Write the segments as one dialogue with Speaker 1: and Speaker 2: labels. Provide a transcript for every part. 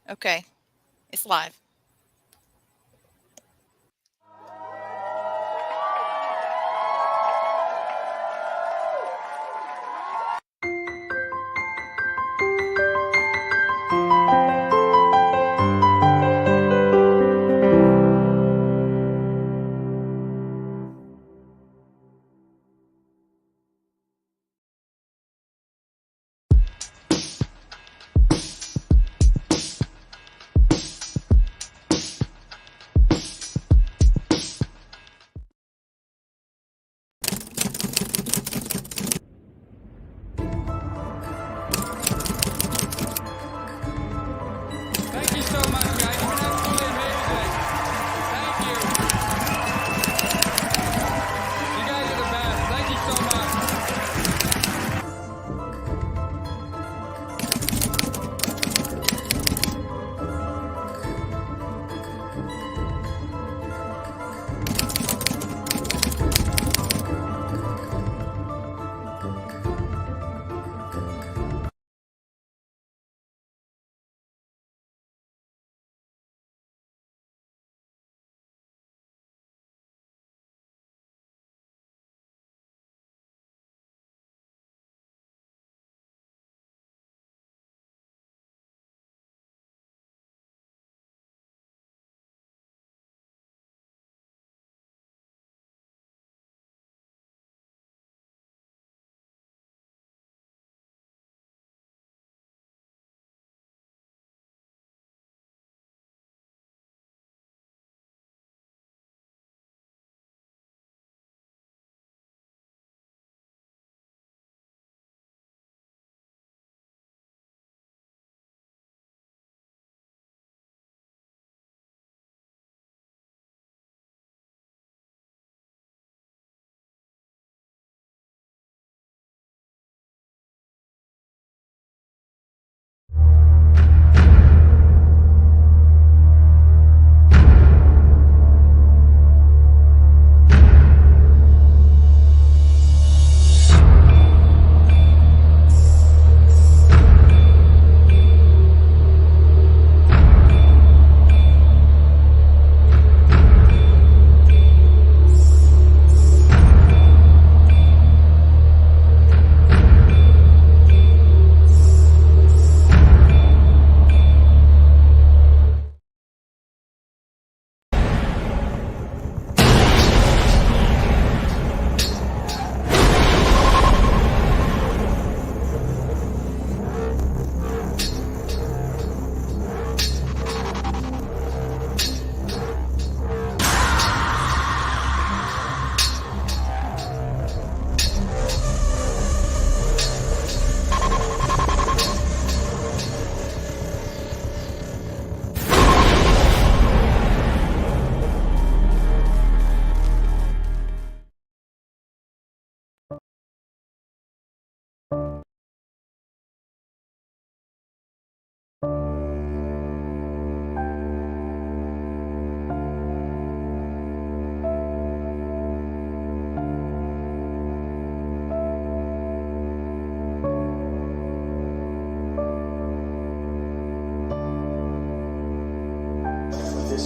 Speaker 1: Okay, it's live.
Speaker 2: Thank you so much, guys. You've been absolutely amazing. Thank you. You guys are the best. Thank you so much.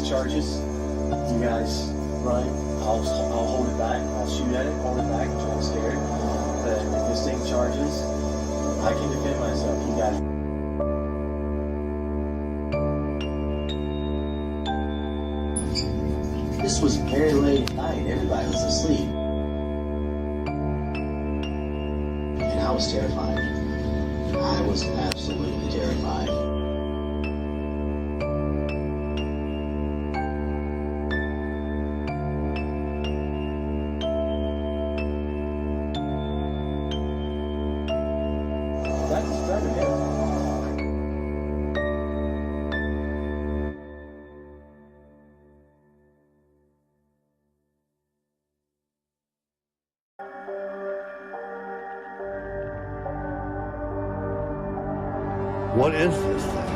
Speaker 3: Charges, you guys run, I'll hold it back, I'll shoot at it, hold it back until I'm scared. But if this thing charges, I can defend myself, you guys. This was very late at night, everybody was asleep. And I was terrified. I was absolutely terrified.
Speaker 4: What is this thing?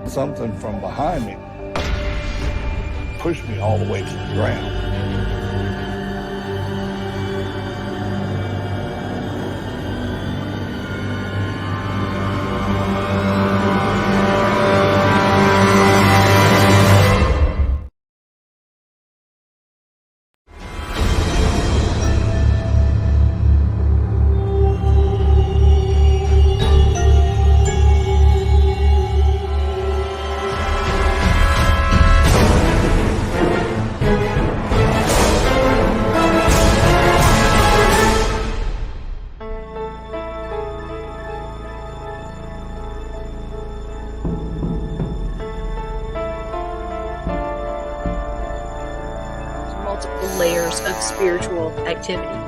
Speaker 4: Something from behind me pushed me all the way to the ground.
Speaker 5: spiritual activity.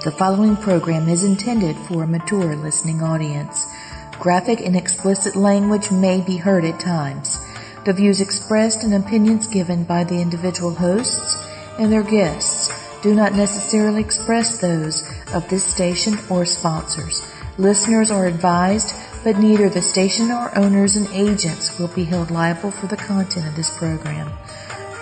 Speaker 6: The following program is intended for a mature listening audience. Graphic and explicit language may be heard at times. The views expressed and opinions given by the individual hosts and their guests do not necessarily express those of this station or sponsors. Listeners are advised, but neither the station nor owners and agents will be held liable for the content of this program.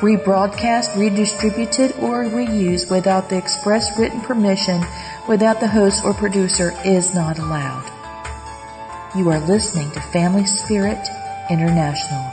Speaker 6: Rebroadcast, redistributed, or reused without the express written permission without the host or producer is not allowed. You are listening to Family Spirit International.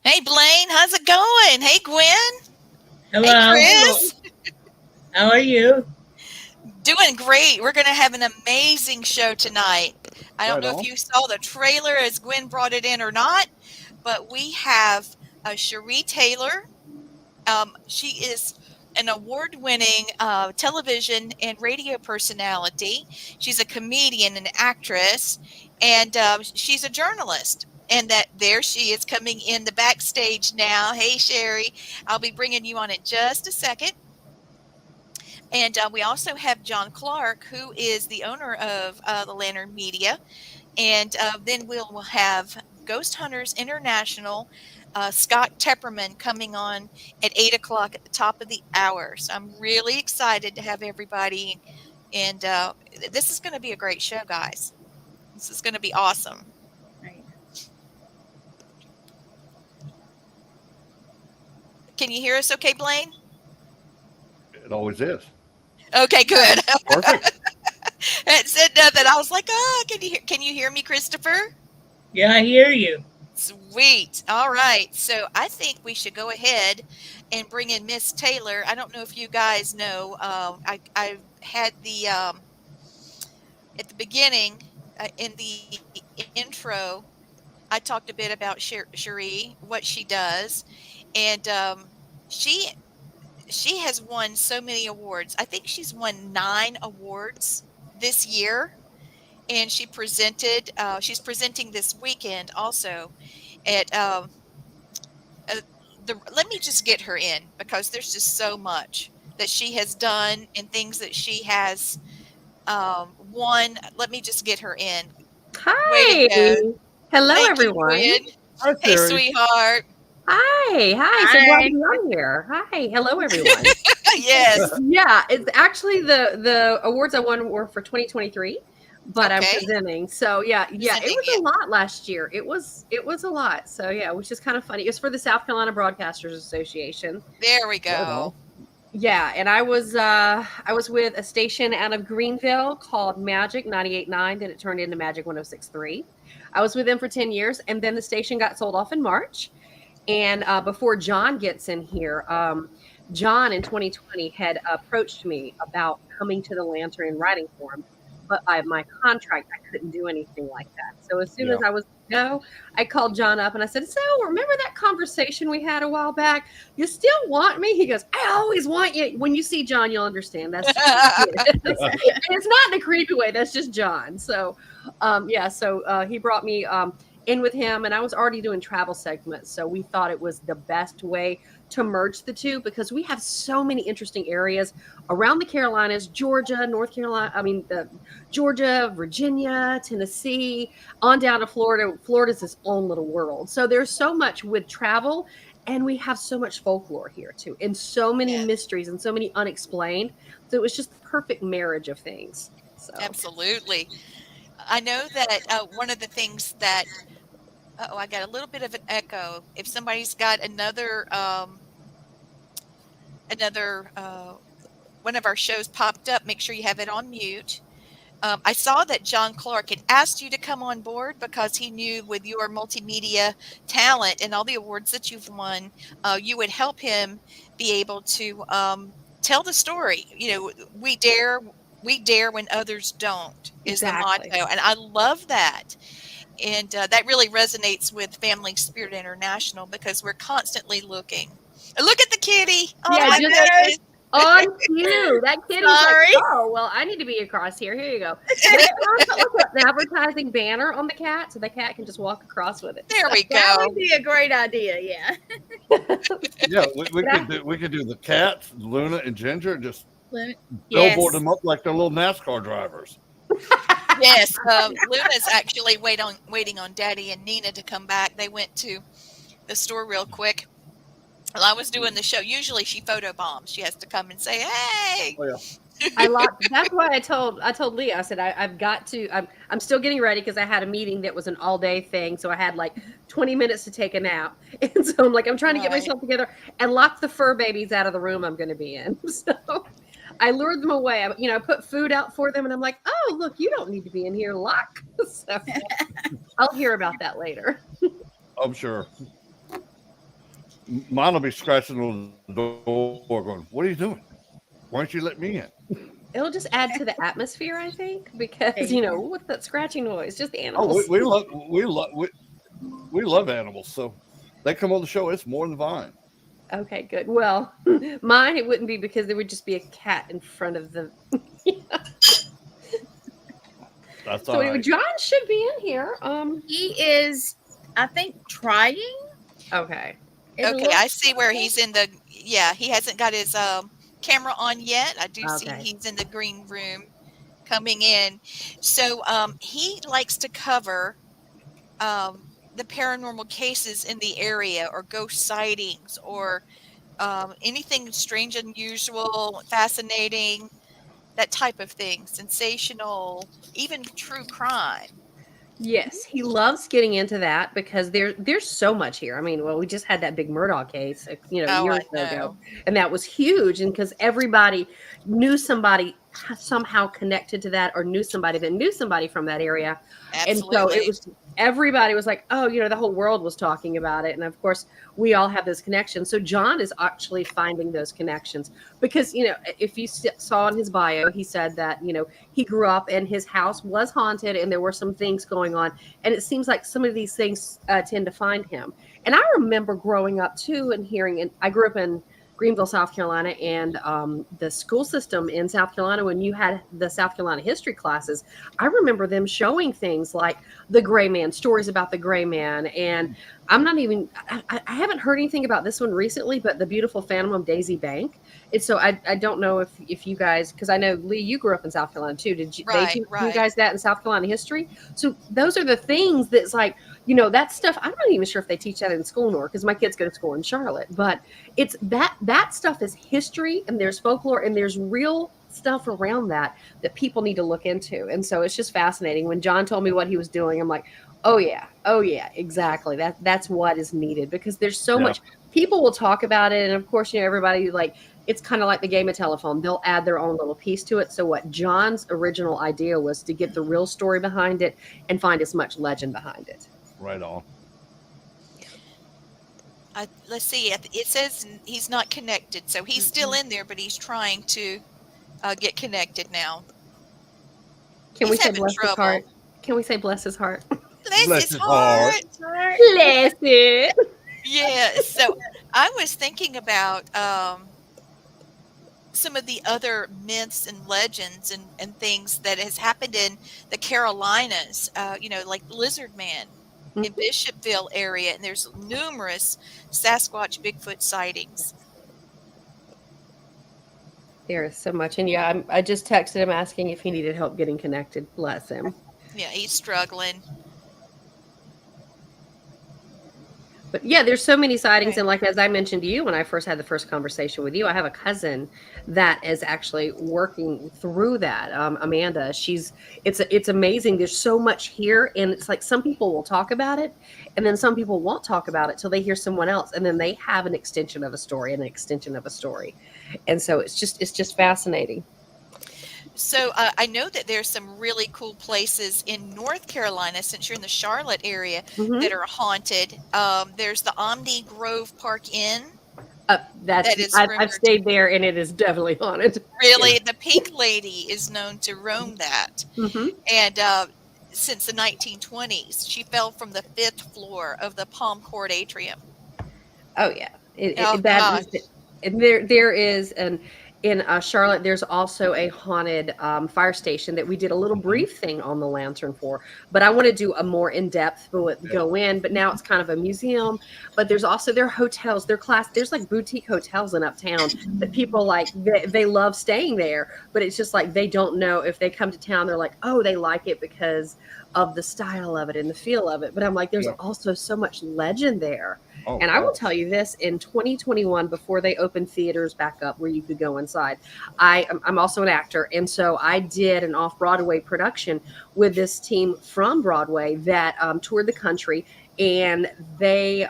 Speaker 1: Hey, Blaine, how's it going? Hey, Gwen.
Speaker 5: Hello.
Speaker 1: Hey, Chris.
Speaker 5: How are you?
Speaker 1: Doing great. We're going to have an amazing show tonight. I don't
Speaker 4: Right
Speaker 1: know
Speaker 4: on.
Speaker 1: if you saw the trailer as Gwen brought it in or not, but we have Cherie Taylor. She is an award-winning television and radio personality. She's a comedian and actress, and she's a journalist. And that there she is coming in the backstage now. Hey, Sherry, I'll be bringing you on in just a second. And we also have John Clark, who is the owner of the Lantern Media. And then we'll have Ghost Hunters International, Scott Tepperman coming on at 8 o'clock at the top of the hour. So I'm really excited to have everybody. And this is going to be a great show, guys. This is going to be awesome.
Speaker 7: Right.
Speaker 1: Can you hear us okay, Blaine?
Speaker 4: It always is.
Speaker 1: Okay, good.
Speaker 4: Perfect.
Speaker 1: It said nothing. I was like, oh, can you hear me, Christopher?
Speaker 5: Yeah, I hear you.
Speaker 1: Sweet. All right. So I think we should go ahead and bring in Miss Taylor. I don't know if you guys know. I had the at the beginning in the intro. I talked a bit about Cherie, what she does, and she has won so many awards. I think she's won 9 awards this year, and she presented. She's presenting this weekend also at let me just get her in because there's just so much that she has done and things that she has won. Let me just get her in. Way to
Speaker 7: Hi.
Speaker 1: go.
Speaker 7: Hello,
Speaker 1: Thank
Speaker 7: everyone.
Speaker 1: you, Gwen.
Speaker 4: Hi,
Speaker 1: Hey,
Speaker 4: Sherry.
Speaker 1: sweetheart.
Speaker 7: Hi. So glad to be on here. Hi. Hello, everyone.
Speaker 1: Yes.
Speaker 7: Yeah, it's actually the awards I won were for 2023, but I'm
Speaker 1: Okay.
Speaker 7: presenting. So yeah, it
Speaker 1: Presenting,
Speaker 7: was
Speaker 1: yeah.
Speaker 7: a lot last year. It was a lot. So yeah, which is kind of funny. It was for the South Carolina Broadcasters Association.
Speaker 1: There we
Speaker 4: Right
Speaker 1: go.
Speaker 7: Yeah, and I was with a station out of Greenville called Magic 98.9. Then it turned into Magic 106.3. I was with them for 10 years, and then the station got sold off in March. And before John gets in here, John in 2020 had approached me about coming to the Lantern and writing for him, but by my contract, I couldn't do anything like that. So as soon as I was I called John up and I said, "So remember that conversation we had a while back? You still want me?" He goes, "I always want you." When you see John, you'll understand. That's and it's not in a creepy way. That's just John. So, so he brought me in with him, and I was already doing travel segments, so we thought it was the best way to merge the two because we have so many interesting areas around the Carolinas, Georgia, North Carolina, Georgia, Virginia, Tennessee, on down to Florida. Florida's its own little world. So there's so much with travel, and we have so much folklore here too, and so many
Speaker 1: Yeah.
Speaker 7: mysteries and so many unexplained. So it was just the perfect marriage of things. So
Speaker 1: Absolutely. I know that one of the things that I got a little bit of an echo. If somebody's got another one of our shows popped up, make sure you have it on mute. I saw that John Clark had asked you to come on board because he knew with your multimedia talent and all the awards that you've won, you would help him be able to tell the story. You know, we dare when others don't is the
Speaker 7: exactly.
Speaker 1: motto, and I love that. And that really resonates with Family Spirit International because we're constantly looking. Look at the kitty. Oh
Speaker 7: Yeah,
Speaker 1: my
Speaker 7: just
Speaker 1: goodness.
Speaker 7: on cue. That kid was
Speaker 1: Sorry.
Speaker 7: like, "Oh, well, I need to be across here. Here you go." They also put an advertising banner on the cat, so the cat can just walk across with it.
Speaker 1: There we
Speaker 8: That
Speaker 1: go.
Speaker 8: would be a great idea. Yeah.
Speaker 4: Yeah, we could do the cats, Luna and Ginger, and just
Speaker 8: Yes.
Speaker 4: billboard them up like they're little NASCAR drivers.
Speaker 1: Yes, Luna's actually waiting on Daddy and Nina to come back. They went to the store real quick, While I was doing the show, usually she photobombs. She has to come and say, "Hey."
Speaker 4: Oh, yeah.
Speaker 7: I locked. That's why I told Leah. I said I've got to. I'm still getting ready because I had a meeting that was an all day thing, so I had like 20 minutes to take a nap, and so I'm like I'm trying to get
Speaker 1: Right.
Speaker 7: myself together and lock the fur babies out of the room I'm going to be in. So I lured them away. I put food out for them, and I'm like, oh look, you don't need to be in here. Lock. So I'll hear about that later.
Speaker 4: I'm sure. Mine will be scratching on the door going, what are you doing? Why don't you let me in?
Speaker 7: It'll just add to the atmosphere, I think, because what's that scratching noise? Just the
Speaker 4: Oh,
Speaker 7: animals.
Speaker 4: we love animals, so they come on the show. It's more than fine.
Speaker 7: Okay, good. Well, mine it wouldn't be because there would just be a cat in front of the.
Speaker 4: That's
Speaker 7: So
Speaker 4: all
Speaker 7: anyway,
Speaker 4: right.
Speaker 7: John should be in here.
Speaker 8: He is, I think, trying.
Speaker 7: Okay.
Speaker 8: It
Speaker 1: Okay,
Speaker 8: looks
Speaker 1: I see where
Speaker 8: like.
Speaker 1: he's in the. Yeah, he hasn't got his camera on yet. I do see
Speaker 7: Okay.
Speaker 1: he's in the green room, coming in. So he likes to cover the paranormal cases in the area, or ghost sightings, or anything strange, unusual, fascinating, that type of thing, sensational, even true crime.
Speaker 7: Yes, he loves getting into that because there's so much here. I mean, well, we just had that big Murdoch case, a
Speaker 1: Oh,
Speaker 7: year or
Speaker 1: I
Speaker 7: so ago,
Speaker 1: know.
Speaker 7: and that was huge. And because everybody knew somebody somehow connected to that, or knew somebody that knew somebody from that area, and so it
Speaker 1: Absolutely.
Speaker 7: was everybody was like, oh, the whole world was talking about it, and of course we all have those connections. So John is actually finding those connections because if you saw in his bio, he said that he grew up and his house was haunted and there were some things going on. And it seems like some of these things tend to find him. And I remember growing up too and hearing, and I grew up in Greenville, South Carolina, and the school system in South Carolina, when you had the South Carolina history classes, I remember them showing things like the gray man, stories about the gray man. And I haven't heard anything about this one recently, but the beautiful Phantom of Daisy Bank. And so I don't know if you guys, because I know Lee, you grew up in South Carolina too. Did you, they
Speaker 1: Right,
Speaker 7: teach you
Speaker 1: right.
Speaker 7: guys that in South Carolina history? So those are the things that's like, that stuff. I'm not even sure if they teach that in school nor, because my kids go to school in Charlotte, but it's that stuff is history, and there's folklore, and there's real stuff around that people need to look into. And so it's just fascinating. When John told me what he was doing, I'm like, oh yeah, exactly. That's what is needed, because there's so much. People will talk about it, and of course, everybody, like, it's kind of like the game of telephone. They'll add their own little piece to it. So what John's original idea was to get the real story behind it and find as much legend behind it.
Speaker 4: Right on.
Speaker 1: Let's see. It says he's not connected, so he's still in there, but he's trying to get connected now.
Speaker 7: Can we
Speaker 1: He's
Speaker 7: say
Speaker 1: having
Speaker 7: bless his
Speaker 1: trouble.
Speaker 7: heart? Can we say bless his heart?
Speaker 1: Bless his heart.
Speaker 7: Bless it.
Speaker 1: Yeah. So I was thinking about some of the other myths and legends and things that has happened in the Carolinas, like Lizard Man in Bishopville area, and there's numerous Sasquatch Bigfoot sightings.
Speaker 7: There is so much. And yeah, I just texted him asking if he needed help getting connected. Bless him.
Speaker 1: Yeah, he's struggling.
Speaker 7: But yeah, there's so many sightings. And like, as I mentioned to you when I first had the first conversation with you, I have a cousin that is actually working through that. Amanda, it's amazing. There's so much here. And it's like, some people will talk about it, and then some people won't talk about it till they hear someone else. And then they have an extension of a story, And so it's just fascinating.
Speaker 1: So I know that there's some really cool places in North Carolina, since you're in the Charlotte area, that are haunted. There's the Omni Grove Park Inn.
Speaker 7: I've stayed there, and it is definitely haunted.
Speaker 1: Really, the Pink Lady is known to roam that. And since the 1920s, she fell from the 5th floor of the Palm Court atrium.
Speaker 7: Oh yeah,
Speaker 1: gosh.
Speaker 7: There is in Charlotte, there's also a haunted fire station that we did a little brief thing on the lantern for, but I want to do a more in-depth go in, but now it's kind of a museum. But there's also their hotels, there's like boutique hotels in Uptown that people like, they love staying there, but it's just like, they don't know if they come to town, they're like, oh, they like it because of the style of it and the feel of it. But I'm like, there's also so much legend there.
Speaker 4: Oh,
Speaker 7: And I will tell you this, in 2021, before they opened theaters back up where you could go inside, I'm also an actor. And so I did an off-Broadway production with this team from Broadway that toured the country. And they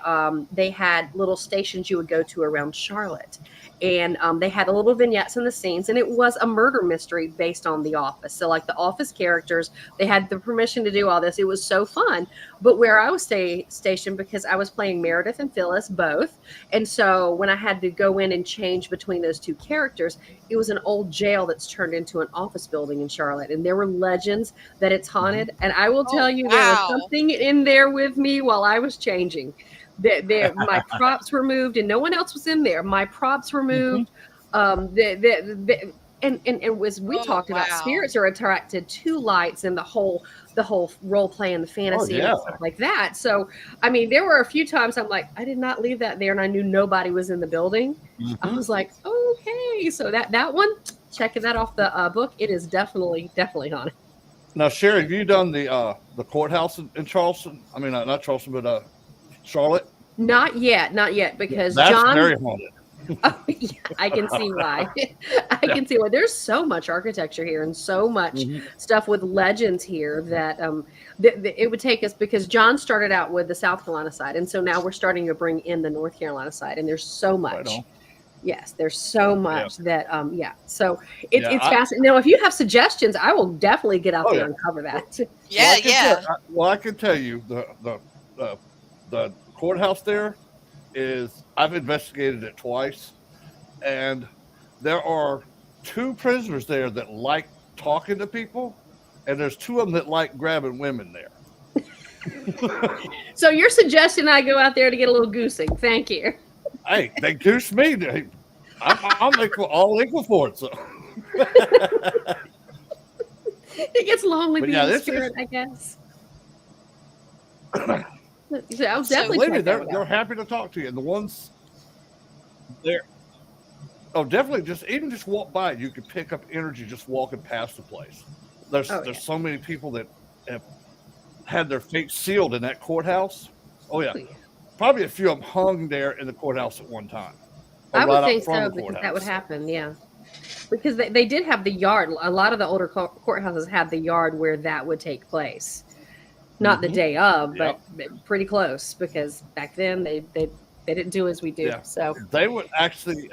Speaker 7: had little stations you would go to around Charlotte. And they had a little vignettes in the scenes, and it was a murder mystery based on The Office. So like the Office characters, they had the permission to do all this. It was so fun. But where I was stationed, because I was playing Meredith and Phyllis both, and so when I had to go in and change between those two characters, it was an old jail that's turned into an office building in Charlotte, and there were legends that it's haunted. And I will tell you, there was something in there with me while I was changing. My props were moved, and no one else was in there. My props were moved. And as we talked about, spirits are attracted to lights and the whole role play and the fantasy and stuff like that. So, I mean, there were a few times I'm like, I did not leave that there, and I knew nobody was in the building. I was like, okay, so that one, checking that off the book, it is definitely haunted.
Speaker 4: Now, Sherry, have you done the courthouse in Charleston? I mean, not Charleston, but Charlotte?
Speaker 7: Not yet, because
Speaker 4: that's
Speaker 7: John.
Speaker 4: Very haunted.
Speaker 7: Oh, yeah, I can see why. I can see why. There's so much architecture here and so much stuff with legends here that it would take us, because John started out with the South Carolina side, and so now we're starting to bring in the North Carolina side, and there's so much. Right, yes, there's so much that So it's fascinating. Now, if you have suggestions, I will definitely get out there and cover that.
Speaker 4: I can tell you the courthouse there is, I've investigated it twice, and there are 2 prisoners there that like talking to people, and there's 2 of them that like grabbing women there.
Speaker 7: So you're suggesting I go out there to get a little goosing? Thank you.
Speaker 4: Hey, they goose me. I'm all equal for it. So
Speaker 7: it gets lonely being a spirit, I guess. So I'll definitely
Speaker 4: they're happy to talk to you, and the ones there, definitely just walk by. You can pick up energy just walking past the place. There's so many people that have had their fate sealed in that courthouse. Probably a few of them hung there in the courthouse at one time.
Speaker 7: I would think so, because that would happen, because they did have the yard. A lot of the older courthouses had the yard where that would take place. Not the day of, but pretty close, because back then they didn't do as we do. Yeah. So
Speaker 4: they would actually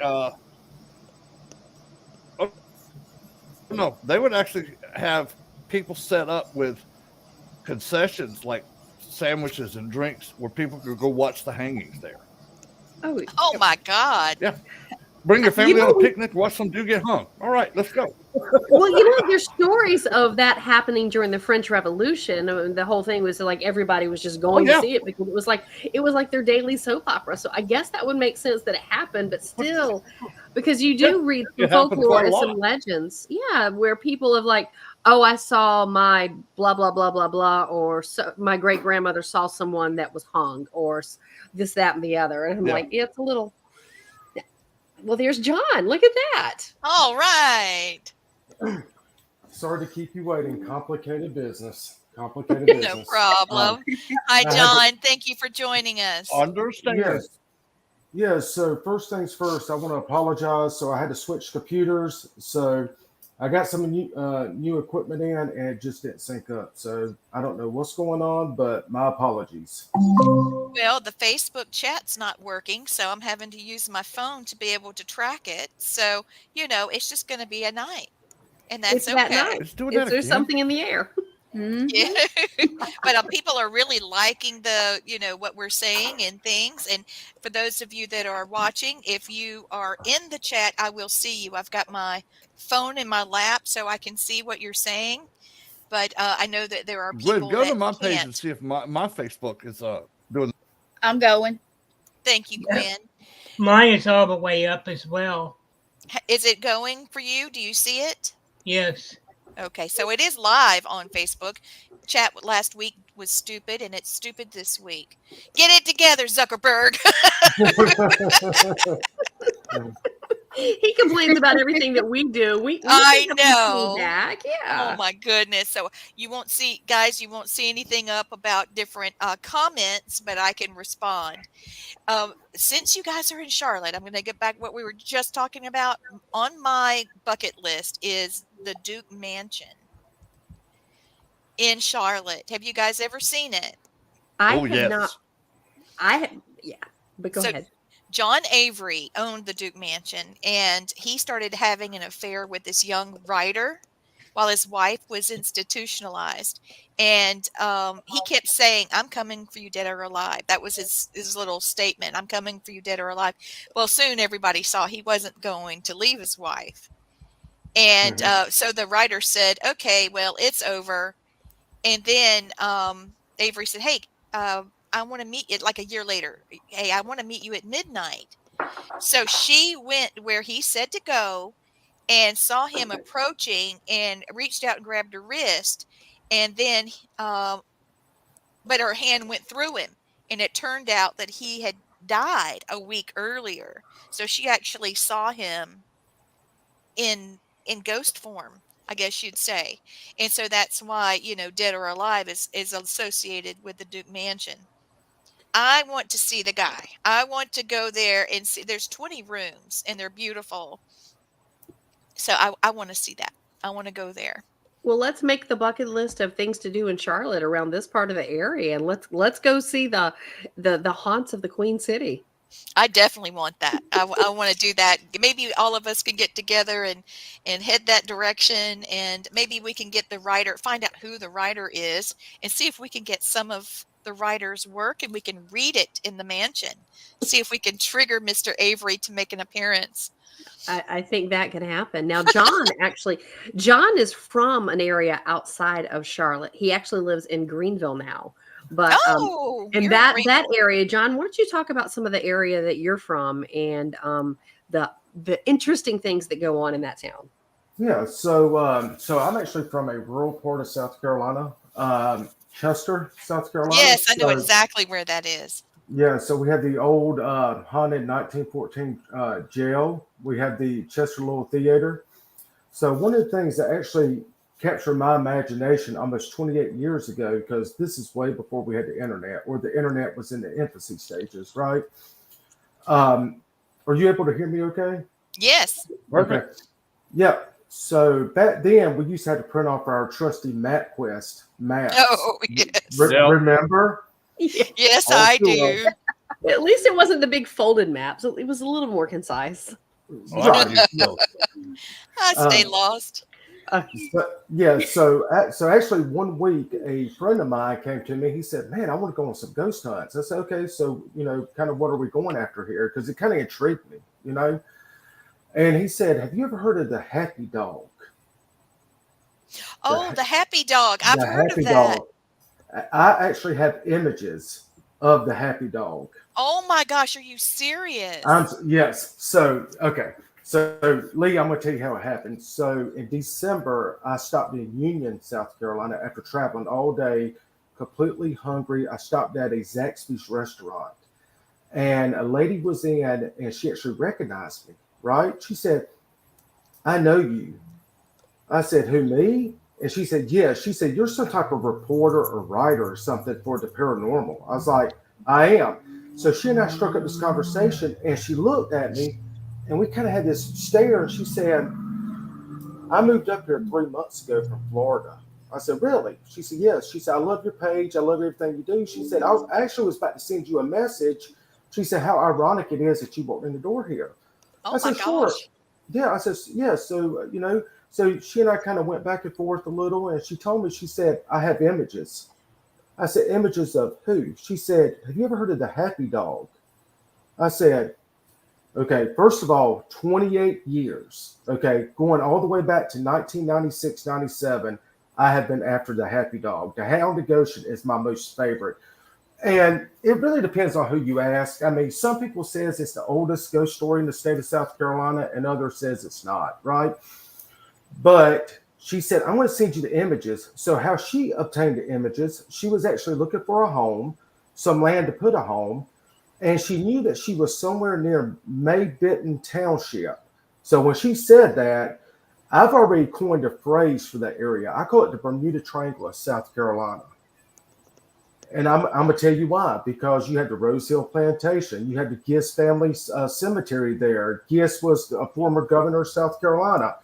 Speaker 4: they would actually have people set up with concessions like sandwiches and drinks where people could go watch the hangings there.
Speaker 1: Oh my God.
Speaker 4: Yeah. Bring your family on a picnic, watch them get hung. All right, let's go.
Speaker 7: Well, there's stories of that happening during the French Revolution. I mean, the whole thing was like everybody was just going to see it, because it was like their daily soap opera. So I guess that would make sense that it happened, but still, because you do read some folklore and some legends, where people have like, I saw my blah blah blah blah blah, or my great grandmother saw someone that was hung, or this, that, and the other, and I'm like, it's a little. Well, there's John. Look at that.
Speaker 1: All right.
Speaker 9: Sorry to keep you waiting. Complicated business.
Speaker 1: No problem. Hi, John. Thank you for joining us.
Speaker 4: Understand.
Speaker 9: Yes. So first things first, I want to apologize. So I had to switch computers. So I got some new equipment in, and it just didn't sync up. So I don't know what's going on, but my apologies.
Speaker 1: Well, the Facebook chat's not working, so I'm having to use my phone to be able to track it. So, it's just going to be a night, and that's okay.
Speaker 7: There's something in the air.
Speaker 1: Yeah. But people are really liking what we're saying and things. And for those of you that are watching, if you are in the chat, I will see you. I've got my phone in my lap so I can see what you're saying. But I know that there are people
Speaker 4: go to my page and see if my Facebook is doing.
Speaker 8: I'm going.
Speaker 1: Thank you, Gwen.
Speaker 5: Mine is all the way up as well.
Speaker 1: Is it going for you? Do you see it?
Speaker 5: Yes.
Speaker 1: Okay, so it is live on Facebook. Chat last week was stupid, and it's stupid this week. Get it together, Zuckerberg.
Speaker 7: He complains about everything that we do. We
Speaker 1: I
Speaker 7: pick up his
Speaker 1: know.
Speaker 7: feedback.
Speaker 1: Oh
Speaker 7: Yeah.
Speaker 1: my goodness. So you won't see, guys, you won't see anything up about different comments, but I can respond. Since you guys are in Charlotte, I'm going to get back what we were just talking about. On my bucket list is the Duke Mansion in Charlotte. Have you guys ever seen it?
Speaker 7: I
Speaker 4: Oh,
Speaker 7: have not.
Speaker 4: yes.
Speaker 7: I have. Yeah. But go
Speaker 1: So
Speaker 7: ahead.
Speaker 1: John Avery owned the Duke Mansion, and he started having an affair with this young writer while his wife was institutionalized. And he kept saying, "I'm coming for you, dead or alive." That was his little statement. "I'm coming for you, dead or alive." Well, soon everybody saw he wasn't going to leave his wife. And so the writer said, "Okay, well, it's over." And then Avery said, "Hey, I want to meet you," like a year later. "Hey, I want to meet you at midnight." So she went where he said to go and saw him approaching and reached out and grabbed her wrist. And then, but her hand went through him. And it turned out that he had died a week earlier. So she actually saw him in ghost form, I guess you'd say. And so that's why, Dead or Alive is associated with the Duke Mansion. I want to see the guy. I want to go there and see. There's 20 rooms and they're beautiful. So I want to see that. I want to go there.
Speaker 7: Well, let's make the bucket list of things to do in Charlotte around this part of the area, and let's go see the haunts of the Queen City.
Speaker 1: I definitely want that. I want to do that. Maybe all of us can get together and head that direction, and maybe we can get the writer, find out who the writer is, and see if we can get some of the writer's work and we can read it in the mansion. See if we can trigger Mr. Avery to make an appearance.
Speaker 7: I think that could happen. Now, John is from an area outside of Charlotte. He actually lives in Greenville now. But and that area, John, why don't you talk about some of the area that you're from and the interesting things that go on in that town?
Speaker 9: Yeah, so I'm actually from a rural part of South Carolina, Chester, South Carolina.
Speaker 1: Yes, I know exactly where that is.
Speaker 9: Yeah, so we have the old haunted 1914 jail. We have the Chester Little Theater. So one of the things that actually captured my imagination almost 28 years ago, because this is way before we had the internet, or the internet was in the infancy stages, right? Are you able to hear me okay?
Speaker 1: Yes.
Speaker 9: Okay. Yeah. So back then, we used to have to print off our trusty MapQuest maps.
Speaker 1: Oh, yes.
Speaker 9: Remember?
Speaker 1: Yes, I do.
Speaker 7: At least it wasn't the big folded maps. It was a little more concise.
Speaker 9: Right.
Speaker 1: I stay lost.
Speaker 9: So actually one week, a friend of mine came to me. He said, "Man, I want to go on some ghost hunts." I said, "Okay, so, kind of what are we going after here?" Because it kind of intrigued me, And he said, "Have you ever heard of the Happy Dog?"
Speaker 1: Oh, the Happy Dog. I've heard of that.
Speaker 9: Dog. I actually have images of the Happy Dog.
Speaker 1: Oh my gosh, are you serious?
Speaker 9: Yes. So, okay. So, Lee, I'm going to tell you how it happened. So, in December, I stopped in Union, South Carolina, after traveling all day, completely hungry. I stopped at a Zaxby's restaurant, and a lady was in, and she actually recognized me, right? She said, "I know you." I said, "Who, me?" And she said, "Yeah." She said, "You're some type of reporter or writer or something for the paranormal." I was like, "I am." So she and I struck up this conversation, and she looked at me, and we kind of had this stare. And she said, "I moved up here 3 months ago from Florida." I said, "Really?" She said, "Yes." She said, "I love your page. I love everything you do." She said, "I actually was about to send you a message." She said, "How ironic it is that you walked in the door here."
Speaker 1: Oh,
Speaker 9: I said, "Sure." Yeah. I said, "Yeah." So, so she and I kind of went back and forth a little, and she told me, she said, "I have images." I said, "Images of who?" She said, "Have you ever heard of the Happy Dog?" I said, "Okay, first of all, 28 years, okay, going all the way back to 1996, 97, I have been after the Happy Dog. The Hound of Goshen is my most favorite." And it really depends on who you ask. I mean, some people says it's the oldest ghost story in the state of South Carolina, and others says it's not, right? But she said, "I'm going to send you the images." So how she obtained the images, she was actually looking for a home, some land to put a home, and she knew that she was somewhere near Maybitten Township. So when she said that, I've already coined a phrase for that area. I call it the Bermuda Triangle of South Carolina. And I'm going to tell you why. Because you had the Rose Hill Plantation. You had the Gist family cemetery there. Gist was a former governor of South Carolina.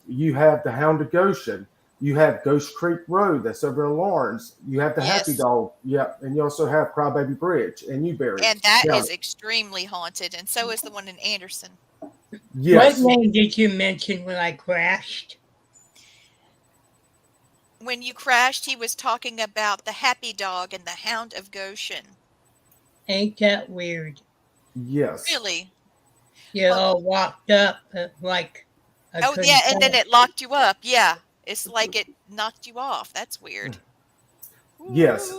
Speaker 9: You have the Hound of Goshen. You have Ghost Creek Road that's over in Lawrence. You have the Happy Dog. Yeah. And you also have Crybaby Bridge in Newberry.
Speaker 1: And that is extremely haunted. And so is the one in Anderson.
Speaker 9: Yes.
Speaker 5: What name did you mention when I crashed?
Speaker 1: When you crashed, he was talking about the Happy Dog and the Hound of Goshen.
Speaker 5: Ain't that weird?
Speaker 9: Yes.
Speaker 1: Really?
Speaker 5: You all walked up like.
Speaker 1: Oh, yeah, and then it locked you up. Yeah. It's like it knocked you off. That's weird.
Speaker 9: Yes.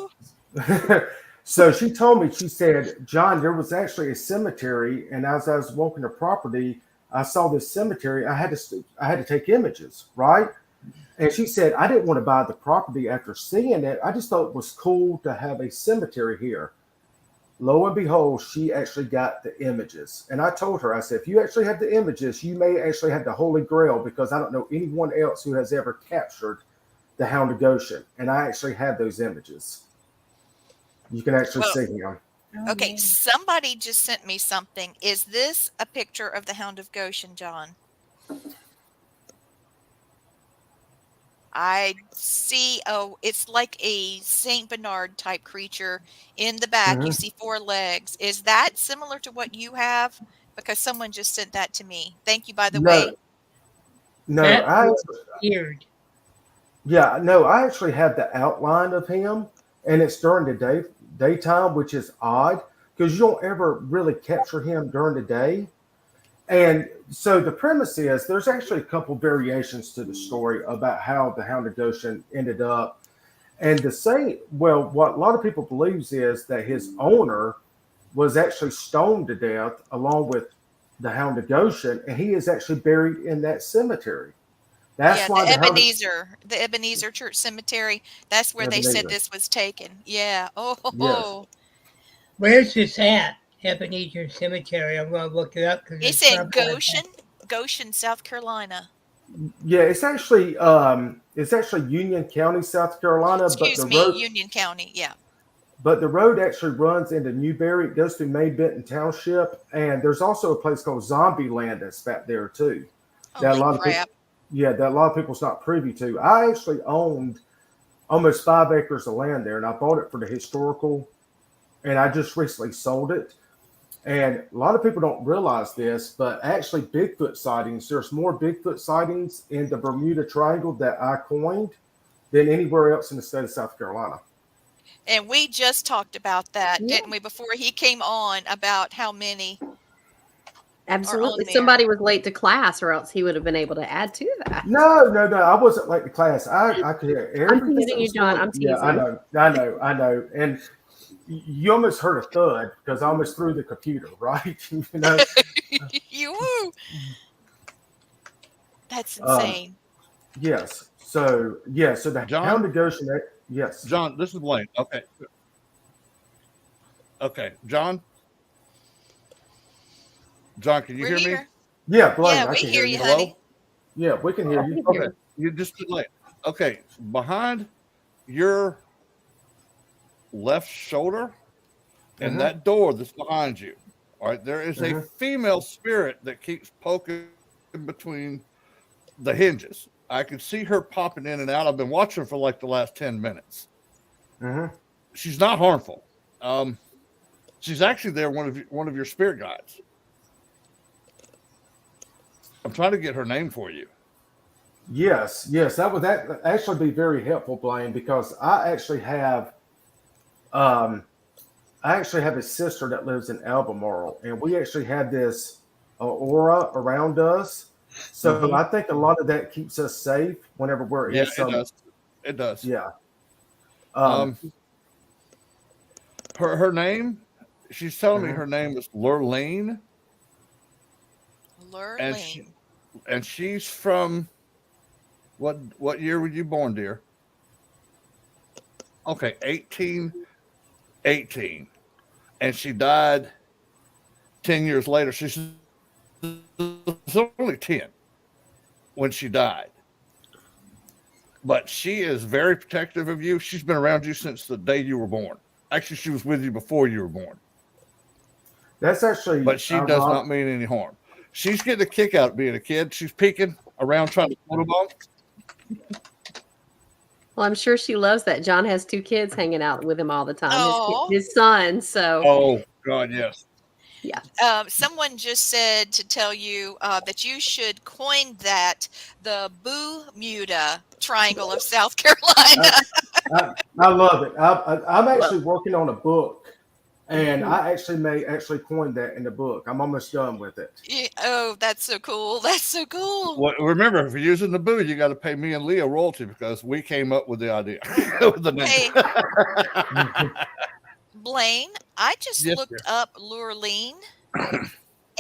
Speaker 9: So she told me, she said, John, there was actually a cemetery, and as I was walking the property, I saw this cemetery. I had to take images, right? And she said, I didn't want to buy the property after seeing it. I just thought it was cool to have a cemetery here. Lo and behold, she actually got the images. And I told her, I said, if you actually have the images, you may actually have the Holy Grail, because I don't know anyone else who has ever captured the Hound of Goshen. And I actually have those images. You can actually see him.
Speaker 1: Okay, somebody just sent me something. Is this a picture of the Hound of Goshen, John? I see, it's like a Saint Bernard type creature in the back. You see 4 legs. Is that similar to what you have? Because someone just sent that to me. Thank you, by the way.
Speaker 9: No,
Speaker 5: weird.
Speaker 9: Yeah, no, I actually have the outline of him, and it's during the daytime, which is odd because you don't ever really capture him during the day. And so the premise is there's actually a couple variations to the story about how the Hound of Goshen ended up. And what a lot of people believes is that his owner was actually stoned to death along with the Hound of Goshen, and he is actually buried in that cemetery. That's why
Speaker 1: the Ebenezer Church Cemetery. That's where they said this was taken. Yeah. Oh.
Speaker 9: Yes.
Speaker 5: Where's this at? Ebenezer Cemetery. I'm gonna look it up.
Speaker 1: It's in Goshen, South Carolina.
Speaker 9: Yeah, it's actually Union County, South Carolina.
Speaker 1: Union County. Yeah.
Speaker 9: But the road actually runs into Newberry. It goes through May Benton Township, and there's also a place called Zombie Land that's back there too. That a lot of people's not privy to. I actually owned almost 5 acres of land there, and I bought it for the historical, and I just recently sold it. And a lot of people don't realize this, but actually Bigfoot sightings, there's more Bigfoot sightings in the Bermuda Triangle that I coined than anywhere else in the state of South Carolina.
Speaker 1: And we just talked about that, didn't we, before he came on, about how many?
Speaker 7: Absolutely. Somebody was late to class, or else he would have been able to add to that.
Speaker 9: No. I wasn't late to class. I could hear everything.
Speaker 7: I'm teasing you, John. I'm teasing.
Speaker 9: Yeah, I know. And you almost heard a thud because I almost threw the computer, right?
Speaker 1: That's insane.
Speaker 9: Yes. So the Hound of Goshen. Yes.
Speaker 4: John, this is Blaine. Okay. John, can you hear me?
Speaker 9: Yeah, Blaine.
Speaker 1: Yeah, we hear you,
Speaker 4: Hello?
Speaker 1: honey.
Speaker 9: Yeah, we can hear you.
Speaker 4: Okay. You just did late. Okay. Behind your left shoulder and that door that's behind you, all right, there is a female spirit that keeps poking between the hinges. I can see her popping in and out. I've been watching her for like the last 10 minutes. She's not harmful. She's actually there, one of your spirit guides. I'm trying to get her name for you.
Speaker 9: Yes, that would actually be very helpful, Blaine, because I actually have a sister that lives in Albemarle, and we actually have this aura around us. So I think a lot of that keeps us safe whenever we're in some.
Speaker 4: It does.
Speaker 9: Yeah.
Speaker 4: Her name, she's telling me her name is Lurleen. And she's from what year were you born, dear? Okay, 1818. And she died 10 years later. She's was only 10 when she died. But she is very protective of you. She's been around you since the day you were born. Actually, she was with you before you were born.
Speaker 9: That's actually.
Speaker 4: But she does not mean any harm. She's getting a kick out of being a kid. She's peeking around trying to photobomb.
Speaker 7: Well, I'm sure she loves that John has 2 kids hanging out with him all the time.
Speaker 1: Aw.
Speaker 7: His son. So,
Speaker 4: Oh, God, yes.
Speaker 7: yeah.
Speaker 1: Someone just said to tell you that you should coin that the Boo Muda Triangle of South Carolina.
Speaker 9: I love it. I'm actually working on a book, and I actually may coin that in the book. I'm almost done with it.
Speaker 1: Yeah, oh, that's so cool. That's so cool.
Speaker 4: Well, remember, if you're using the boo, you got to pay me and Leah royalty because we came up with the idea. With the name.
Speaker 1: Hey, Blaine, I just
Speaker 4: Yes,
Speaker 1: looked
Speaker 4: dear.
Speaker 1: up Lurleen,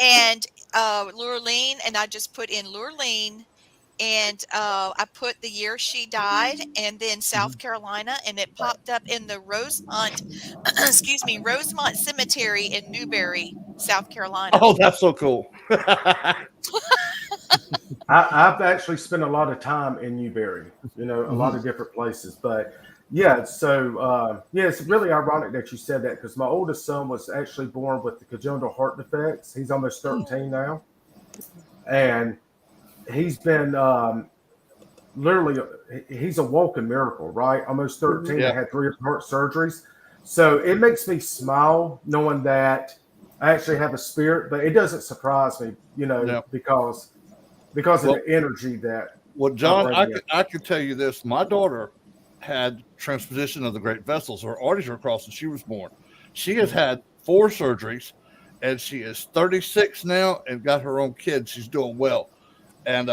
Speaker 1: and Lurleen, and I just put in Lurleen, and I put the year she died, and then South Carolina, and it popped up in the Rosemont, excuse me, Rosemont Cemetery in Newberry, South Carolina.
Speaker 4: Oh, that's so cool.
Speaker 9: I've actually spent a lot of time in Newberry, a lot of different places. But yeah, so it's really ironic that you said that because my oldest son was actually born with the congenital heart defects. He's almost 13 now. And he's been literally, he's a walking miracle, right? Almost 13,
Speaker 4: Yeah.
Speaker 9: had 3 heart surgeries. So it makes me smile knowing that I actually have a spirit, but it doesn't surprise me, because of the energy that.
Speaker 4: Well, John, I could tell you this. My daughter had transposition of the great vessels. Her arteries were crossed when she was born. She has had 4 surgeries, and she is 36 now and got her own kids. She's doing well. And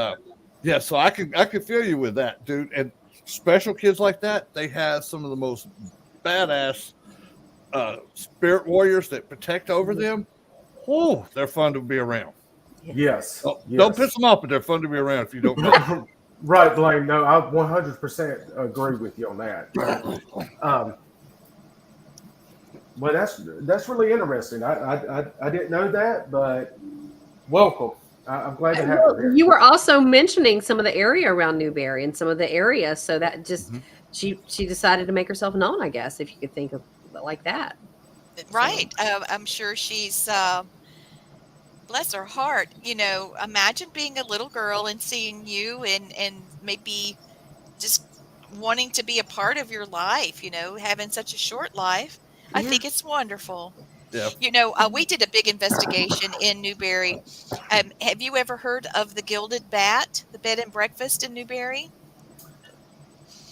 Speaker 4: so I can feel you with that, dude. And special kids like that, they have some of the most badass spirit warriors that protect over them. Oh, they're fun to be around.
Speaker 9: Yes.
Speaker 4: Don't piss them off, but they're fun to be around if you don't know.
Speaker 9: Right, Blaine. No, I 100% agree with you on that. Well, that's really interesting. I didn't know that, but welcome. I'm glad to have you here.
Speaker 7: You were also mentioning some of the area around Newberry and some of the areas, so that just she decided to make herself known, I guess, if you could think of it like that.
Speaker 1: Right. I'm sure she's, bless her heart, imagine being a little girl and seeing you and maybe just wanting to be a part of your life, having such a short life. I think it's wonderful.
Speaker 4: Yeah.
Speaker 1: We did a big investigation in Newberry. Have you ever heard of the Gilded Bat, the bed and breakfast in Newberry?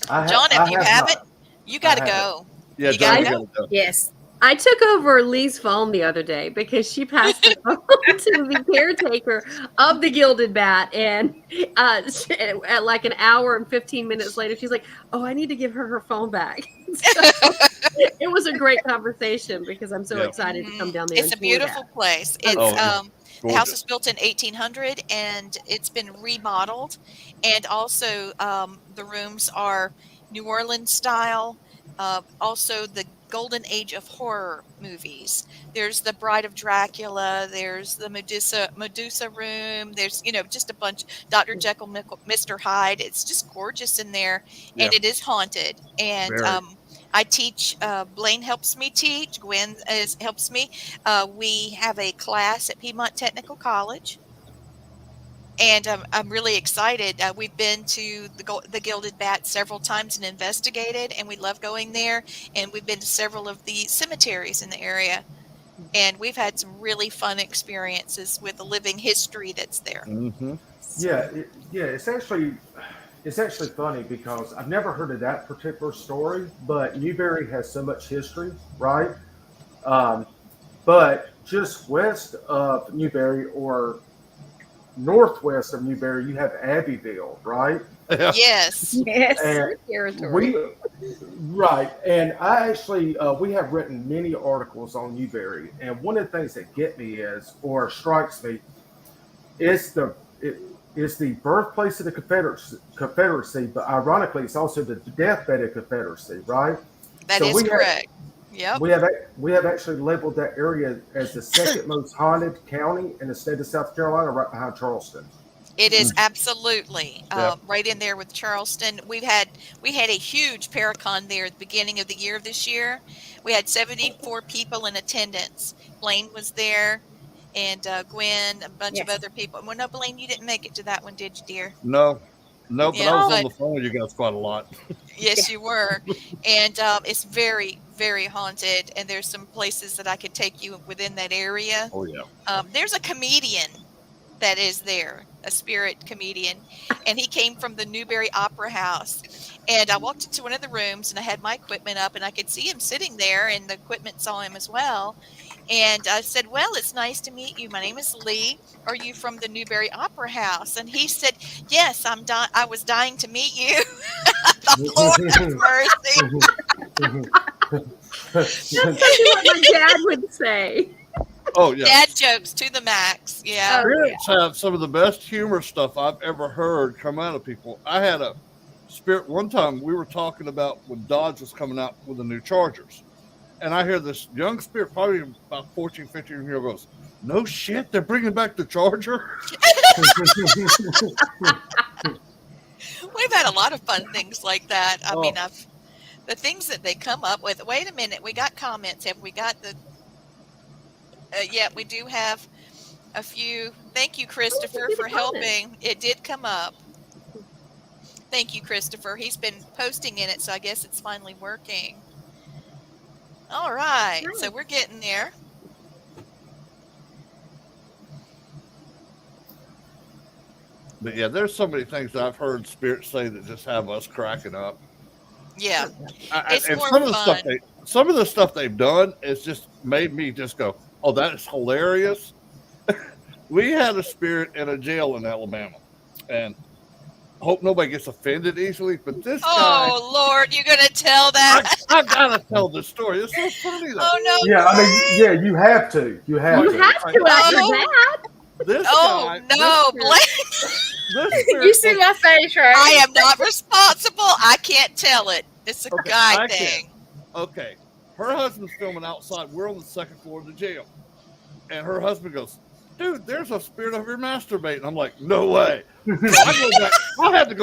Speaker 1: John, if you haven't, you got to go.
Speaker 4: Yeah,
Speaker 1: you got to
Speaker 4: go.
Speaker 8: Yes.
Speaker 7: I took over Lee's phone the other day because she passed the phone to the caretaker of the Gilded Bat, and at like an hour and 15 minutes later, she's like, "Oh, I need to give her phone back." So it was a great conversation because I'm so excited to come down there.
Speaker 1: It's a beautiful place. It's the house was built in 1800 and it's been remodeled, and also the rooms are New Orleans style. Also the golden age of horror movies. There's the Bride of Dracula. There's the Medusa room. There's just a bunch. Dr. Jekyll, Mr. Hyde. It's just gorgeous in there, and it is haunted. And I teach. Blaine helps me teach. Gwen helps me. We have a class at Piedmont Technical College. And I'm really excited. We've been to the Gilded Bat several times and investigated, and we love going there. And we've been to several of the cemeteries in the area, and we've had some really fun experiences with the living history that's there.
Speaker 4: Mm-hmm.
Speaker 9: It's actually funny because I've never heard of that particular story, but Newberry has so much history, right? But just west of Newberry or northwest of Newberry, you have Abbeville, right?
Speaker 1: Yes.
Speaker 9: And
Speaker 7: territory.
Speaker 9: And I actually we have written many articles on Newberry, and one of the things that get me strikes me is the birthplace of the Confederacy, but ironically, it's also the deathbed of Confederacy, right?
Speaker 1: That is correct. Yep.
Speaker 9: We have actually labeled that area as the second most haunted county in the state of South Carolina, right behind Charleston.
Speaker 1: It is absolutely
Speaker 4: Yep.
Speaker 1: right in there with Charleston. We had a huge Paracon there at the beginning of the year this year. We had 74 people in attendance. Blaine was there, and Gwen, a bunch of
Speaker 7: Yes.
Speaker 1: other people. Well, no, Blaine, you didn't make it to that one, did you, dear?
Speaker 4: No, but
Speaker 1: Yeah,
Speaker 4: I was on
Speaker 1: but
Speaker 4: the phone with you guys quite a lot.
Speaker 1: yes, you were. And it's very, very haunted. And there's some places that I could take you within that area.
Speaker 4: Oh yeah.
Speaker 1: There's a comedian that is there, a spirit comedian, and he came from the Newberry Opera House. And I walked into one of the rooms, and I had my equipment up, and I could see him sitting there, and the equipment saw him as well. And I said, "Well, it's nice to meet you. My name is Lee. Are you from the Newberry Opera House?" And he said, "Yes, I was dying to meet you." I thought, Lord have mercy.
Speaker 7: That's what my dad would say.
Speaker 4: Oh yeah.
Speaker 1: Dad jokes to the max. Yeah.
Speaker 4: Spirits have some of the best humor stuff I've ever heard come out of people. I had a spirit one time. We were talking about when Dodge was coming out with the new Chargers, and I hear this young spirit, probably about 14, 15 years old, goes, "No shit, they're bringing back the Charger."
Speaker 1: We've had a lot of fun things like that. I
Speaker 4: Oh.
Speaker 1: mean, the things that they come up with. Wait a minute, we got comments. Have we got the? Yeah, we do have a few. Thank you, Christopher, for helping. It did come up. Thank you, Christopher. He's been posting in it, so I guess it's finally working. All right, so we're getting there.
Speaker 4: But yeah, there's so many things that I've heard spirits say that just have us cracking up.
Speaker 1: Yeah,
Speaker 4: And
Speaker 1: more
Speaker 4: some of the stuff
Speaker 1: fun.
Speaker 4: some of the stuff they've done has just made me just go, "Oh, that is hilarious." We had a spirit in a jail in Alabama, and I hope nobody gets offended easily. But this guy,
Speaker 1: Oh Lord, you're gonna tell that?
Speaker 4: I gotta tell this story. It's so funny though.
Speaker 1: Oh no!
Speaker 9: Yeah, I mean, yeah, you have to. You have
Speaker 7: You
Speaker 9: to.
Speaker 7: have to after
Speaker 1: Oh.
Speaker 7: that.
Speaker 4: This
Speaker 1: Oh
Speaker 4: guy,
Speaker 1: no,
Speaker 4: this
Speaker 1: Blake!
Speaker 4: spirit
Speaker 8: You see my face, right?
Speaker 1: I am not responsible. I can't tell it. It's a
Speaker 4: Okay,
Speaker 1: guy
Speaker 4: I can.
Speaker 1: thing.
Speaker 4: Okay, her husband's filming outside. We're on the second floor of the jail, and her husband goes, "Dude, there's a spirit of her masturbating." I'm like, "No way!" I go back. I had to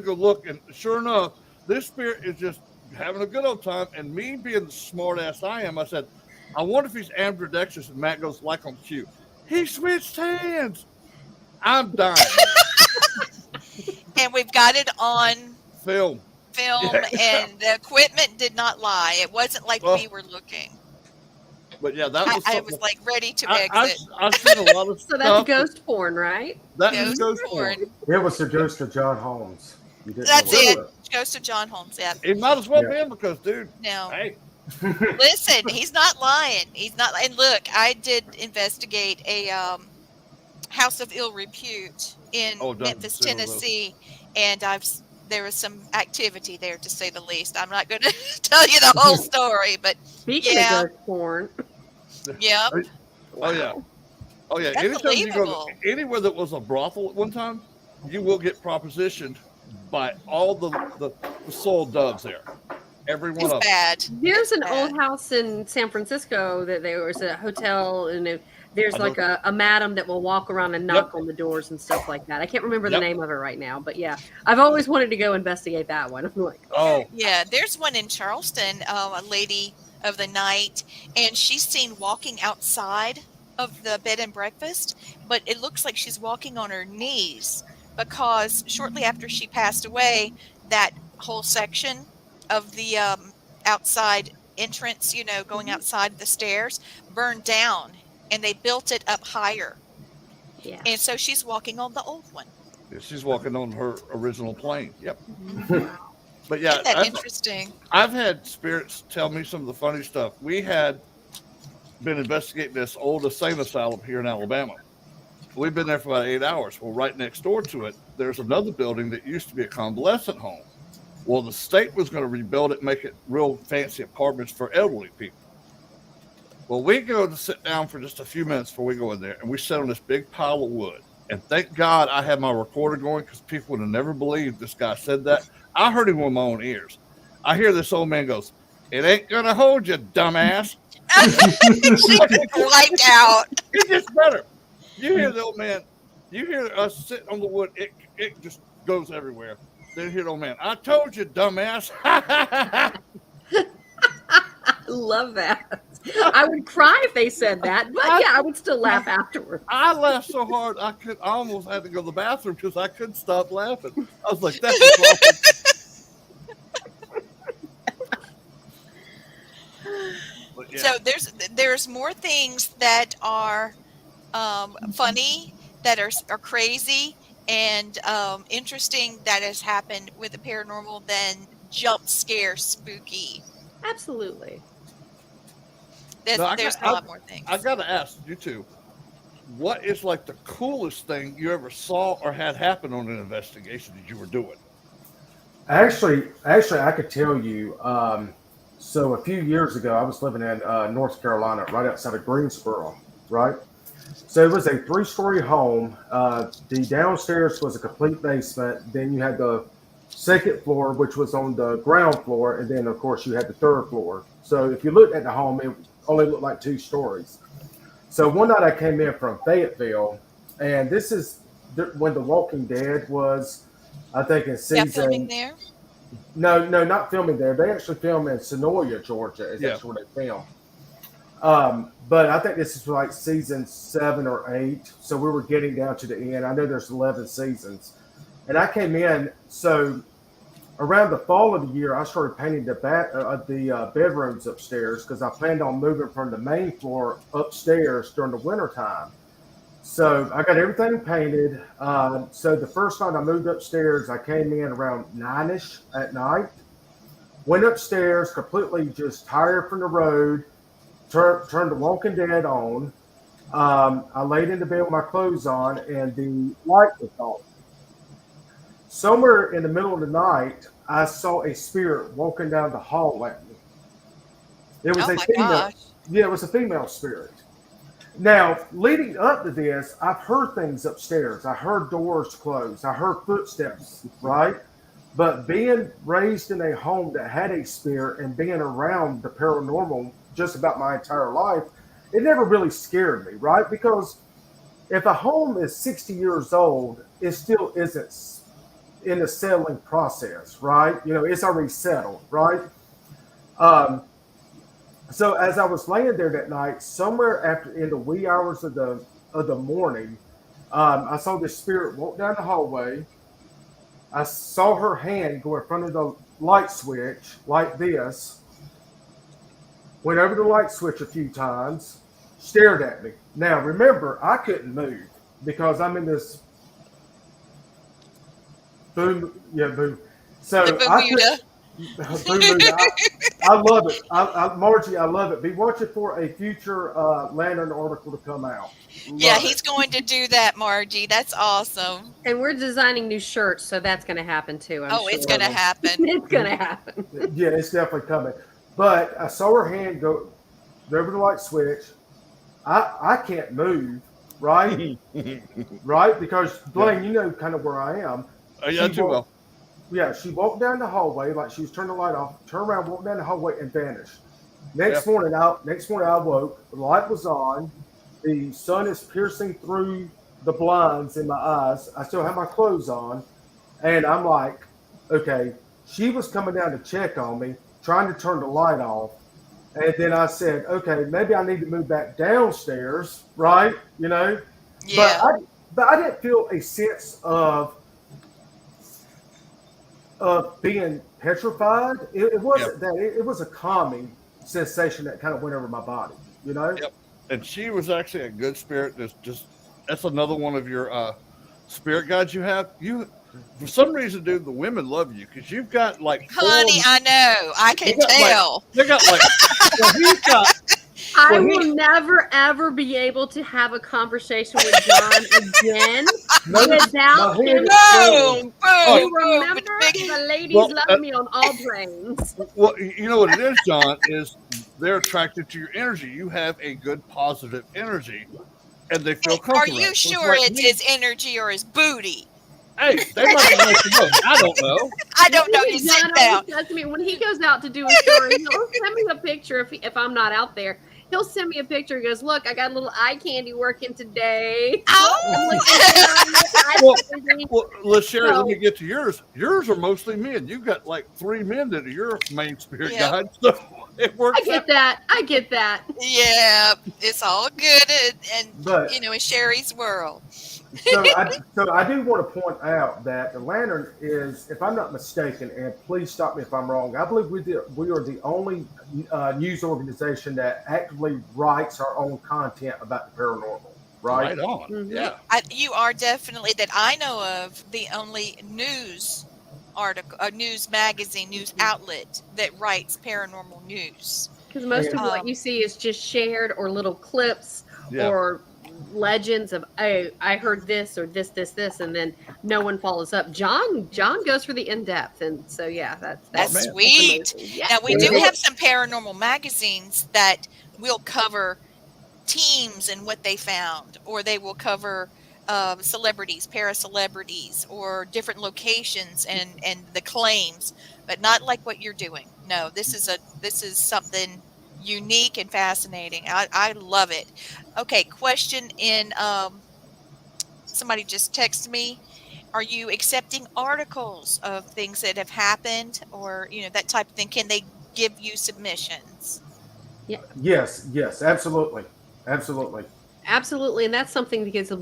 Speaker 4: go look, and sure enough, this spirit is just having a good old time. And me being the smart ass I am, I said, "I wonder if he's ambidextrous." And Matt goes, "Like on cue, he switched hands." I'm dying.
Speaker 1: And we've got it on
Speaker 4: Film.
Speaker 1: film, and the equipment did not lie. It wasn't like
Speaker 4: Well,
Speaker 1: we were looking.
Speaker 4: But yeah, that was
Speaker 1: I
Speaker 4: something.
Speaker 1: was like ready to
Speaker 4: I've
Speaker 1: exit.
Speaker 4: seen a lot of
Speaker 7: So
Speaker 4: stuff.
Speaker 7: that's ghost porn, right?
Speaker 4: That
Speaker 1: Ghost
Speaker 4: is ghost
Speaker 1: porn.
Speaker 4: porn.
Speaker 9: It was the ghost of John Holmes. You didn't
Speaker 1: That's
Speaker 9: know
Speaker 1: it.
Speaker 9: that.
Speaker 1: Goes to John Holmes. Yeah.
Speaker 4: It might as well
Speaker 9: Yeah.
Speaker 4: be because, dude,
Speaker 1: No.
Speaker 4: hey,
Speaker 1: Listen, he's not lying. He's not. And look, I did investigate a house of ill repute in
Speaker 4: Oh, don't
Speaker 1: Memphis,
Speaker 4: say all those.
Speaker 1: Tennessee, and there was some activity there, to say the least. I'm not going to tell you the whole story, but
Speaker 7: Speaking
Speaker 1: Yeah.
Speaker 7: of ghost porn,
Speaker 1: yeah.
Speaker 4: oh yeah, oh yeah.
Speaker 1: That's
Speaker 4: Anytime you go
Speaker 1: believable.
Speaker 4: to anywhere that was a brothel at one time, you will get propositioned by all the soiled doves there. Every one
Speaker 1: It's
Speaker 4: of them.
Speaker 1: bad.
Speaker 7: there's
Speaker 1: It's
Speaker 7: an
Speaker 1: bad.
Speaker 7: old house in San Francisco that there was a hotel, and there's
Speaker 4: I know.
Speaker 7: like a madam that will walk around and knock on the doors and stuff like that. I can't remember the
Speaker 4: Yep.
Speaker 7: name of it right now, but yeah, I've always wanted to go investigate that one. I'm like,
Speaker 4: Oh,
Speaker 1: Yeah, there's one in Charleston, a lady of the night, and she's seen walking outside of the bed and breakfast, but it looks like she's walking on her knees because shortly after she passed away, that whole section of the outside entrance, going outside the stairs, burned down, and they built it up higher.
Speaker 7: yeah.
Speaker 1: And so she's walking on the old one.
Speaker 4: she's walking on her original plane. Yep. But yeah,
Speaker 1: Isn't that interesting?
Speaker 4: I've had spirits tell me some of the funny stuff. We had been investigating this old insane asylum here in Alabama. We've been there for about 8 hours. Well, right next door to it, there's another building that used to be a convalescent home. Well, the state was going to rebuild it, make it real fancy apartments for elderly people. Well, we go to sit down for just a few minutes before we go in there, and we sit on this big pile of wood. And thank God I had my recorder going because people would have never believed this guy said that. I heard him with my own ears. I hear this old man goes, It ain't gonna hold you, dumbass.
Speaker 1: She wiped out.
Speaker 4: It gets better. You hear the old man. You hear us sitting on the wood. It just goes everywhere. Then you hear the old man. I told you, dumbass.
Speaker 7: I love that. I would cry if they said that, but yeah, I would still laugh afterwards.
Speaker 4: I laughed so hard I almost had to go to the bathroom because I couldn't stop laughing. I was like, "That's just awful." But, yeah.
Speaker 1: So there's more things that are funny, that are crazy and interesting that has happened with the paranormal than jump scare spooky.
Speaker 7: Absolutely.
Speaker 1: There's a lot more things.
Speaker 4: I gotta ask you two, what is like the coolest thing you ever saw or had happen on an investigation that you were doing?
Speaker 9: Actually, I could tell you. So a few years ago, I was living in North Carolina, right outside of Greensboro, right? So it was a 3-story home. The downstairs was a complete basement. Then you had the second floor, which was on the ground floor. And then, of course, you had the third floor. So if you looked at the home, it only looked like 2 stories. So one night I came in from Fayetteville, and this is when The Walking Dead was, I think, in season.
Speaker 1: Yeah, filming there?
Speaker 9: No, not filming there. They actually film in Sonoya, Georgia. Is actually where they film. But I think this is like season 7 or 8. So we were getting down to the end. I know there's 11 seasons. And I came in, so around the fall of the year, I started painting the bedrooms upstairs because I planned on moving from the main floor upstairs during the winter time. So I got everything painted. So the first night I moved upstairs, I came in around 9-ish at night. Went upstairs, completely just tired from the road. Turned The Walking Dead on. I laid in the bed with my clothes on, and the light was on. Somewhere in the middle of the night, I saw a spirit walking down the hall at me. It was a female.
Speaker 1: Gosh.
Speaker 9: Yeah, it was a female spirit. Now, leading up to this, I've heard things upstairs. I heard doors close. I heard footsteps, right? But being raised in a home that had a spirit and being around the paranormal just about my entire life, it never really scared me, right? Because if a home is 60 years old, it still isn't in the settling process, right? You know, it's already settled, right? So as I was laying there that night, somewhere after in the wee hours of the morning, I saw this spirit walk down the hallway. I saw her hand go in front of the light switch like this. Went over the light switch a few times, stared at me. Now remember, I couldn't move because I'm in this boom. So I love it. Margie, I love it. Be watching for a future Lantern article to come out.
Speaker 1: He's going to do that, Margie. That's awesome.
Speaker 7: And we're designing new shirts, so that's going to happen too. I'm sure.
Speaker 1: It's going to happen.
Speaker 7: It's going to happen.
Speaker 9: Yeah, it's definitely coming. But I saw her hand go over the light switch. I can't move, right? Right? Because, Blaine, you know kind of where I am.
Speaker 4: Yeah, too well.
Speaker 9: Yeah, she walked down the hallway like she was turning the light off, turned around, walked down the hallway, and vanished. Next morning I woke. The light was on. The sun is piercing through the blinds in my eyes. I still have my clothes on. And I'm like, okay, she was coming down to check on me, trying to turn the light off. And then I said, okay, maybe I need to move back downstairs, right? You know?
Speaker 1: Yeah.
Speaker 9: But I didn't feel a sense of being petrified. It wasn't that. It was a calming sensation that kind of went over my body, you know?
Speaker 4: Yep. And she was actually a good spirit. That's another one of your spirit guides you have. For some reason, dude, the women love you because you've got like.
Speaker 1: Honey, I know. I can tell.
Speaker 4: They got like.
Speaker 7: I will never ever be able to have a conversation with John again without him.
Speaker 1: Boom, boom,
Speaker 7: Remember, the ladies love me on all planes.
Speaker 4: Well, you know what it is, John, is they're attracted to your energy. You have a good positive energy, and they feel comfortable.
Speaker 1: Are you sure it's his energy or his booty?
Speaker 4: Hey, they might have let you know. I don't know.
Speaker 1: I don't know. You sit
Speaker 7: John
Speaker 1: down.
Speaker 7: always says to me when he goes out to do a story, he'll send me a picture if I'm not out there. He'll send me a picture. He goes, "Look, I got a little eye candy working today."
Speaker 1: Oh,
Speaker 4: Well, Sherry, let me get to yours. Yours are mostly men. You've got like 3 men that are your main spirit
Speaker 1: Yep.
Speaker 4: guides. So it works
Speaker 7: I get that. I get that.
Speaker 1: yeah, it's all good, and
Speaker 9: But-
Speaker 1: in Sherry's world.
Speaker 9: So I do want to point out that the Lantern is, if I'm not mistaken, and please stop me if I'm wrong, I believe we are the only news organization that actively writes our own content about the paranormal. Right
Speaker 4: on.
Speaker 7: Mhm.
Speaker 4: Yeah.
Speaker 1: You are definitely, that I know of, the only news article, news magazine, news outlet that writes paranormal news.
Speaker 7: Because most of
Speaker 1: Um,
Speaker 7: what you see is just shared or little clips
Speaker 4: Yeah.
Speaker 7: or legends of, oh, I heard this or this, and then no one follows up. John goes for the in-depth, and so yeah, that's
Speaker 4: man.
Speaker 1: sweet.
Speaker 7: amazing. Yeah.
Speaker 1: Now we do have some paranormal magazines that will cover teams and what they found, or they will cover celebrities, para-celebrities, or different locations and the claims, but not like what you're doing. No, this is something unique and fascinating. I love it. Okay, question in somebody just texted me. Are you accepting articles of things that have happened, or that type of thing? Can they give you submissions?
Speaker 9: Yes, absolutely.
Speaker 7: Absolutely, and that's something because of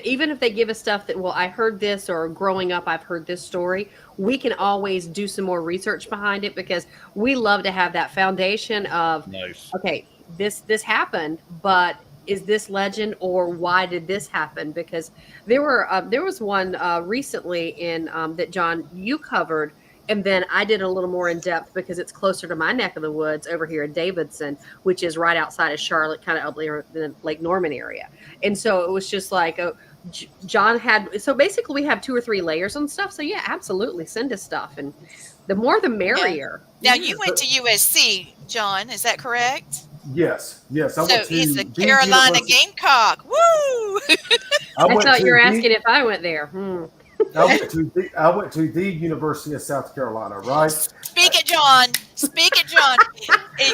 Speaker 7: even if they give us stuff that, well, I heard this, or growing up I've heard this story, we can always do some more research behind it, because we love to have that foundation of,
Speaker 4: Nice.
Speaker 7: okay, this happened, but is this legend, or why did this happen? Because there was one recently in that, John, you covered. And then I did a little more in depth because it's closer to my neck of the woods over here in Davidson, which is right outside of Charlotte, kind of up there in the Lake Norman area. And so it was just like, John had, so basically we have 2 or 3 layers and stuff. So yeah, absolutely send us stuff. And the more the merrier.
Speaker 1: Now you went to USC, John, is that correct?
Speaker 9: Yes. I
Speaker 1: So
Speaker 9: went to
Speaker 1: he's a
Speaker 9: Dean's
Speaker 1: Carolina
Speaker 9: University.
Speaker 1: Gamecock. Woo!
Speaker 7: I
Speaker 9: went
Speaker 7: thought
Speaker 9: to
Speaker 7: you were
Speaker 9: Dean-
Speaker 7: asking if I went there.
Speaker 9: I went to the University of South Carolina, right?
Speaker 1: Speak it, John. Speak it, John.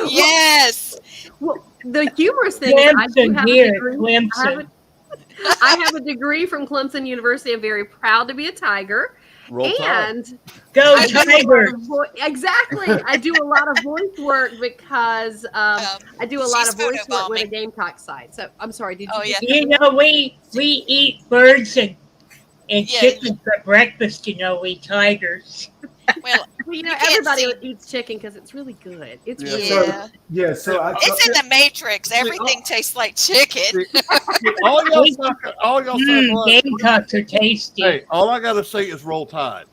Speaker 1: Yes.
Speaker 7: Well, the humorous thing is I do
Speaker 5: Clemson
Speaker 7: have
Speaker 5: here,
Speaker 7: a degree.
Speaker 5: Clemson.
Speaker 7: I have a degree from Clemson University. I'm very proud to be a Tiger.
Speaker 4: Roll Tide.
Speaker 7: And
Speaker 5: Go
Speaker 7: I do a lot
Speaker 5: Tigers!
Speaker 7: of exactly. I do a lot of voice work because I do a lot
Speaker 1: she's
Speaker 7: of voice work with a
Speaker 1: photobombing.
Speaker 7: Gamecock side. So I'm sorry. Did you?
Speaker 1: Oh, yeah.
Speaker 5: You know, we eat birds and
Speaker 1: Yeah.
Speaker 5: chicken for breakfast, we Tigers.
Speaker 1: Well,
Speaker 7: You know,
Speaker 1: you can't
Speaker 7: everybody
Speaker 1: see-
Speaker 7: eats chicken because it's really good. It's
Speaker 4: Yeah.
Speaker 7: really
Speaker 9: So,
Speaker 7: good.
Speaker 9: yeah, so
Speaker 1: It's in the Matrix. Everything tastes like chicken.
Speaker 4: All y'all say,
Speaker 5: Gamecocks are tasty.
Speaker 4: hey, all I gotta say is Roll Tide.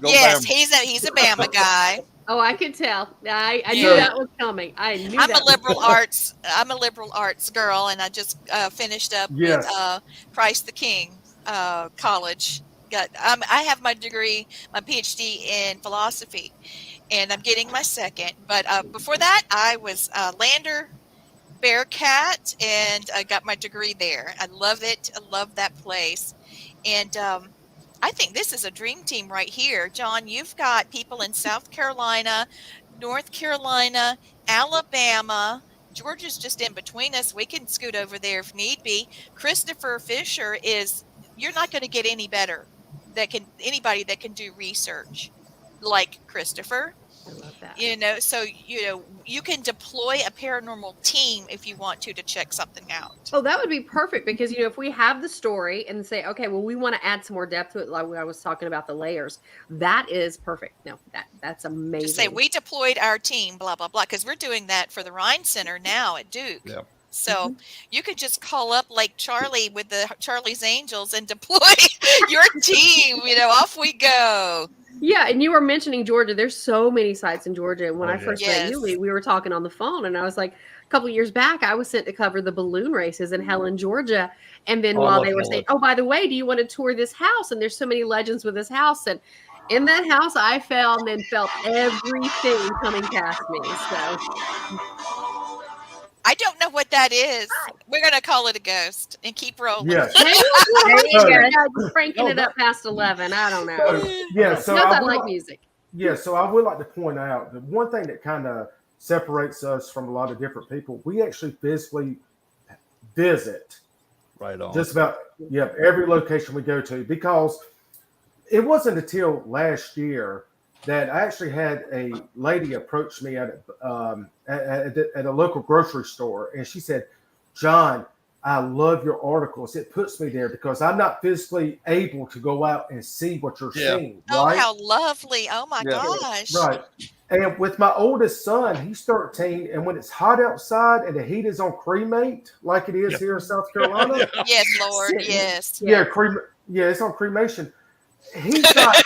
Speaker 4: Go
Speaker 1: Yes,
Speaker 4: Bama.
Speaker 1: he's a Bama guy.
Speaker 7: Oh, I could tell. I knew
Speaker 1: Yeah.
Speaker 7: that was coming. I knew
Speaker 1: I'm
Speaker 7: that
Speaker 1: a
Speaker 7: was
Speaker 1: liberal
Speaker 7: coming.
Speaker 1: arts. I'm a liberal arts girl, and I just finished up
Speaker 9: Yes.
Speaker 1: with Christ the King college. I have my degree, my PhD in philosophy, and I'm getting my second. But before that, I was Lander Bearcat, and I got my degree there. I love it. I love that place, and I think this is a dream team right here. John, you've got people in South Carolina, North Carolina, Alabama. Georgia's just in between us. We can scoot over there if need be. Christopher Fisher you're not going to get any better anybody that can do research like Christopher.
Speaker 7: I love that.
Speaker 1: So you can deploy a paranormal team if you want to check something out.
Speaker 7: Oh, that would be perfect because, if we have the story and say, okay, well, we want to add some more depth to it, like I was talking about the layers, that is perfect. No, that's amazing.
Speaker 1: Just say we deployed our team, blah, blah, blah, because we're doing that for the Rhine Center now at Duke.
Speaker 4: Yeah.
Speaker 1: So you could just call up Lake Charlie with the Charlie's Angels and deploy your team. Off we go.
Speaker 7: Yeah, and you were mentioning Georgia. There's so many sites in Georgia. And when I first met
Speaker 1: Yes.
Speaker 7: you, we were talking on the phone, and I was like, a couple of years back, I was sent to cover the balloon races in Helen, Georgia. And then
Speaker 4: Oh, I
Speaker 7: while
Speaker 4: love
Speaker 7: they were
Speaker 4: Helen.
Speaker 7: saying, oh, by the way, do you want to tour this house? And there's so many legends with this house. And in that house, I found and felt everything coming past me. So
Speaker 1: I don't know what that is. We're gonna call it a ghost and keep rolling.
Speaker 9: Yes.
Speaker 7: Maybe it's cranking it up past 11. I don't know.
Speaker 9: Yeah. So
Speaker 7: Knows I
Speaker 9: would
Speaker 7: like music.
Speaker 9: Yeah, so I would like to point out that one thing that kind of separates us from a lot of different people, we actually physically visit
Speaker 4: Right on.
Speaker 9: just about every location we go to, because it wasn't until last year that I actually had a lady approach me at a local grocery store, and she said, "John, I love your articles. It puts me there because I'm not physically able to go out and see what you're seeing."
Speaker 1: Oh,
Speaker 9: right?
Speaker 1: how lovely. Oh my gosh.
Speaker 9: Right. And with my oldest son, he's 13, and when it's hot outside and the heat is on cremate, like it is here in South Carolina.
Speaker 1: Yes, Lord. Yes.
Speaker 9: Yeah, it's on cremation. He's not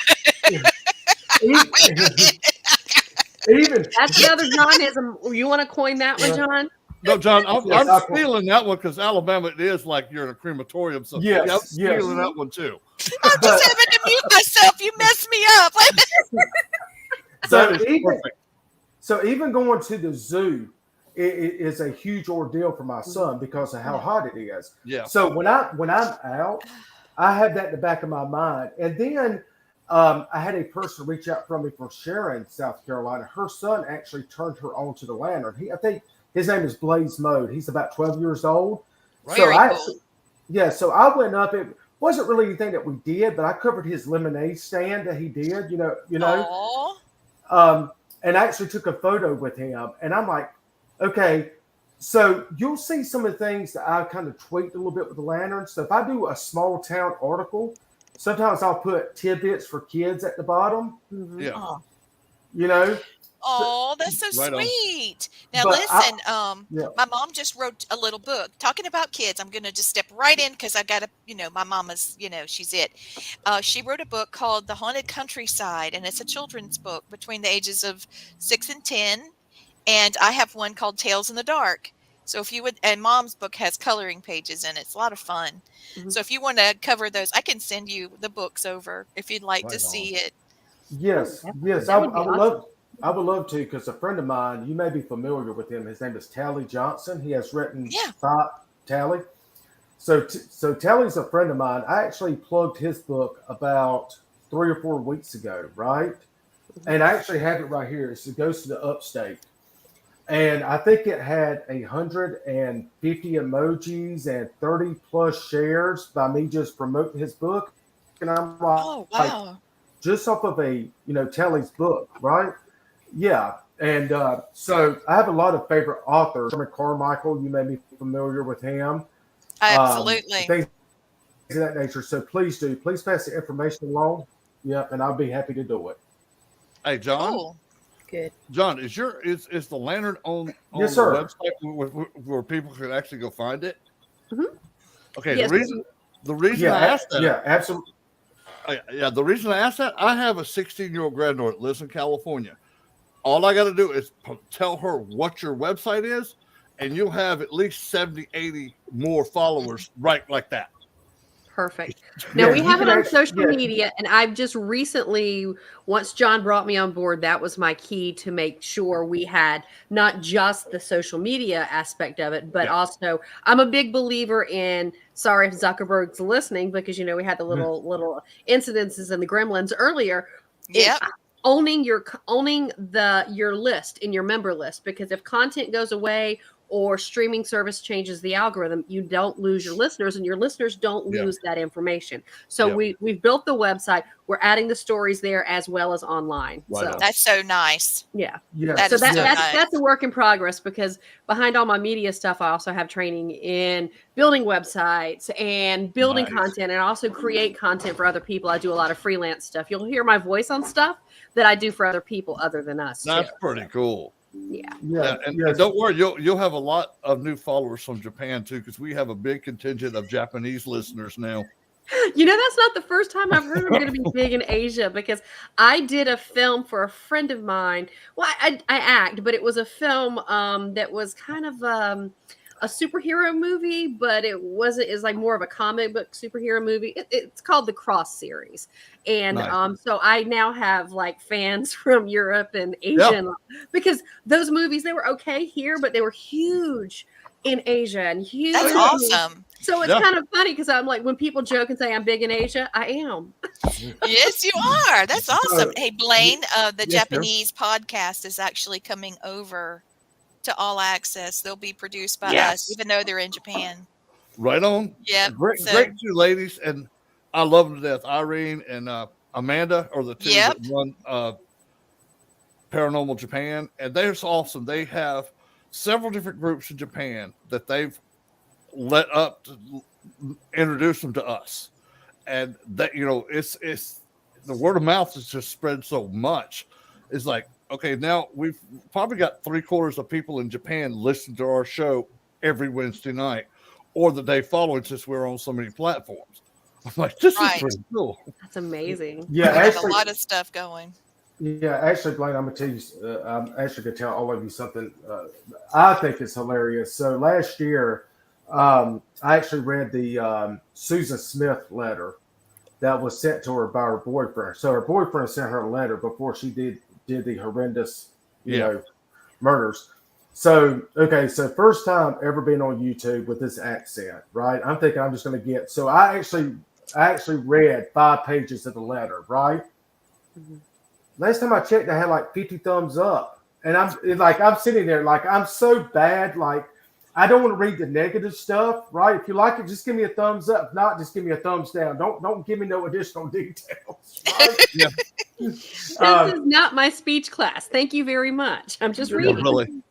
Speaker 9: even
Speaker 7: That's another Johnism. You want to coin that one, John?
Speaker 4: No, John,
Speaker 9: Yes,
Speaker 4: I'm stealing that one because Alabama, it is like you're in a crematorium. So
Speaker 9: Yes,
Speaker 4: I'm stealing that one too.
Speaker 1: I'm just having to mute myself. You messed me up.
Speaker 9: So even going to the zoo is a huge ordeal for my son because of how hot it is.
Speaker 4: Yeah.
Speaker 9: So when I'm out, I have that in the back of my mind. And then I had a person reach out from me from Sharon, South Carolina. Her son actually turned her on to the lantern. I think his name is Blaze Mode. He's about 12 years old.
Speaker 1: Very cool.
Speaker 9: So I went up. It wasn't really anything that we did, but I covered his lemonade stand that he did, you know. And I actually took a photo with him. And I'm like, okay, so you'll see some of the things that I kind of tweaked a little bit with the lantern. So if I do a small town article, sometimes I'll put tidbits for kids at the bottom.
Speaker 4: Yeah.
Speaker 9: You know?
Speaker 1: Oh, that's so
Speaker 4: Right on.
Speaker 1: sweet. Now,
Speaker 9: But
Speaker 1: listen,
Speaker 9: yeah.
Speaker 1: my mom just wrote a little book talking about kids. I'm going to just step right in because I got to, my mama's, she's it. She wrote a book called The Haunted Countryside, and it's a children's book between the ages of 6 and 10. And I have one called Tales in the Dark. So if you would, and mom's book has coloring pages in it. It's a lot of fun.
Speaker 7: Mm-hmm.
Speaker 1: So if you want to cover those, I can send you the books over if you'd like to see it.
Speaker 9: Yes. I would love to, because a friend of mine, you may be familiar with him. His name is Tally Johnson. He has written Tally. So Tally's a friend of mine. I actually plugged his book about 3 or 4 weeks ago, right? And I actually have it right here. It's The Ghost of the Upstate. And I think it had 150 emojis and 30 plus shares by me just promoting his book. And I'm like,
Speaker 1: Oh, wow.
Speaker 9: just off of Tally's book, right? Yeah. And so I have a lot of favorite authors. Sherman Carmichael, you may be familiar with him.
Speaker 1: Absolutely.
Speaker 9: Things of that nature. So please pass the information along. Yeah, and I'll be happy to do it.
Speaker 4: Hey, John.
Speaker 1: Cool.
Speaker 7: Good.
Speaker 4: John, is the lantern on
Speaker 9: Yes,
Speaker 4: the
Speaker 9: sir.
Speaker 4: website where people can actually go find it?
Speaker 7: Mm-hmm.
Speaker 4: Okay.
Speaker 7: Yes.
Speaker 4: The reason I asked that.
Speaker 9: Yeah, absolutely.
Speaker 4: The reason I asked that, I have a 16-year-old granddaughter that lives in California. All I got to do is tell her what your website is, and you'll have at least 70, 80 more followers right like that.
Speaker 7: Perfect. Now we
Speaker 9: you
Speaker 7: have it
Speaker 9: can
Speaker 7: on
Speaker 9: actually-
Speaker 7: social media, and I've just recently, once John brought me on board, that was my key to make sure we had not just the social media aspect of it, but also I'm a big believer in. Sorry if Zuckerberg's listening, because we had the little incidences in the gremlins earlier.
Speaker 1: Yeah.
Speaker 7: Owning your list in your member list, because if content goes away or streaming service changes the algorithm, you don't lose your listeners, and your listeners don't lose that information. So we've built the website. We're adding the stories there as well as online.
Speaker 4: Right
Speaker 7: so
Speaker 4: on.
Speaker 1: That's so nice.
Speaker 7: yeah.
Speaker 9: Yeah.
Speaker 7: So
Speaker 1: nice.
Speaker 7: that's a work in progress, because behind all my media stuff, I also have training in building websites and building content, and I also create content for other people. I do a lot of freelance stuff. You'll hear my voice on stuff that I do for other people other than us.
Speaker 4: That's
Speaker 7: too.
Speaker 4: pretty cool.
Speaker 7: Yeah.
Speaker 4: And don't worry, you'll have a lot of new followers from Japan too, because we have a big contingent of Japanese listeners now.
Speaker 7: That's not the first time I've heard I'm going to be big in Asia, because I did a film for a friend of mine. Well, I act, but it was a film that was kind of a superhero movie, but it wasn't. It's like more of a comic book superhero movie. It's called the Cross series, and
Speaker 4: Nice.
Speaker 7: so I now have like fans from Europe and Asia because those movies, they were okay here, but they were huge in Asia and huge.
Speaker 1: That's awesome.
Speaker 7: So it's kind of funny because I'm like, when people joke and say I'm big in Asia, I am.
Speaker 1: Yes, you are. That's awesome. Hey, Blaine, the
Speaker 9: Yes,
Speaker 1: Japanese podcast is actually coming over to All Access. They'll be produced by us, even though they're in Japan.
Speaker 4: Right on.
Speaker 1: Yeah.
Speaker 4: Great, great two ladies, and I love them to death. Irene and Amanda are the two that run Paranormal Japan, and they're awesome. They have several different groups in Japan that they've let up to introduce them to us, and that it's the word of mouth has just spread so much. It's like, okay, now we've probably got 3/4 of people in Japan listening to our show every Wednesday night or the day following, since we're on so many platforms. I'm like, this is pretty cool.
Speaker 7: That's amazing.
Speaker 1: Yeah, actually, a lot of stuff going.
Speaker 9: Yeah, actually, Blaine, I'm gonna tell you. I'm actually gonna tell all of you something. I think is hilarious. So last year, I actually read the Susan Smith letter that was sent to her by her boyfriend. So her boyfriend sent her a letter before she did the horrendous, murders. So so first time ever been on YouTube with this accent, right? I'm thinking I'm just gonna get. So I actually read 5 pages of the letter, right? Mm-hmm. Last time I checked, I had like 50 thumbs up, and I'm sitting there like I'm so bad. Like I don't want to read the negative stuff, right? If you like it, just give me a thumbs up. If not, just give me a thumbs down. Don't give me no additional details. Right?
Speaker 7: This is not my speech class. Thank you very much. I'm just reading.
Speaker 4: Really.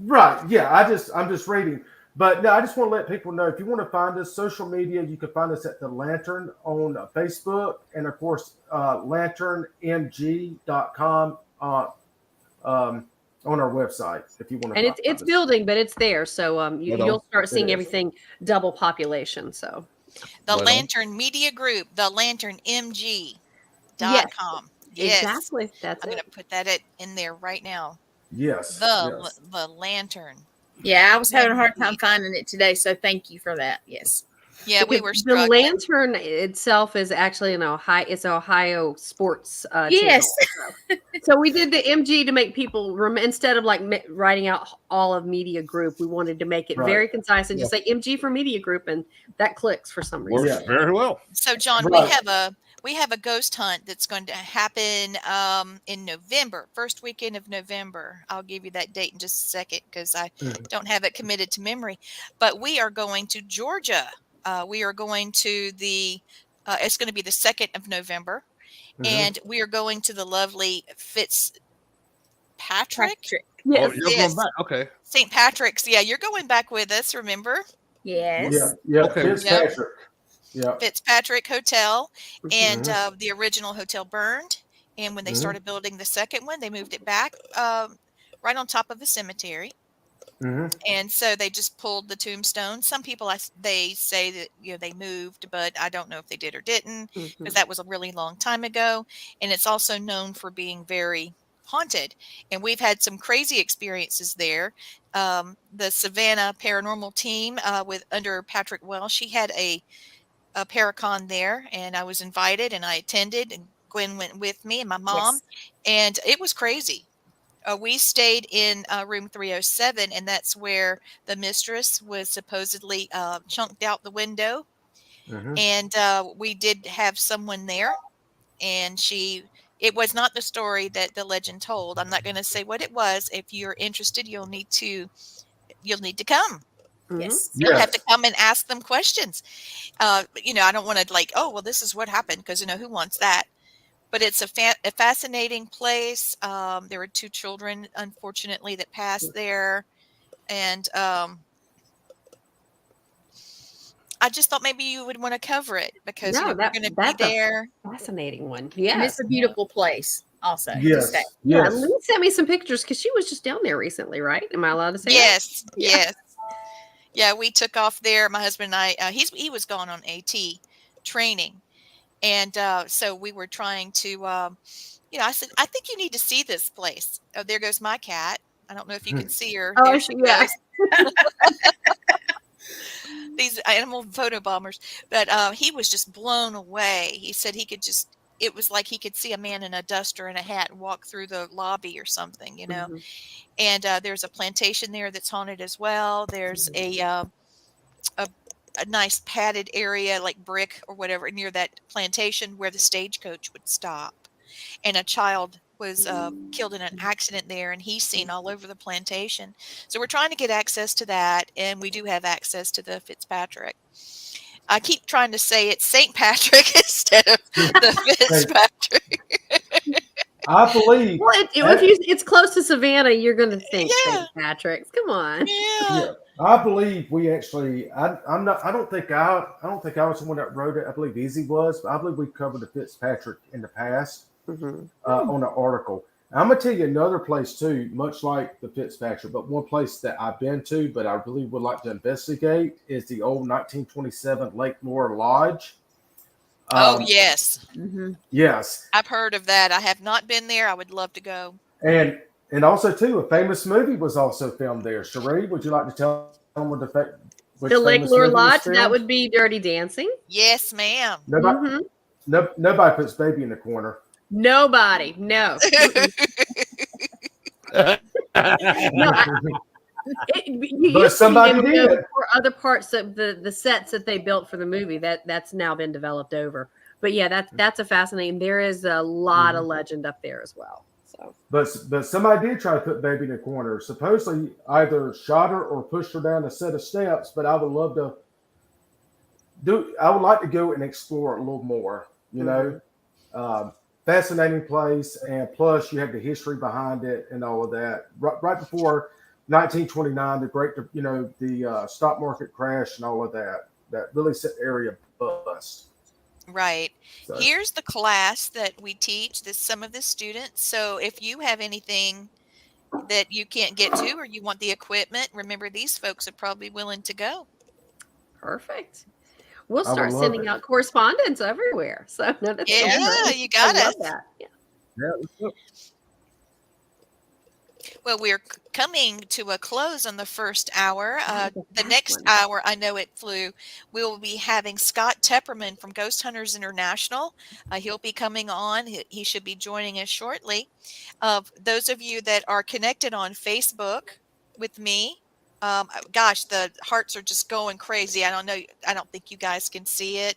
Speaker 9: Right? Yeah. I'm just reading. But no, I just want to let people know, if you want to find us social media, you can find us at The Lantern on Facebook, and of course, lanternmg.com on our website if you want to.
Speaker 7: And it's building, but it's there, so you'll start seeing everything double population. So
Speaker 1: the Lantern Media Group, the lanternmg.com. Yes,
Speaker 7: exactly. That's
Speaker 1: I'm going to put that in there right now.
Speaker 9: Yes.
Speaker 1: The Lantern.
Speaker 8: Yeah, I was having a hard time finding it today, so thank you for that. Yes.
Speaker 1: Yeah, we were
Speaker 7: struggling. The Lantern itself is actually an Ohio sports
Speaker 8: yes.
Speaker 7: channel. So we did the MG to make people instead of like writing out all of Media Group, we wanted to make it very concise and just say MG for Media Group, and that clicks for some reason.
Speaker 4: Works very well.
Speaker 1: So John, we have a ghost hunt that's going to happen in November, first weekend of November. I'll give you that date in just a second because I don't have it committed to memory. But we are going to Georgia. We are going to it's going to be the 2nd of November. And we are going to the lovely Fitzpatrick.
Speaker 4: Yes. Oh, you're going back. Okay.
Speaker 1: St. Patrick's. Yeah, you're going back with us, remember?
Speaker 8: Yes.
Speaker 9: Yeah.
Speaker 4: Okay.
Speaker 9: Fitzpatrick. Yeah.
Speaker 1: Fitzpatrick Hotel, and the original hotel burned. And when they started building the second one, they moved it back right on top of a cemetery. And so they just pulled the tombstone. Some people, they say that they moved, but I don't know if they did or didn't, because that was a really long time ago. And it's also known for being very haunted. And we've had some crazy experiences there. The Savannah Paranormal team under Patrick Welsh, she had a Paracon there, and I was invited and I attended, and Gwen went with me and my mom, and it was crazy. We stayed in room 307, and that's where the mistress was supposedly chunked out the window. And we did have someone there, and it was not the story that the legend told. I'm not going to say what it was. If you're interested, you'll need to come.
Speaker 8: Yes.
Speaker 1: You'll have to come and ask them questions. I don't want to this is what happened, because who wants that? But it's a fascinating place. There were 2 children, unfortunately, that passed there. And I just thought maybe you would want to cover it, because we're going to be there.
Speaker 7: Fascinating one.
Speaker 8: Yeah. And it's a beautiful place also.
Speaker 9: Yes.
Speaker 7: Yeah. Lee sent me some pictures because she was just down there recently, right? Am I allowed to say
Speaker 1: that? Yes. Yeah, we took off there. My husband and I, he was gone on AT training. And so we were trying to, I said, I think you need to see this place. Oh, there goes my cat. I don't know if you can see her.
Speaker 7: Oh,
Speaker 1: There she
Speaker 7: yeah.
Speaker 1: goes. These animal photo bombers. But he was just blown away. He said it was like he could see a man in a duster and a hat walk through the lobby or something,
Speaker 7: Mhm.
Speaker 1: And there's a plantation there that's haunted as well. There's a nice padded area like brick or whatever near that plantation where the stagecoach would stop. And a child was killed in an accident there, and he's seen all over the plantation. So we're trying to get access to that, and we do have access to the Fitzpatrick. I keep trying to say it's St. Patrick instead of the Fitzpatrick.
Speaker 9: I believe.
Speaker 7: Well, it's close to Savannah, you're going to think
Speaker 1: Yeah.
Speaker 7: St. Patrick's. Come on.
Speaker 1: Yeah.
Speaker 9: I believe we actually. I'm not. I don't think I was the one that wrote it. I believe Easy was. But I believe we covered the Fitzpatrick in the past on an article. I'm gonna tell you another place too, much like the Fitzpatrick, but one place that I've been to, but I really would like to investigate is the old 1927 Lake Moore Lodge.
Speaker 1: Oh, yes.
Speaker 9: Yes.
Speaker 1: I've heard of that. I have not been there. I would love to go.
Speaker 9: And also too, a famous movie was also filmed there. Cherie, would you like to tell them what
Speaker 7: The Lake
Speaker 9: famous
Speaker 7: Lure
Speaker 9: movie was
Speaker 7: Lodge, that
Speaker 9: filmed?
Speaker 7: would be Dirty Dancing.
Speaker 1: Yes, ma'am.
Speaker 9: Nobody puts baby in the corner.
Speaker 7: Nobody. No.
Speaker 9: But somebody did.
Speaker 7: For other parts of the sets that they built for the movie, that's now been developed over. But yeah, that's a fascinating. There is a lot of legend up there as well. So,
Speaker 9: but somebody did try to put baby in the corner. Supposedly, either shot her or pushed her down a set of steps. But I would love to do. I would like to go and explore it a little more. You know, fascinating place, and plus you have the history behind it and all of that. Right before 1929, the stock market crash and all of that really set the area bust.
Speaker 1: Right.
Speaker 9: So.
Speaker 1: Here's the class that we teach some of the students. So if you have anything that you can't get to or you want the equipment, remember these folks are probably willing to go.
Speaker 7: Perfect. We'll start sending out correspondence everywhere. So no, that's
Speaker 1: you got it.
Speaker 7: I love that. Yeah.
Speaker 1: Well, we're coming to a close on the first hour. The next hour, I know it flew. We will be having Scott Tepperman from Ghost Hunters International. He'll be coming on. He should be joining us shortly. Those of you that are connected on Facebook with me, gosh, the hearts are just going crazy. I don't know. I don't think you guys can see it,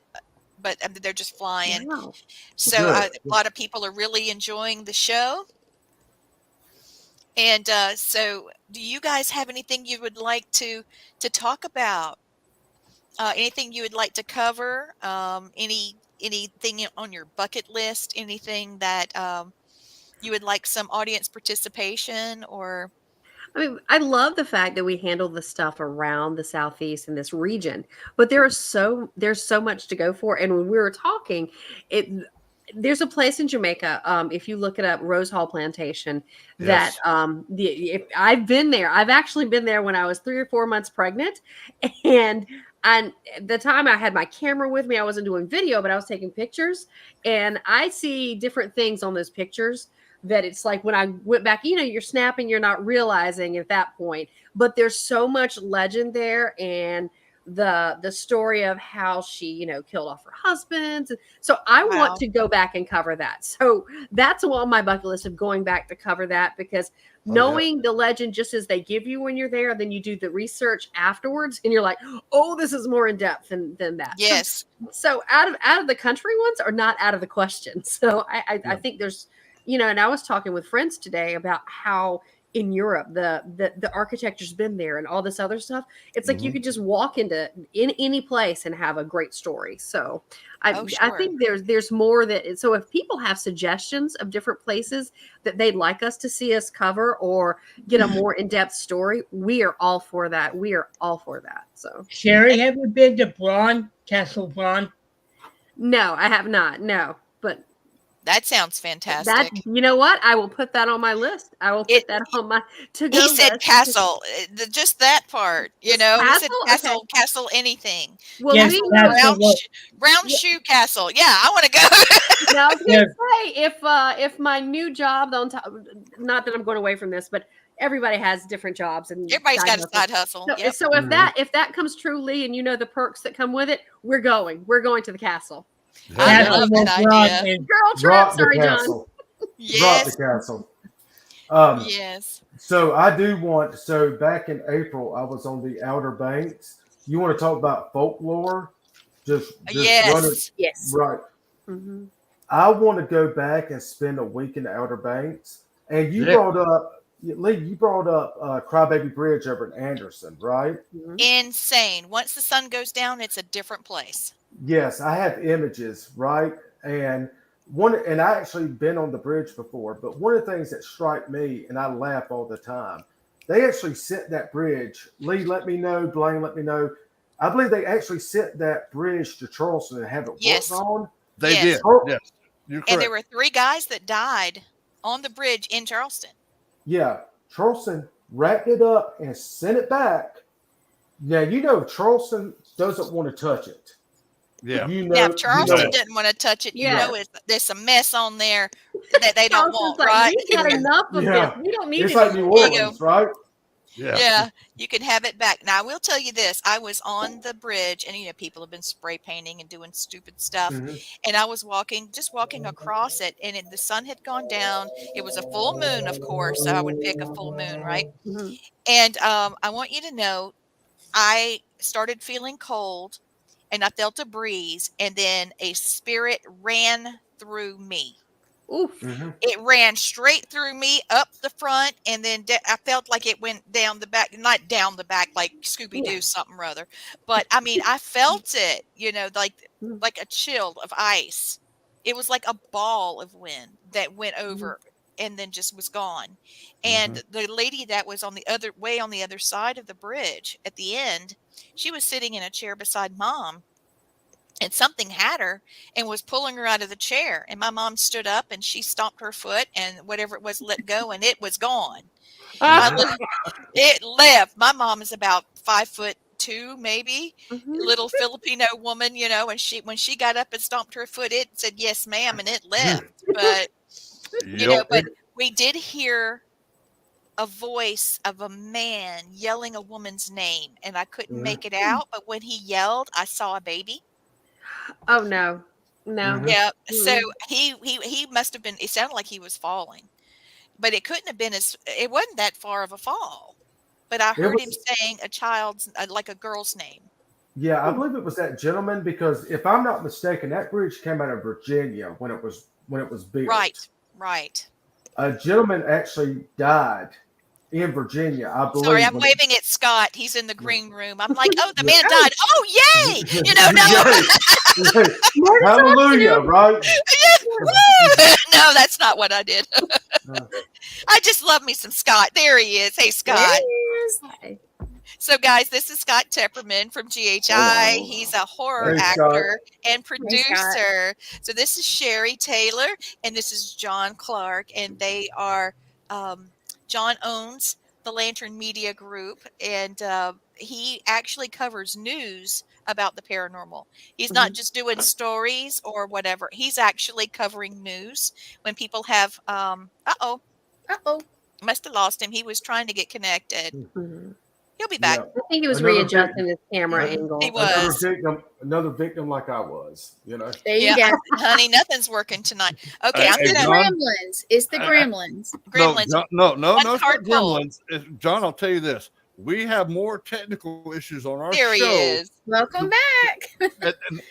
Speaker 1: but they're just flying.
Speaker 7: Wow.
Speaker 1: So a lot of people are really enjoying the show. And so do you guys have anything you would like to talk about? Anything you would like to cover? Anything on your bucket list? Anything that you would like some audience participation or?
Speaker 7: I mean, I love the fact that we handle the stuff around the Southeast and this region, but there's so much to go for. And when we were talking, there's a place in Jamaica. If you look it up, Rose Hall Plantation, that if I've been there, I've actually been there when I was 3 or 4 months pregnant. And the time I had my camera with me, I wasn't doing video, but I was taking pictures. And I see different things on those pictures that it's like when I went back, you're snapping, you're not realizing at that point. But there's so much legend there, and the story of how she killed off her husband. So I want to go back and cover that. So that's on my bucket list of going back to cover that, because knowing the legend just as they give you when you're there, then you do the research afterwards and you're like, oh, this is more in depth than that.
Speaker 1: Yes.
Speaker 7: So out of the country ones are not out of the question. So I think there's and I was talking with friends today about how in Europe, the architecture's been there and all this other stuff. It's like you could just walk in any place and have a great story. So I think there's more that. So if people have suggestions of different places that they'd like us to see us cover or get a more in-depth story, we are all for that. We are all for that. So
Speaker 5: Sherry, have you been to Castle Braun?
Speaker 7: No, I have not. No, but
Speaker 1: That sounds
Speaker 7: That,
Speaker 1: fantastic.
Speaker 7: you know what? I will put that on my list. I will put that on my to-go
Speaker 1: He said
Speaker 7: list.
Speaker 1: castle, just that part, you know. He said
Speaker 7: Castle? Okay.
Speaker 1: castle, anything.
Speaker 7: Well,
Speaker 5: Yes,
Speaker 7: we
Speaker 5: that's the word.
Speaker 1: Brown shoe castle. Yeah, I want to go.
Speaker 7: Now, I was
Speaker 5: Yeah.
Speaker 7: gonna say if my new job, on top, not that I'm going away from this, but everybody has different jobs and
Speaker 1: Everybody's got a
Speaker 7: hustles.
Speaker 1: side hustle.
Speaker 7: So,
Speaker 1: Yep.
Speaker 7: so if that comes true, Lee, and you know the perks that come with it, we're going to the castle.
Speaker 1: I
Speaker 5: That's
Speaker 1: love
Speaker 5: the
Speaker 1: that
Speaker 5: most
Speaker 1: idea.
Speaker 5: is
Speaker 7: Girl trip.
Speaker 9: Rock the
Speaker 7: Sorry, John.
Speaker 9: castle. Rock
Speaker 1: Yes.
Speaker 9: the castle.
Speaker 1: Yes.
Speaker 9: So I do want. So back in April, I was on the Outer Banks. You want to talk about folklore? Just run it
Speaker 8: Yes.
Speaker 9: right.
Speaker 7: Mm-hmm.
Speaker 9: I want to go back and spend a week in the Outer Banks. And you
Speaker 4: Yeah.
Speaker 9: brought up, Lee, you brought up Crybaby Bridge over in Anderson, right?
Speaker 7: Mm-hmm.
Speaker 1: Insane. Once the sun goes down, it's a different place.
Speaker 9: Yes, I have images, right? And I actually been on the bridge before, but one of the things that strike me, and I laugh all the time, they actually sent that bridge. Lee, let me know. Blaine, let me know. I believe they actually sent that bridge to Charleston and have it
Speaker 1: Yes.
Speaker 9: worked on.
Speaker 4: They
Speaker 1: Yes.
Speaker 4: did.
Speaker 9: Oh.
Speaker 4: Yes. You're correct.
Speaker 1: And there were 3 guys that died on the bridge in Charleston.
Speaker 9: Yeah, Charleston wrapped it up and sent it back. Now you know Charleston doesn't want to touch it.
Speaker 4: Yeah.
Speaker 9: You know,
Speaker 1: Now, if Charleston
Speaker 9: you know,
Speaker 1: didn't want to touch it, you
Speaker 7: Yeah.
Speaker 1: know there's some mess on there that they don't
Speaker 7: Charleston's
Speaker 1: want,
Speaker 7: like,
Speaker 1: right?
Speaker 7: we've got enough of
Speaker 9: Yeah.
Speaker 7: this. We don't need
Speaker 9: it's
Speaker 7: it
Speaker 9: like New
Speaker 7: anymore.
Speaker 9: Orleans, right?
Speaker 4: Yeah.
Speaker 1: Yeah, you can have it back. Now, I will tell you this. I was on the bridge, and, people have been spray painting and doing stupid stuff.
Speaker 9: Mhm.
Speaker 1: And I was walking across it, and the sun had gone down. It was a full moon, of course, so I would pick a full moon, right?
Speaker 7: Mhm.
Speaker 1: And I want you to know, I started feeling cold, and I felt a breeze, and then a spirit ran through me.
Speaker 7: Oof.
Speaker 9: Mhm.
Speaker 1: It ran straight through me, up the front, and then I felt like it went down the back, not down the back like Scooby-Doo
Speaker 7: Yeah.
Speaker 1: something or other. But I mean, I felt it,
Speaker 7: Mm.
Speaker 1: like a chill of ice. It was like a ball of wind that went over and then just was gone. And the lady that was on the other side of the bridge at the end, she was sitting in a chair beside Mom. And something had her and was pulling her out of the chair. And my mom stood up and she stomped her foot and whatever it was let go and it was gone. It left. My mom is about 5'2", maybe,
Speaker 7: Mhm.
Speaker 1: little Filipino woman, and when she got up and stomped her foot, it said, "Yes, ma'am," and it left. But,
Speaker 4: Yep.
Speaker 1: but we did hear a voice of a man yelling a woman's name, and I couldn't make it out. But when he yelled, I saw a baby.
Speaker 7: Oh no. No.
Speaker 1: Yeah. So
Speaker 7: Mm.
Speaker 1: he must have been. It sounded like he was falling, but it couldn't have been it wasn't that far of a fall. But I heard him saying a child's, like a girl's name.
Speaker 9: Yeah, I believe it was that gentleman because if I'm not mistaken, that bridge came out of Virginia when it was built.
Speaker 1: Right.
Speaker 9: A gentleman actually died in Virginia, I believe.
Speaker 1: Sorry, I'm waving at Scott. He's in the green room. I'm like, oh, the man died. Oh, yay! No.
Speaker 9: Hallelujah, right?
Speaker 1: No, that's not what I did. I just love me some Scott. There he is. Hey, Scott.
Speaker 7: Hi.
Speaker 1: So, guys, this is Scott Tepperman from GHI. He's a horror actor and producer. So this is Sherry Taylor, and this is John Clark, and they are John owns the Lantern Media Group, and he actually covers news about the paranormal. He's not just doing stories or whatever. He's actually covering news when people have must have lost him. He was trying to get connected.
Speaker 7: Mhm.
Speaker 1: He'll be back.
Speaker 9: Yeah.
Speaker 7: I think he was
Speaker 9: Another
Speaker 7: readjusting his camera angle.
Speaker 1: He was.
Speaker 9: Another victim like I was,
Speaker 8: There you
Speaker 1: Yeah,
Speaker 8: go.
Speaker 1: honey, nothing's working tonight. Okay, I'm
Speaker 8: It's the
Speaker 1: gonna
Speaker 8: gremlins. It's the gremlins.
Speaker 1: Gremlins.
Speaker 4: No,
Speaker 1: One
Speaker 4: it's
Speaker 1: card
Speaker 4: not
Speaker 1: pull.
Speaker 4: gremlins. John, I'll tell you this. We have more technical issues on our
Speaker 1: There he
Speaker 4: show.
Speaker 1: is.
Speaker 8: Welcome back.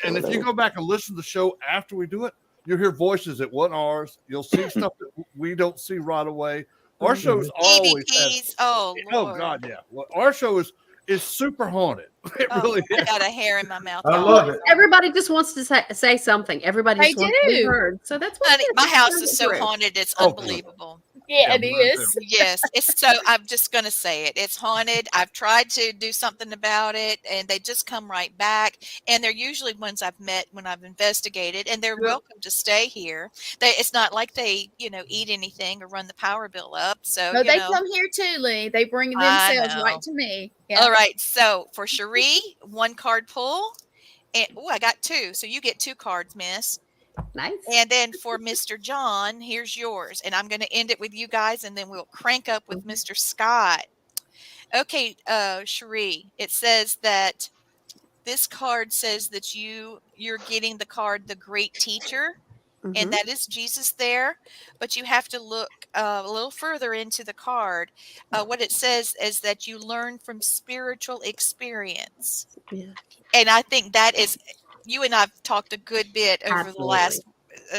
Speaker 4: And if you go back and listen to the show after we do it, you'll hear voices that weren't ours. You'll see stuff that we don't see right away. Our show's always
Speaker 1: EVPs. Oh, Lord.
Speaker 4: God, yeah. Well, our show is super haunted. It really
Speaker 1: I
Speaker 4: is.
Speaker 1: got a hair in my mouth.
Speaker 9: I
Speaker 1: y'all.
Speaker 9: love it.
Speaker 7: Everybody just wants to say something. Everybody
Speaker 8: They
Speaker 7: just wants to be
Speaker 8: do.
Speaker 7: heard. So that's what
Speaker 1: Honey,
Speaker 7: it is.
Speaker 1: my
Speaker 7: Just
Speaker 1: house
Speaker 7: let
Speaker 1: is
Speaker 7: it
Speaker 1: so
Speaker 7: through.
Speaker 1: haunted. It's
Speaker 4: Oh,
Speaker 1: unbelievable.
Speaker 8: Yeah, it
Speaker 4: mine
Speaker 8: is.
Speaker 4: too.
Speaker 1: Yes, it's so. I'm just gonna say it. It's haunted. I've tried to do something about it, and they just come right back. And they're usually ones I've met when I've investigated, and they're welcome to stay here. It's not like they, eat anything or run the power bill up. So,
Speaker 8: No, they come here too, Lee. They bring
Speaker 1: I
Speaker 8: themselves right
Speaker 1: know.
Speaker 8: to me. Yeah.
Speaker 1: All right. So for Cherie, 1 card pull, and I got 2. So you get 2 cards, Miss.
Speaker 7: Nice.
Speaker 1: And then for Mr. John, here's yours. And I'm going to end it with you guys, and then we'll crank up with Mr. Scott. Okay, Cherie, it says that this card says that you're getting the card, the great teacher, and that is Jesus there. But you have to look a little further into the card. What it says is that you learn from spiritual experience.
Speaker 7: Yeah.
Speaker 1: And I think that is, you and I've talked a good bit over the
Speaker 7: Absolutely.
Speaker 1: last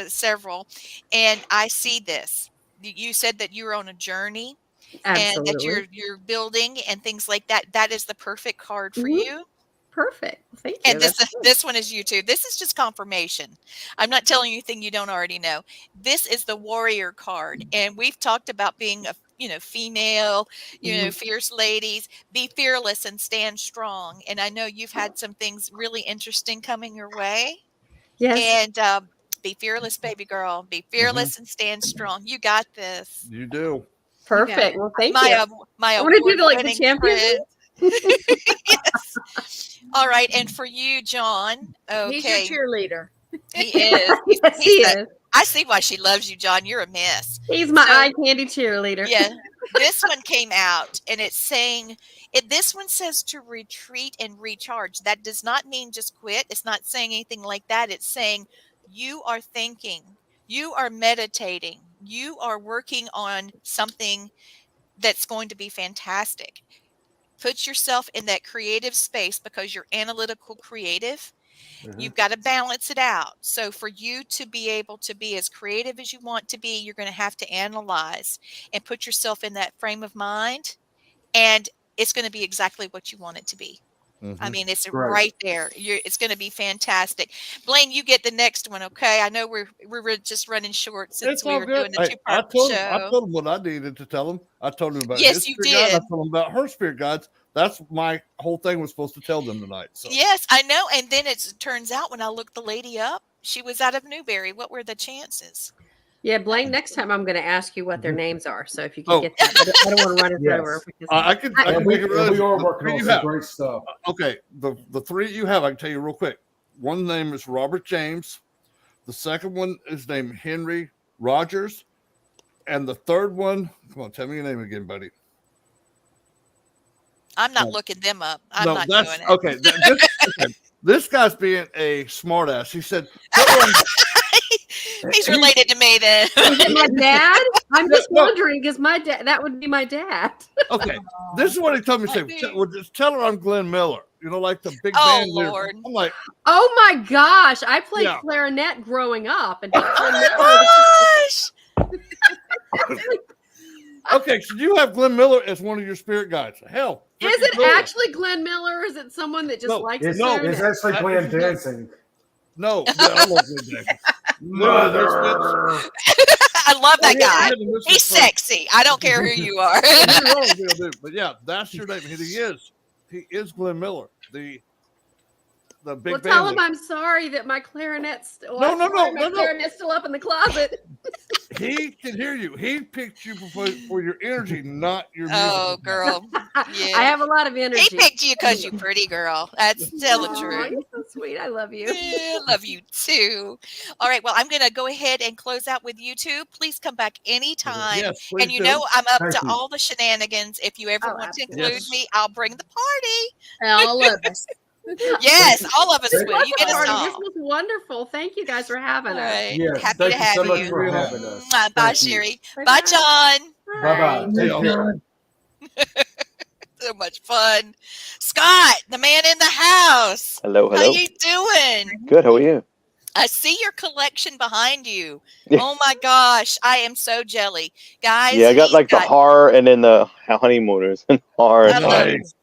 Speaker 1: several, and I see this. You said that you're on a journey and that
Speaker 7: Absolutely.
Speaker 1: you're building and things like that. That is the perfect card for you.
Speaker 7: Perfect. Thank you.
Speaker 1: And
Speaker 7: That's
Speaker 1: this one is you too. This is just confirmation. I'm not telling you anything you don't already know. This is the warrior card, and we've talked about being a female, fierce ladies. Be fearless and stand strong. And I know you've had some things really interesting coming your way.
Speaker 7: yes.
Speaker 1: And be fearless, baby girl. Be fearless and stand strong. You got this.
Speaker 4: You do.
Speaker 7: Perfect. Well, thank
Speaker 1: My
Speaker 7: you.
Speaker 1: my
Speaker 7: I want to do the
Speaker 1: award-winning
Speaker 7: champion.
Speaker 1: friend. Yes. All right, and for you, John.
Speaker 8: He's
Speaker 1: Okay,
Speaker 8: your cheerleader.
Speaker 1: he is.
Speaker 7: Yes, he is.
Speaker 1: I see why she loves you, John. You're a mess.
Speaker 7: He's my
Speaker 1: So-
Speaker 7: eye candy cheerleader.
Speaker 1: Yeah. This one came out, and it's saying this one says to retreat and recharge. That does not mean just quit. It's not saying anything like that. It's saying you are thinking, you are meditating, you are working on something that's going to be fantastic. Put yourself in that creative space because you're analytical creative. You've got to balance it out. So for you to be able to be as creative as you want to be, you're going to have to analyze and put yourself in that frame of mind. And it's going to be exactly what you want it to be. I mean, it's right there. It's going to be fantastic. Blaine, you get the next one, okay? I know we're just running short since
Speaker 4: It's
Speaker 1: we
Speaker 4: all
Speaker 1: were
Speaker 4: good.
Speaker 1: doing the
Speaker 4: Hey, I
Speaker 1: two-part
Speaker 4: told
Speaker 1: show.
Speaker 4: him what I needed to tell him. I told him about
Speaker 1: Yes,
Speaker 4: his
Speaker 1: you
Speaker 4: spirit guide. I
Speaker 1: did.
Speaker 4: told him about her spirit guides. That's my whole thing was supposed to tell them tonight. So
Speaker 1: Yes, I know. And then it turns out when I looked the lady up, she was out of Newberry. What were the chances?
Speaker 7: Yeah, Blaine, next time I'm going to ask you what their names are. So if you can get that, I don't want to run it
Speaker 9: Yes.
Speaker 7: over. Because
Speaker 4: I can
Speaker 9: And
Speaker 4: make it
Speaker 9: we are
Speaker 4: real.
Speaker 9: working on some great stuff.
Speaker 4: Okay, the 3 you have, I can tell you real quick. One name is Robert James. The second one is named Henry Rogers. And the third one, come on, tell me your name again, buddy.
Speaker 1: I'm not looking them up. I'm not doing it.
Speaker 4: Okay. This guy's being a smartass. He said,
Speaker 1: He's related to me then.
Speaker 7: Is it my dad? I'm just wondering because my dad, that would be my dad.
Speaker 4: okay, this is what he told me to say. Well, just tell her I'm Glenn Miller. Like the big
Speaker 1: Oh,
Speaker 4: band leader.
Speaker 1: Lord.
Speaker 4: I'm like,
Speaker 7: Oh my gosh. I played
Speaker 4: Yeah.
Speaker 7: clarinet growing up. And
Speaker 1: Gosh.
Speaker 4: okay, so you have Glenn Miller as one of your spirit guides. Hell.
Speaker 7: is
Speaker 4: freaking
Speaker 7: it
Speaker 4: cool.
Speaker 7: actually Glenn Miller or is it someone that just
Speaker 4: No,
Speaker 7: likes
Speaker 9: It's,
Speaker 7: clarinet?
Speaker 9: it's actually Glenn dancing.
Speaker 4: No, I love Glenn Davis.
Speaker 9: Mother.
Speaker 1: I love that guy.
Speaker 4: Yeah,
Speaker 1: He's sexy. I don't care who you are.
Speaker 4: You're wrong, dude. But yeah, that's your name. He is Glenn Miller, the big
Speaker 7: Well,
Speaker 4: band
Speaker 7: tell him
Speaker 4: leader.
Speaker 7: I'm sorry that my clarinet's
Speaker 4: No.
Speaker 7: clarinet's still up in the closet.
Speaker 4: He can hear you. He picked you for your energy, not your music.
Speaker 1: Oh, girl. Yeah.
Speaker 7: I have a lot of energy.
Speaker 1: He picked you because you're pretty, girl. That's tell the
Speaker 7: Aw,
Speaker 1: truth.
Speaker 7: you're so sweet. I love you.
Speaker 1: Yeah, love you too. All right. Well, I'm going to go ahead and close out with you two. Please come back anytime.
Speaker 4: Yes, please
Speaker 1: And you
Speaker 4: do.
Speaker 1: know, I'm up
Speaker 9: Thank
Speaker 1: to
Speaker 9: you.
Speaker 1: all the shenanigans. If you ever
Speaker 7: Oh,
Speaker 1: want to
Speaker 7: absolutely.
Speaker 1: include
Speaker 4: Yes.
Speaker 1: me, I'll bring the party.
Speaker 8: All of us.
Speaker 1: Yes, all of us will.
Speaker 7: What's
Speaker 1: You
Speaker 7: the
Speaker 1: get us
Speaker 7: party?
Speaker 1: all.
Speaker 7: This was wonderful. Thank you guys for having
Speaker 1: All
Speaker 7: us.
Speaker 1: right.
Speaker 9: Yes,
Speaker 1: Happy
Speaker 9: thank
Speaker 1: to
Speaker 9: you
Speaker 1: have
Speaker 9: so much
Speaker 1: you.
Speaker 9: for having us.
Speaker 1: Bye,
Speaker 9: Thank you.
Speaker 1: Sherry.
Speaker 7: Bye-bye.
Speaker 1: Bye, John.
Speaker 9: Bye-bye. Take
Speaker 4: Bye.
Speaker 9: care.
Speaker 1: So much fun. Scott, the man in the house.
Speaker 10: Hello,
Speaker 1: How
Speaker 10: hello.
Speaker 1: you doing?
Speaker 10: Good. How are you?
Speaker 1: I see your collection behind you.
Speaker 10: Yeah.
Speaker 1: Oh my gosh, I am so jelly, guys.
Speaker 10: Yeah, I got
Speaker 1: he's
Speaker 10: like the horror and then the honeymooners and horror.
Speaker 1: I love
Speaker 10: and
Speaker 1: it.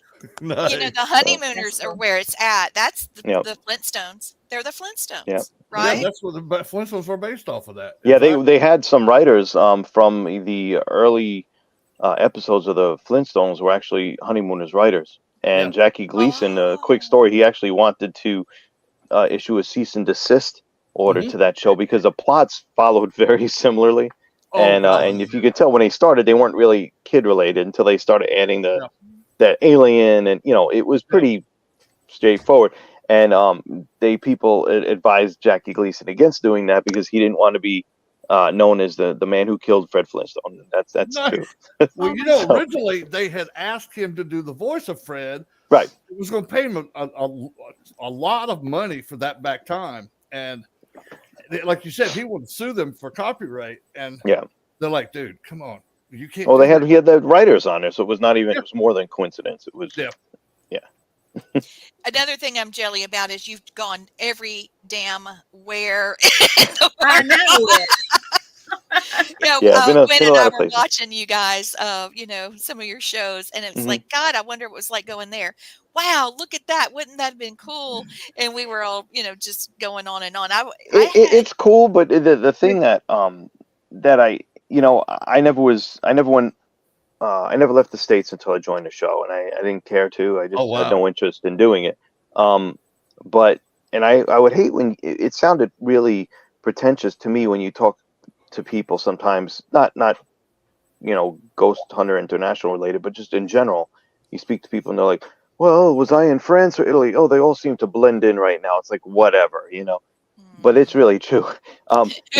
Speaker 4: Nice.
Speaker 1: The honeymooners are where it's at. That's
Speaker 10: Yep.
Speaker 1: the Flintstones. They're the
Speaker 10: Yeah.
Speaker 1: Flintstones,
Speaker 4: Yeah,
Speaker 1: right?
Speaker 4: that's what the Flintstones were based off of that.
Speaker 10: Yeah,
Speaker 4: In fact,
Speaker 10: they had some writers from the early episodes of the Flintstones were actually honeymooners writers. And
Speaker 4: Yeah.
Speaker 10: Jackie Gleason, a quick story, he actually wanted to issue a cease and desist order
Speaker 4: Mhm.
Speaker 10: to that show because the plots followed very similarly.
Speaker 4: Oh,
Speaker 10: And
Speaker 4: God,
Speaker 10: and if you could tell when they started, they weren't really kid related until they started adding the alien, and it was pretty straightforward. And people advised Jackie Gleason against doing that because he didn't want to be known as the man who killed Fred Flintstone. That's
Speaker 4: Nice.
Speaker 10: true.
Speaker 4: Well,
Speaker 10: So-
Speaker 4: originally they had asked him to do the voice of Fred.
Speaker 10: Right.
Speaker 4: It was going to pay him a lot of money for that back time. And like you said, he would sue them for copyright. And
Speaker 10: Yeah.
Speaker 4: they're like, dude, come on. You can't.
Speaker 10: Well,
Speaker 4: do
Speaker 10: he
Speaker 4: that."
Speaker 10: had the writers on there, so it was not even. It was more than coincidence. It was.
Speaker 4: Yeah.
Speaker 1: Another thing I'm jelly about is you've gone every damn where.
Speaker 8: I know it.
Speaker 10: Yeah, been a
Speaker 1: Gwen and
Speaker 10: lot
Speaker 1: I
Speaker 10: of
Speaker 1: were
Speaker 10: places.
Speaker 1: watching you guys, some of your shows, and it's
Speaker 10: Mhm.
Speaker 1: like, God, I wonder what it was like going there. Wow, look at that! Wouldn't that have been cool? And we were all, just going on and on.
Speaker 10: It's cool, but the thing that I never went. I never left the States until I joined the show, and I didn't care to. I just
Speaker 4: Oh,
Speaker 10: had
Speaker 4: wow.
Speaker 10: no interest in doing it. But I would hate when it sounded really pretentious to me when you talk to people sometimes, not Ghost Hunter International related, but just in general. You speak to people and they're like, "Well, was I in France or Italy? Oh, they all seem to blend in right now." It's like whatever, But it's really true.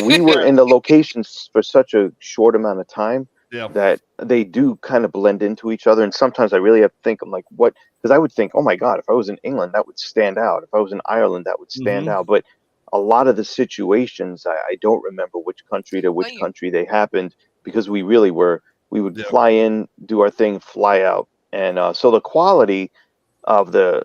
Speaker 10: We were in the locations for such a short amount of time
Speaker 4: Yeah.
Speaker 10: that they do kind of blend into each other. And sometimes I really have to think, I'm like, what? Because I would think, oh my God, if I was in England, that would stand out. If I was in Ireland, that would stand
Speaker 4: Mhm.
Speaker 10: out. But a lot of the situations, I don't remember which country to which
Speaker 1: Well, you-
Speaker 10: country they happened because we really were, we would
Speaker 4: Yeah.
Speaker 10: fly in, do our thing, fly out. And so the quality of the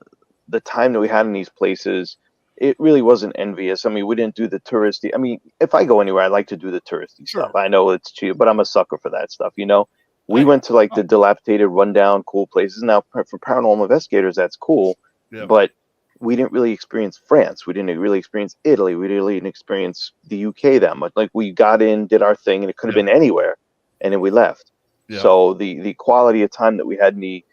Speaker 10: time that we had in these places, it really wasn't envious. I mean, we didn't do the touristy. I mean, if I go anywhere, I like to do the touristy
Speaker 4: Sure.
Speaker 10: stuff. I know it's cheap, but I'm a sucker for that stuff. We
Speaker 4: Hey,
Speaker 10: went to like the dilapidated, rundown, cool places. Now, for paranormal investigators, that's cool,
Speaker 4: Yeah.
Speaker 10: but we didn't really experience France. We didn't really experience Italy. We really didn't experience the UK that much. Like we got in, did our thing, and it could have
Speaker 4: Yeah.
Speaker 10: been anywhere, and then we left.
Speaker 4: Yeah.
Speaker 10: So the quality of time that we had in the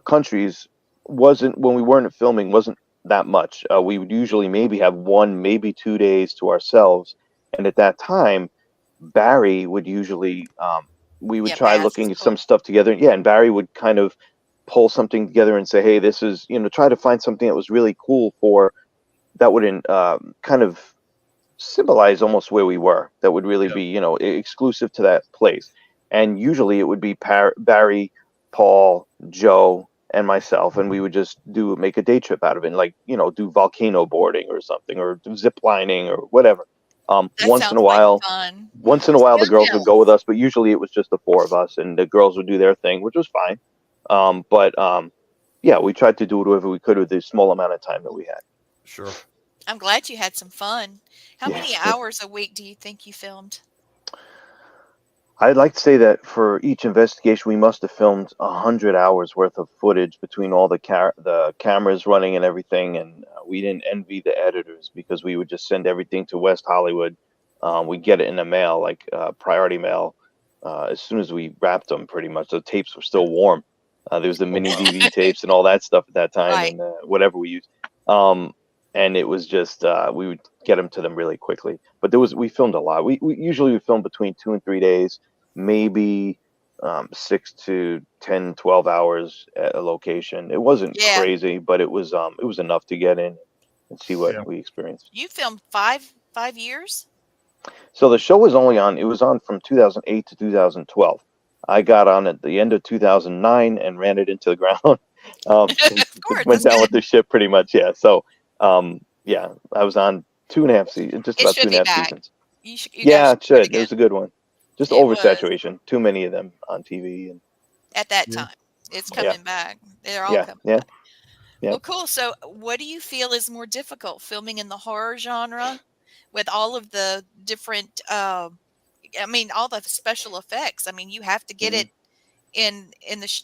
Speaker 10: countries wasn't, when we weren't filming, wasn't that much. We would usually maybe have 1, maybe 2 days to ourselves, and at that time, Barry would usually we would
Speaker 1: Yeah,
Speaker 10: try
Speaker 1: Baz
Speaker 10: looking
Speaker 1: is
Speaker 10: at some
Speaker 1: cool.
Speaker 10: stuff together. Yeah, and Barry would kind of pull something together and say, "Hey, this is," try to find something that was really cool that would kind of symbolize almost where we were. That would really
Speaker 4: Yeah.
Speaker 10: be exclusive to that place. And usually it would be Barry, Paul, Joe, and myself, and we would just make a day trip out of it, and like do volcano boarding or something, or do zip lining or whatever.
Speaker 1: That
Speaker 10: Once in
Speaker 1: sounds
Speaker 10: a
Speaker 1: like
Speaker 10: while,
Speaker 1: fun.
Speaker 10: the girls would go with us, but usually it was just the 4 of us, and the girls would do their thing, which was fine. Yeah, we tried to do whatever we could with the small amount of time that we had.
Speaker 4: Sure.
Speaker 1: I'm glad you had some fun. How
Speaker 10: Yeah.
Speaker 1: many hours a week do you think you filmed?
Speaker 10: I'd like to say that for each investigation, we must have filmed 100 hours worth of footage between all the cameras running and everything. And we didn't envy the editors because we would just send everything to West Hollywood. We'd get it in the mail, like priority mail, as soon as we wrapped them. Pretty much, the tapes were still warm. There was the mini DV tapes and all that stuff at that time,
Speaker 1: Right.
Speaker 10: and whatever we used. And it was just we would get them to them really quickly. But we filmed a lot. We usually film between 2 and 3 days, maybe 6 to 10, 12 hours at a location. It wasn't
Speaker 1: Yeah.
Speaker 10: crazy, but it was enough to get in and see what
Speaker 4: Yeah.
Speaker 10: we experienced.
Speaker 1: You filmed 5 years?
Speaker 10: So the show was on from 2008 to 2012. I got on at the end of 2009 and ran it into the ground.
Speaker 1: Of course,
Speaker 10: Went
Speaker 1: that's
Speaker 10: down
Speaker 1: good.
Speaker 10: with the ship pretty much. Yeah. So yeah, I was on 2.5 seasons, just
Speaker 1: It
Speaker 10: about
Speaker 1: should be
Speaker 10: 2.5
Speaker 1: back.
Speaker 10: seasons.
Speaker 1: You
Speaker 10: Yeah,
Speaker 1: guys
Speaker 10: it
Speaker 1: should do
Speaker 10: should. It was a good one. Just
Speaker 1: It was
Speaker 10: oversaturation. Too many of them on TV. And
Speaker 1: at that
Speaker 4: Yeah.
Speaker 1: time. It's
Speaker 10: Yeah.
Speaker 1: coming back. They're all
Speaker 10: yeah,
Speaker 1: coming
Speaker 10: yeah.
Speaker 1: back.
Speaker 10: Yeah.
Speaker 1: Well, cool. So, what do you feel is more difficult, filming in the horror genre with all of the different, all the special effects? I mean, you have to get
Speaker 10: Mhm.
Speaker 1: it in the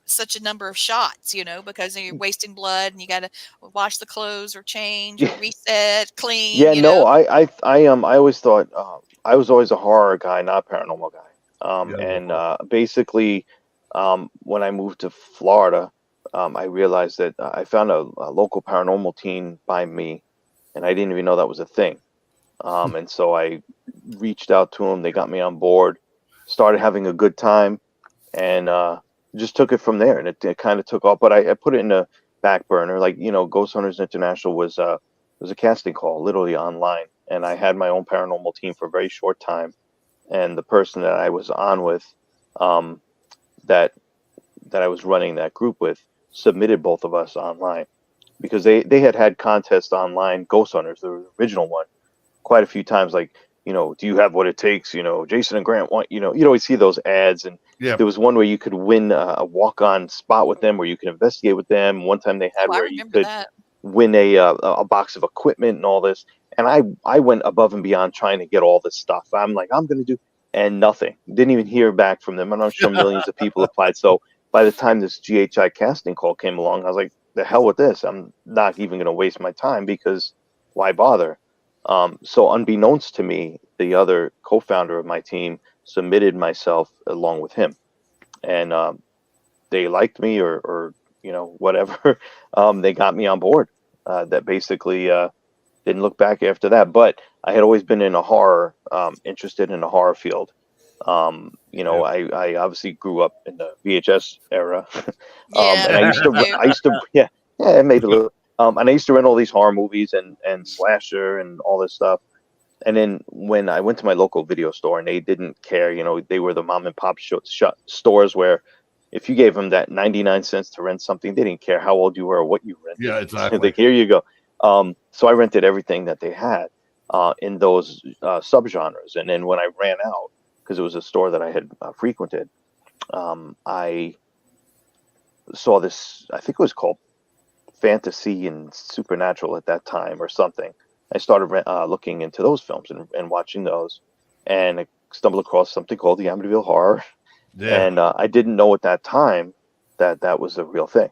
Speaker 1: such a number of shots, because you're wasting blood and you got to wash the clothes or change or reset, clean.
Speaker 10: Yeah, no, I always thought I was always a horror guy, not a paranormal guy. Basically, when I moved to Florida, I realized that I found a local paranormal team by me, and I didn't even know that was a thing. And so I reached out to them. They got me on board, started having a good time, and just took it from there. And it kind of took off. But I put it in a back burner. Like, Ghost Hunters International was a casting call, literally online. And I had my own paranormal team for a very short time. And the person that I was on with, that I was running that group with, submitted both of us online because they had contests online, Ghost Hunters, the original one, quite a few times. Like, do you have what it takes? Jason and Grant want, you'd always see those ads. And there was one where you could win a walk-on spot with them, where you could investigate with them. One time they had where you could win a box of equipment and all this. And I went above and beyond trying to get all this stuff. I'm like, I'm going to do, and nothing. Didn't even hear back from them. And I'm sure millions of people applied. So by the time this GHI casting call came along, I was like, the hell with this. I'm not even going to waste my time, because why bother? So unbeknownst to me, the other co-founder of my team submitted myself along with him, and they liked me or whatever. They got me on board. That basically didn't look back after that. But I had always been in a horror, interested in the horror field. I obviously grew up in the VHS era, and I used to, it made a little. And I used to rent all these horror movies and slasher and all this stuff. And then when I went to my local video store, and they didn't care, they were the mom and pop stores where if you gave them that 99 cents to rent something, they didn't care how old you were or what you rented.
Speaker 4: Yeah, exactly.
Speaker 10: Like, here you go. So I rented everything that they had in those subgenres. And then when I ran out, because it was a store that I had frequented, I saw this, I think it was called Fantasy and Supernatural at that time or something. I started looking into those films and watching those, and I stumbled across something called the Amityville Horror. Yeah. And I didn't know at that time that was a real thing.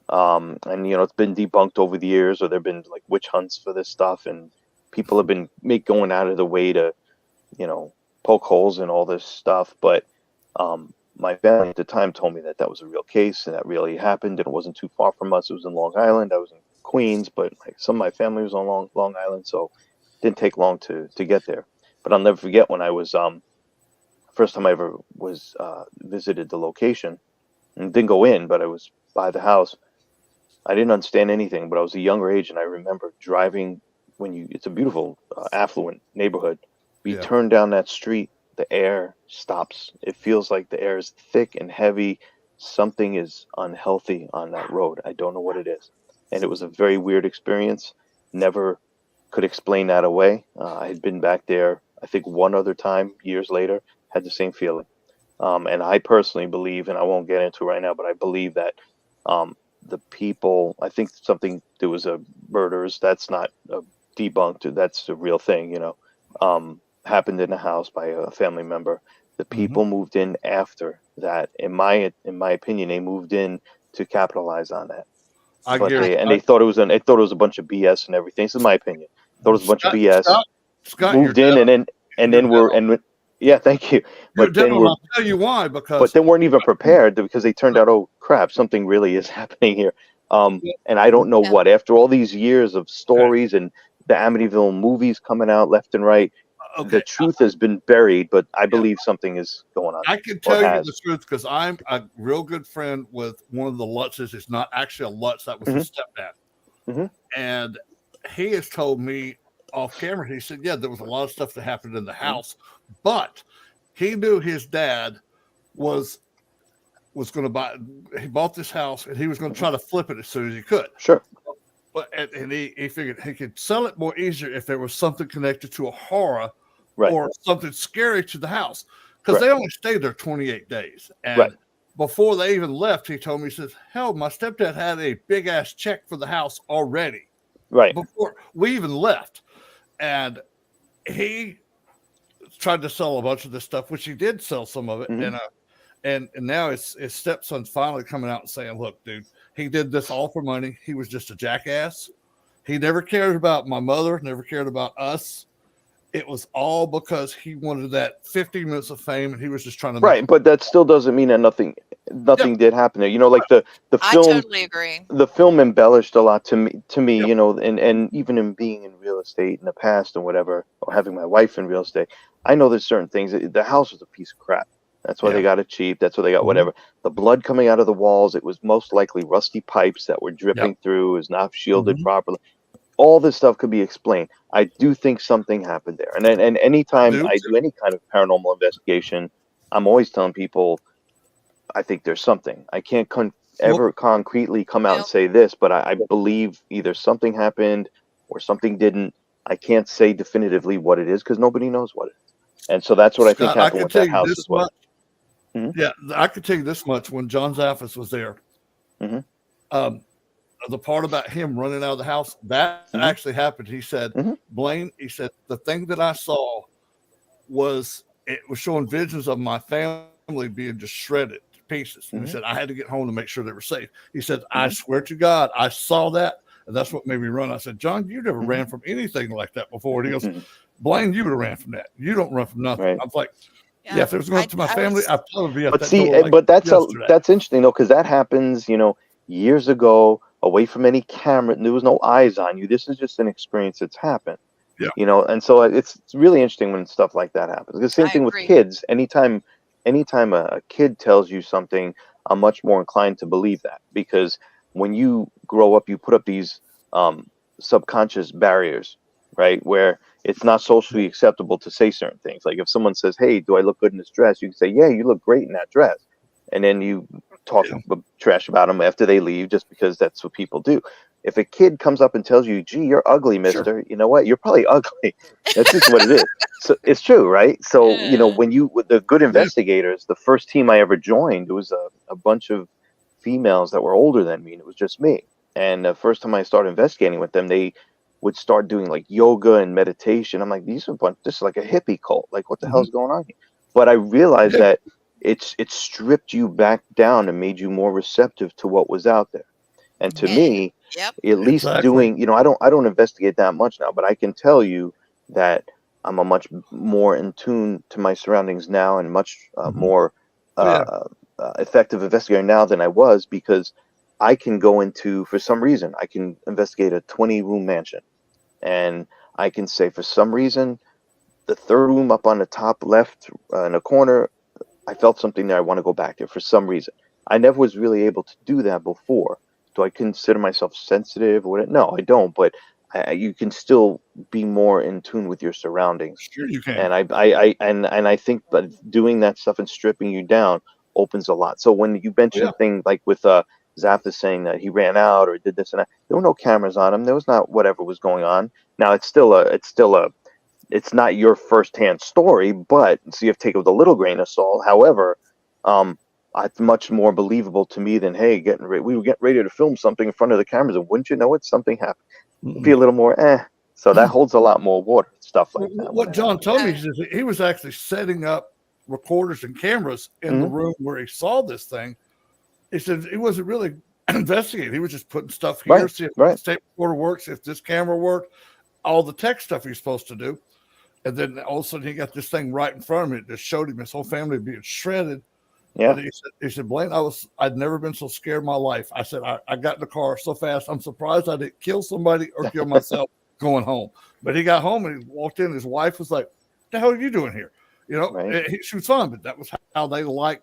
Speaker 10: And it's been debunked over the years, or there've been like witch hunts for this stuff, and people have been going out of the way to poke holes in all this stuff. But my family at the time told me that was a real case, and that really happened, and it wasn't too far from us. It was in Long Island. I was in Queens, but like some of my family was on Long Island, so it didn't take long to get there. But I'll never forget when I was first time I ever was visited the location, and didn't go in, but I was by the house. I didn't understand anything, but I was a younger age, and I remember driving it's a beautiful affluent neighborhood. You turn down that street, the air stops. It feels like the air is thick and heavy. Something is unhealthy on that road. I don't know what it is. And it was a very weird experience. Never could explain that away. I had been back there, I think one other time years later, had the same feeling. And I personally believe, and I won't get into it right now, but I believe that the people, I think there was a murders. That's not debunked. That's a real thing, happened in a house by a family member. The people moved in after that. In my opinion, they moved in to capitalize on that. They thought it was a bunch of BS and everything. This is my opinion. Thought it was a bunch of BS.
Speaker 4: Scott,
Speaker 10: moved in thank you. But then
Speaker 4: I'll tell you why,
Speaker 10: but they weren't even prepared, because they turned out, oh crap, something really is happening here. And I don't know what. After all these years of stories and the Amityville movies coming out left and right, the truth has been buried, but I believe something is going on.
Speaker 4: I can tell you the truth, because I'm a real good friend with one of the Lutzes. It's not actually a Lutz, that was his stepdad. And he has told me off camera, he said, there was a lot of stuff that happened in the house, but he knew his dad was going to he bought this house, and he was going to try to flip it as soon as he could.
Speaker 10: Sure.
Speaker 4: But and he figured he could sell it more easier if there was something connected to a horror or something scary to the house, because they only stayed there 28 days. And before they even left, he told me, he says, hell, my stepdad had a big ass check for the house already.
Speaker 10: Right.
Speaker 4: Before we even left. And he tried to sell a bunch of this stuff, which he did sell some of it. and now his stepson's finally coming out and saying, "Look, dude, he did this all for money. He was just a jackass. He never cared about my mother, never cared about us. It was all because he wanted that 15 minutes of fame, and he was just trying to make
Speaker 10: Right, but that still doesn't mean that nothing
Speaker 4: yeah,
Speaker 10: did happen there. You know, like the
Speaker 1: I
Speaker 10: film
Speaker 1: totally agree.
Speaker 10: the film embellished a lot to me,
Speaker 4: yeah,
Speaker 10: you know, and even in being in real estate in the past and whatever, or having my wife in real estate, I know there's certain things. The house was a piece of crap. That's why they
Speaker 4: yeah,
Speaker 10: got it cheap. That's why they got
Speaker 4: mhm,
Speaker 10: whatever. The blood coming out of the walls, it was most likely rusty pipes that were
Speaker 4: yep,
Speaker 10: dripping through, is not shielded
Speaker 4: mhm.
Speaker 10: properly. All this stuff could be explained. I do think something happened there. And
Speaker 4: I
Speaker 10: anytime
Speaker 4: do
Speaker 10: I
Speaker 4: too.
Speaker 10: do any kind of paranormal investigation, I'm always telling people I think there's something. I can't
Speaker 4: Well,
Speaker 10: ever concretely come out and
Speaker 1: Well,
Speaker 10: say this, but I believe either something happened or something didn't. I can't say definitively what it is because nobody knows what it is. And so that's what I think
Speaker 4: Scott, I
Speaker 10: happened
Speaker 4: can
Speaker 10: with
Speaker 4: tell
Speaker 10: that
Speaker 4: you
Speaker 10: house
Speaker 4: this
Speaker 10: as well.
Speaker 4: much.
Speaker 10: Hmm.
Speaker 4: Yeah, I can tell you this much. When John Zaffis was there,
Speaker 10: Hmm.
Speaker 4: um, the part about him running out of the house that
Speaker 10: Hmm.
Speaker 4: actually happened. He said,
Speaker 10: Hmm.
Speaker 4: "Blaine," he said, "the thing that I saw was it was showing visions of my family being just shredded to pieces." And he
Speaker 10: Hmm.
Speaker 4: said, "I had to get home to make sure they were safe." He said, "I
Speaker 10: Hmm.
Speaker 4: swear to God, I saw that, and that's what made me run." I said, "John, you never
Speaker 10: Hmm.
Speaker 4: ran from anything like that before." And he goes,
Speaker 10: Hmm.
Speaker 4: "Blaine, you would have ran from that. You don't run from nothing."
Speaker 10: Right.
Speaker 4: I was like, "Yeah,
Speaker 1: yeah,
Speaker 4: if it was going to my
Speaker 1: I
Speaker 4: family,
Speaker 1: was.
Speaker 4: I'd probably be at
Speaker 10: But
Speaker 4: that
Speaker 10: see,
Speaker 4: door like
Speaker 10: but
Speaker 4: yesterday."
Speaker 10: that's interesting though, because that happens, you know, years ago, away from any camera. There was no eyes on you. This is just an experience that's happened.
Speaker 4: Yeah,
Speaker 10: You know, and so it's really interesting when stuff like that happens. The same
Speaker 1: I
Speaker 10: thing with
Speaker 1: agree.
Speaker 10: kids. Anytime a kid tells you something, I'm much more inclined to believe that, because when you grow up, you put up these um, subconscious barriers, right, where it's not socially acceptable to say certain things. Like if someone says, "Hey, do I look good in this dress?" You can say, "Yeah, you look great in that dress," and then you talk
Speaker 4: yeah,
Speaker 10: trash about them after they leave, just because that's what people do. If a kid comes up and tells you, "Gee, you're ugly,
Speaker 4: sure.
Speaker 10: mister," you know what? You're probably ugly. That's just what it is. So it's true, right? So, you know, when you, with the good
Speaker 4: Yeah,
Speaker 10: investigators, the first team I ever joined, it was a bunch of females that were older than me, and it was just me. And the first time I started investigating with them, they would start doing like yoga and meditation. I'm like, these are a bunch, this is like a hippie cult. Like, what the
Speaker 4: mhm,
Speaker 10: hell's going on here? But I realized
Speaker 4: yeah,
Speaker 10: that it stripped you back down and made you more receptive to what was out there. And to
Speaker 1: And
Speaker 10: me,
Speaker 1: yep.
Speaker 10: at least
Speaker 4: exactly.
Speaker 10: doing, you know, I don't investigate that much now, but I can tell you that I'm a much more in tune to my surroundings now, and much
Speaker 4: Mhm.
Speaker 10: more
Speaker 4: Oh yeah,
Speaker 10: effective investigator now than I was, because I can go into, for some reason, I can investigate a 20-room mansion, and I can say for some reason the third room up on the top left in a corner, I felt something there. I want to go back there for some reason. I never was really able to do that before. Do I consider myself sensitive or what? No, I don't. But you can still be more in tune with your surroundings.
Speaker 4: sure you can.
Speaker 10: And I think that doing that stuff and stripping you down opens a lot. So when you
Speaker 4: Oh yeah,
Speaker 10: mentioned thing like with Zappa saying that he ran out or did this and that, there were no cameras on him. There was not whatever was going on. Now it's not your firsthand story, but so you have to take it with a little grain of salt. However, um, it's much more believable to me than, hey, we were getting ready to film something in front of the cameras, and wouldn't you know it, something happened. It'd be
Speaker 4: mhm.
Speaker 10: a little more So that holds a lot more water, stuff like that when
Speaker 4: What
Speaker 10: it
Speaker 4: John
Speaker 10: happens.
Speaker 4: told me
Speaker 1: Uh,
Speaker 4: is that he was actually setting up recorders and cameras in the
Speaker 10: Hmm.
Speaker 4: room where he saw this thing. He said he wasn't really investigating. He was just putting stuff here,
Speaker 10: Right,
Speaker 4: see if
Speaker 10: right.
Speaker 4: this tape recorder works, if this camera worked, all the tech stuff he's supposed to do. And then all of a sudden he got this thing right in front of him. It just showed him his whole family being shredded. And
Speaker 10: Yeah.
Speaker 4: he said, Blaine, I'd never been so scared in my life. I said, I got in the car so fast. I'm surprised I didn't kill somebody or kill myself going home. But he got home and he walked in. His wife was like, "The hell are you doing here?" You know,
Speaker 10: Right.
Speaker 4: she was fine, but that was how they like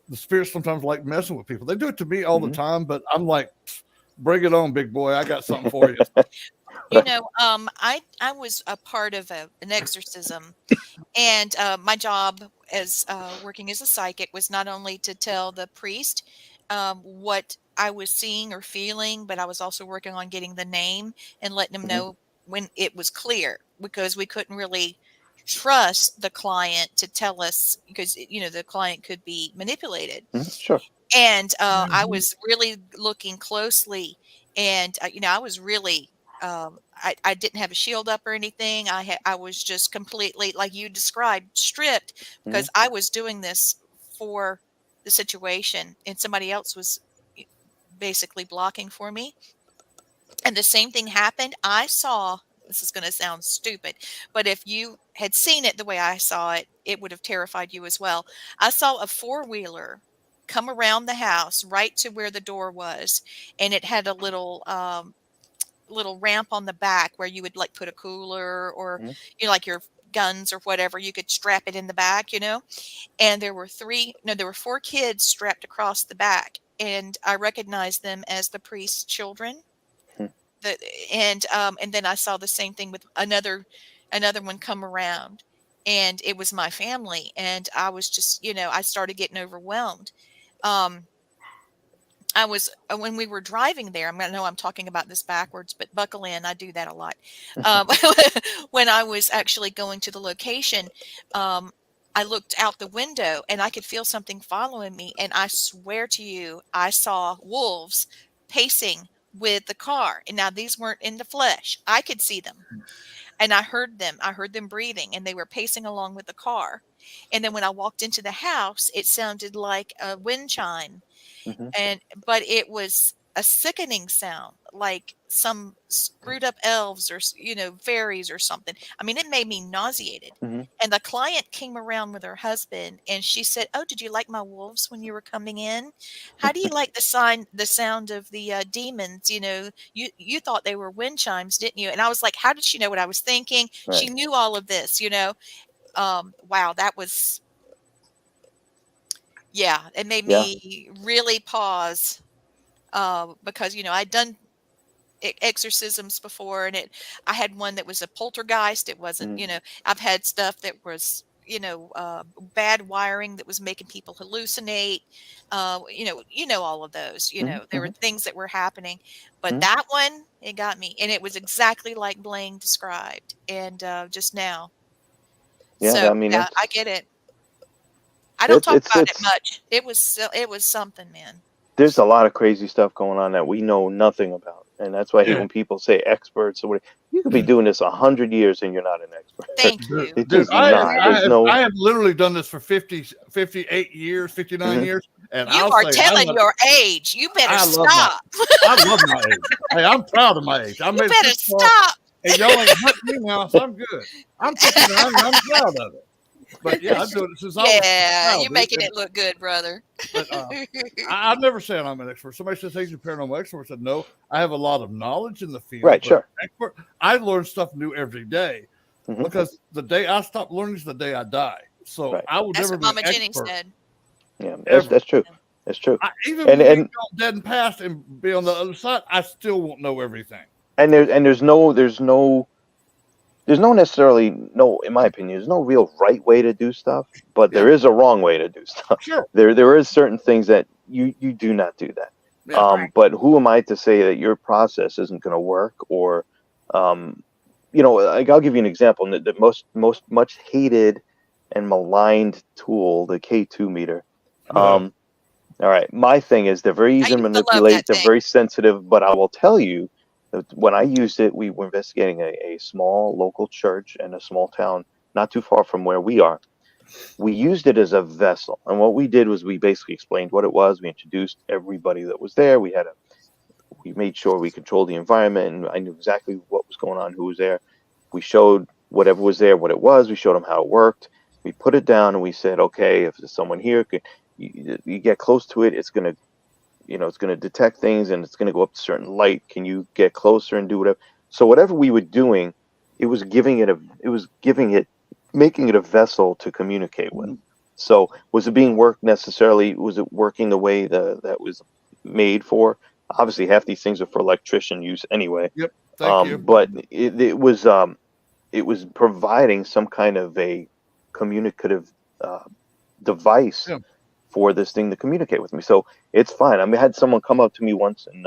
Speaker 4: the spirits sometimes like messing with people. They do it to me all the
Speaker 10: Hmm.
Speaker 4: time, but I'm like, bring it on, big boy. I got something for you.
Speaker 1: you know, I was a part of an exorcism, and my job as working as a psychic was not only to tell the priest what I was seeing or feeling, but I was also working on getting the name and letting them
Speaker 10: Hmm.
Speaker 1: know when it was clear, because we couldn't really trust the client to tell us, because you know the client could be manipulated.
Speaker 10: Hmm. Sure.
Speaker 1: And I
Speaker 5: Mhm.
Speaker 1: was really looking closely, and you know, I was really I didn't have a shield up or anything. I was just completely, like you described, stripped,
Speaker 10: Hmm.
Speaker 1: because I was doing this for the situation, and somebody else was basically blocking for me. And the same thing happened. I saw, this is going to sound stupid, but if you had seen it the way I saw it, it would have terrified you as well. I saw a four-wheeler come around the house right to where the door was, and it had a little ramp on the back where you would like put a cooler or like your guns or whatever. You could strap it in the back, and there were four kids strapped across the back, and I recognized them as the priest's children. And then I saw the same thing with another one come around, and it was my family, and I was just, I started getting overwhelmed. I was when we were driving there. I know I'm talking about this backwards, but buckle in. I do that a lot. When I was actually going to the location, I looked out the window and I could feel something following me. And I swear to you, I saw wolves pacing with the car. And now these weren't in the flesh. I could see them. And I heard them. I heard them breathing, and they were pacing along with the car. And then when I walked into the house, it sounded like a wind chime. But it was a sickening sound, like some screwed up elves or fairies or something. I mean, it made me nauseated. And the client came around with her husband, and she said, "Oh, did you like my wolves when you were coming in? How do you like the sound of the demons? You thought they were wind chimes, didn't you?" And I was like, how did she know what I was thinking?
Speaker 10: Right.
Speaker 1: She knew all of this. Wow, that was. Yeah, it made me really pause, because I'd done exorcisms before, and I had one that was a poltergeist. It wasn't, I've had stuff that was, bad wiring that was making people hallucinate. All of those. There were things that were happening, but that one, it got me, and it was exactly like Blaine described, and just now.
Speaker 10: Yeah,
Speaker 1: So
Speaker 10: I mean,
Speaker 1: yeah, I get it. I don't talk about it much. It was something, man.
Speaker 10: There's a lot of crazy stuff going on that we know nothing about, and that's why I hate when people say experts or what. You could be doing this 100 years and you're not an expert.
Speaker 1: Thank you.
Speaker 10: It's
Speaker 4: Dude,
Speaker 10: just not.
Speaker 4: I have literally done this for 58 years, 59 years, and
Speaker 1: you are telling your age. You better stop.
Speaker 4: I love my age. Hey, I'm proud of my age. I
Speaker 1: You better stop.
Speaker 4: Hey, y'all ain't hurt me now, so I'm good. I'm 59 and I'm proud of it. But yeah, I'm doing it since I was.
Speaker 1: Yeah, you're making it look good, brother.
Speaker 4: But, I've never said I'm an expert. Somebody says he's a paranormal expert. I said no. I have a lot of knowledge in the field.
Speaker 10: Right, sure.
Speaker 4: Expert, I learn stuff new every day, because the day I stop learning is the day I die. So I will never be an expert. That's what Mama Jenny
Speaker 10: said. Yeah, that's true. That's true.
Speaker 4: Even when we go dead and past and be on the other side, I still won't know everything.
Speaker 10: And there's no necessarily, in my opinion, there's no real right way to do stuff, but there is a wrong way to do stuff.
Speaker 4: Sure.
Speaker 10: There is certain things that you do not do that.
Speaker 4: Yeah,
Speaker 10: but who am I to say that your process isn't going to work? Or, like I'll give you an example. The much hated and maligned tool, the K2 meter. All right. My thing is they're very easy to manipulate. They're very sensitive, but I will tell you, when I used it, we were investigating a small local church in a small town not too far from where we are. We used it as a vessel. And what we did was we basically explained what it was. We introduced everybody that was there. We made sure we controlled the environment, and I knew exactly what was going on, who was there. We showed whatever was there, what it was. We showed them how it worked. We put it down and we said, okay, if there's someone here, you get close to it, it's going to it's going to detect things, and it's going to go up to certain light. Can you get closer and do whatever? So whatever we were doing, it was making it a vessel to communicate with. So was it being worked necessarily? Was it working the way that was made for? Obviously, half these things are for electrician use anyway.
Speaker 4: Yep. Thank you.
Speaker 10: But it was providing some kind of a communicative device for this thing to communicate with me. So it's fine. I mean, I had someone come up to me once, and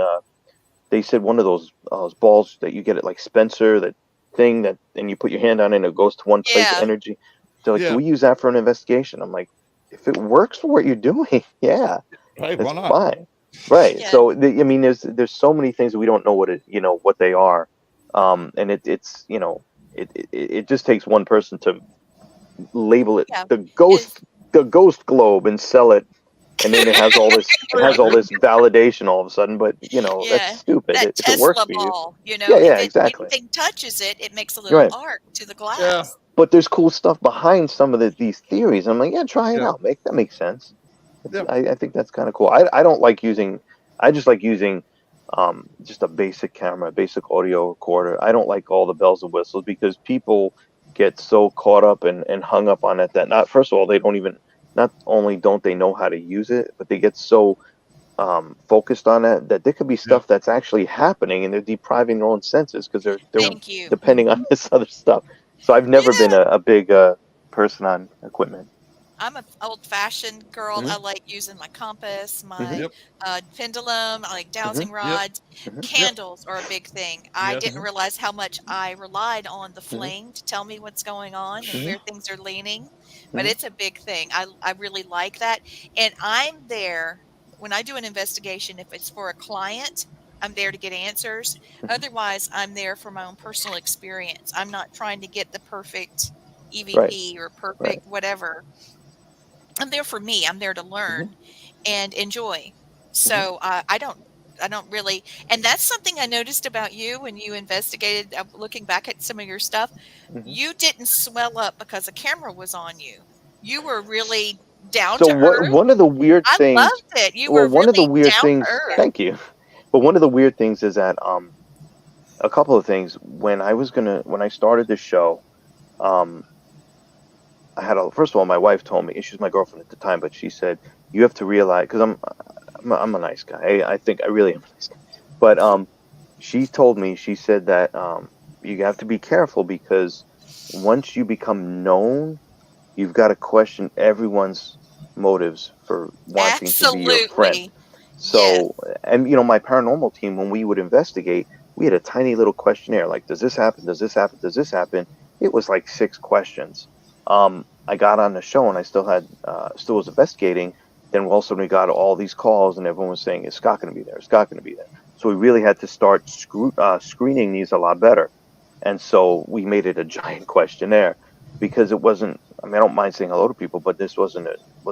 Speaker 10: they said one of those balls that you get at like Spencer, that thing and you put your hand on it and it goes to one place of energy. So like, can we use that for an investigation? I'm like, if it works for what you're doing, hey,
Speaker 4: why not?
Speaker 10: Fine. Right. Yeah. So I mean, there's so many things that we don't know what they are, and it just takes one person to label it the ghost globe and sell it and then it has all this validation all of a sudden. But that's
Speaker 1: Yeah,
Speaker 10: stupid.
Speaker 1: that
Speaker 10: If it works
Speaker 1: Tesla
Speaker 10: for you,
Speaker 1: ball,
Speaker 10: yeah,
Speaker 1: if
Speaker 10: exactly.
Speaker 1: anything touches it, it makes a
Speaker 10: You're
Speaker 1: little
Speaker 10: right.
Speaker 1: arc to the
Speaker 4: Yeah.
Speaker 1: glass.
Speaker 10: But there's cool stuff behind some of these theories. I'm like, yeah, try it
Speaker 4: Yeah.
Speaker 10: out. That makes sense.
Speaker 4: Yeah.
Speaker 10: I think that's kind of cool. I don't like using. I just like using just a basic camera, a basic audio recorder. I don't like all the bells and whistles because people get so caught up and hung up on it that first of all, they don't even, not only don't they know how to use it, but they get so focused on it that there could be stuff that's actually happening and they're depriving their own senses because they're
Speaker 1: Thank you.
Speaker 10: depending on this other stuff. So I've never been a big person on equipment.
Speaker 1: I'm an old-fashioned girl.
Speaker 10: Mhm.
Speaker 1: I like using my compass, my
Speaker 4: Yep.
Speaker 1: pendulum. I like dowsing
Speaker 10: Mhm.
Speaker 1: rods.
Speaker 10: Mhm.
Speaker 1: Candles are a big thing. I
Speaker 4: Yes.
Speaker 1: didn't realize how much I relied on the
Speaker 10: Mhm.
Speaker 1: flame to tell me what's going on and
Speaker 10: Mhm.
Speaker 1: where things are leaning, but
Speaker 10: Mhm.
Speaker 1: it's a big thing. I really like that, and I'm there when I do an investigation. If it's for a client, I'm there to get answers.
Speaker 10: Mhm.
Speaker 1: Otherwise, I'm there for my own personal experience. I'm not trying to get the perfect
Speaker 10: Right.
Speaker 1: EVP or
Speaker 10: Right.
Speaker 1: perfect whatever. I'm there for me. I'm there to
Speaker 10: Mhm.
Speaker 1: learn and enjoy.
Speaker 10: Mhm.
Speaker 1: So I don't really, and that's something I noticed about you when you investigated. Looking back at some of your stuff,
Speaker 10: Mhm.
Speaker 1: you didn't swell up because a camera was on you. You were really down
Speaker 10: So
Speaker 1: to earth.
Speaker 10: one of the weird
Speaker 1: I
Speaker 10: things,
Speaker 1: loved it. You
Speaker 10: well,
Speaker 1: were
Speaker 10: one of the
Speaker 1: really
Speaker 10: weird
Speaker 1: down to
Speaker 10: things,
Speaker 1: earth.
Speaker 10: thank you. But one of the weird things is that a couple of things when I started the show, um I had first of all, my wife told me, she was my girlfriend at the time, but she said, you have to realize, because I'm a nice guy. I think I really am a nice guy. But she told me, she said that you have to be careful because once you become known, you've got to question everyone's motives for wanting to be your friend.
Speaker 1: Absolutely. Yes.
Speaker 10: So, and my paranormal team, when we would investigate, we had a tiny little questionnaire like, does this happen? Does this happen? Does this happen? It was like 6 questions. I got on the show and I still was investigating. Then all of a sudden we got all these calls and everyone was saying, is Scott going to be there? Is Scott going to be there? So we really had to start screening these a lot better. And so we made it a giant questionnaire because it wasn't, I mean, I don't mind saying hello to people, but this wasn't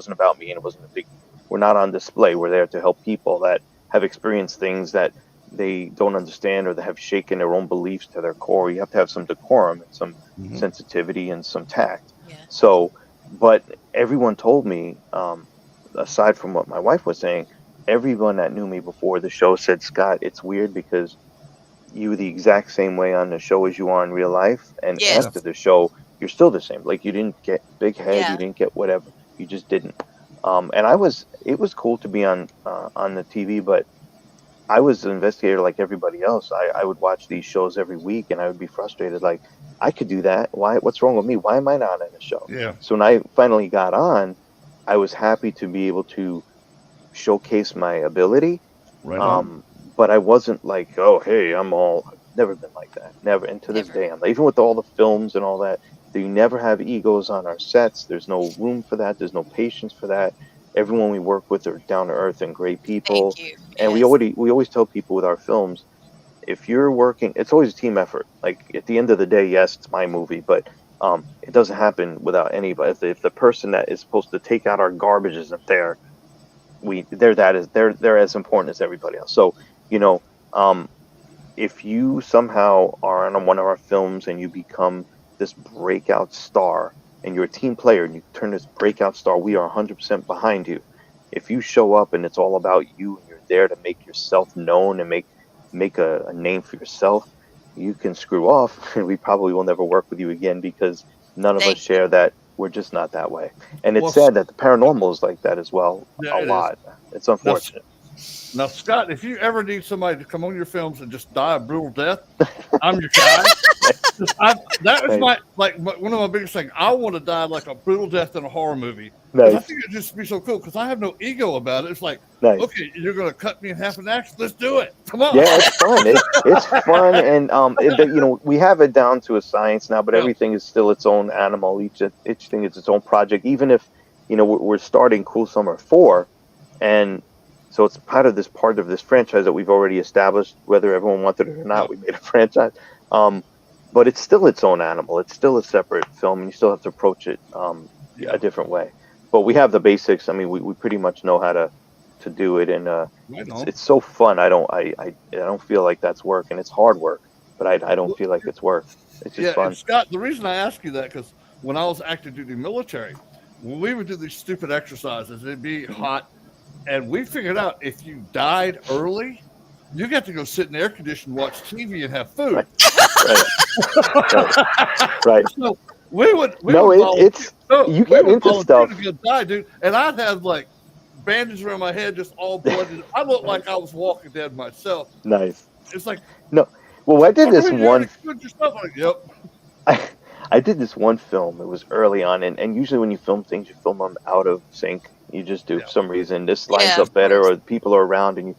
Speaker 10: about me, and it wasn't a big, we're not on display. We're there to help people that have experienced things that they don't understand or that have shaken their own beliefs to their core. You have to have some decorum and some sensitivity and some tact.
Speaker 1: Yeah.
Speaker 10: So, but everyone told me, aside from what my wife was saying, everyone that knew me before the show said, Scott, it's weird because you the exact same way on the show as you are in real life, and
Speaker 1: Yes.
Speaker 10: after the show you're still the same. Like, you didn't get big head,
Speaker 1: Yeah.
Speaker 10: you didn't get whatever, you just didn't. And it was cool to be on the TV, but I was an investigator like everybody else. I would watch these shows every week and I would be frustrated, like, I could do that, what's wrong with me, why am I not on a show?
Speaker 4: Yeah.
Speaker 10: So when I finally got on, I was happy to be able to showcase my ability.
Speaker 4: Right on.
Speaker 10: But I wasn't like, oh, hey, I've never been like that. Never. And to this
Speaker 1: Never.
Speaker 10: day, even with all the films and all that, you never have egos on our sets. There's no room for that. There's no patience for that. Everyone we work with are down to earth and great people.
Speaker 1: Thank you.
Speaker 10: And
Speaker 1: Yes.
Speaker 10: we always tell people with our films, if you're working, it's always a team effort. Like, at the end of the day, yes, it's my movie, but it doesn't happen without anybody. If the person that is supposed to take out our garbage isn't there, they're as important as everybody else. So, if you somehow are on one of our films and you become this breakout star and you're a team player and you turn this breakout star, we are 100% behind you. If you show up and it's all about you and you're there to make yourself known and make a name for yourself, you can screw off and we probably will never work with you again because none of us share that. We're just not that way. And it's sad that the paranormal is like that as well.
Speaker 4: Yeah,
Speaker 10: A lot. It's unfortunate.
Speaker 4: Now, Scott, if you ever need somebody to come on your films and just die a brutal death, I'm your guy. That is one of my biggest things. I want to die like a brutal death in a horror movie. Because I think it'd just be so cool. Because I have no ego about it. It's like, okay, you're going to cut me in half an act. Let's do it. Come on.
Speaker 10: Yeah, it's fun. It's fun, and we have it down to a science now. But everything is still its own animal. Each thing is its own project. Even if we're starting Cool Summer 4, and so it's part of this franchise that we've already established, whether everyone wanted it or not. We made a franchise, but it's still its own animal. It's still a separate film, and you still have to approach it a different way. but we have the basics. I mean, we pretty much know how to do it, and it's so fun. I don't feel like that's work, and it's hard work, but I don't feel like it's work. It's just fun.
Speaker 4: And Scott, the reason I ask you that because when I was active duty military, when we would do these stupid exercises, it'd be hot, and we figured out if you died early, you got to go sit in the air conditioned, watch TV, and have food.
Speaker 10: Right.
Speaker 4: So we would
Speaker 10: you get into stuff.
Speaker 4: To die, dude, and I'd have like bandages around my head, just all blooded. I looked like I was Walking Dead myself.
Speaker 10: Nice.
Speaker 4: It's like
Speaker 10: no. Well, I did this one.
Speaker 4: Like, yep.
Speaker 10: I did this one film. It was early on, and usually when you film things, you film them out of sync. You just do for some reason. This lines up better, or people are around, and you.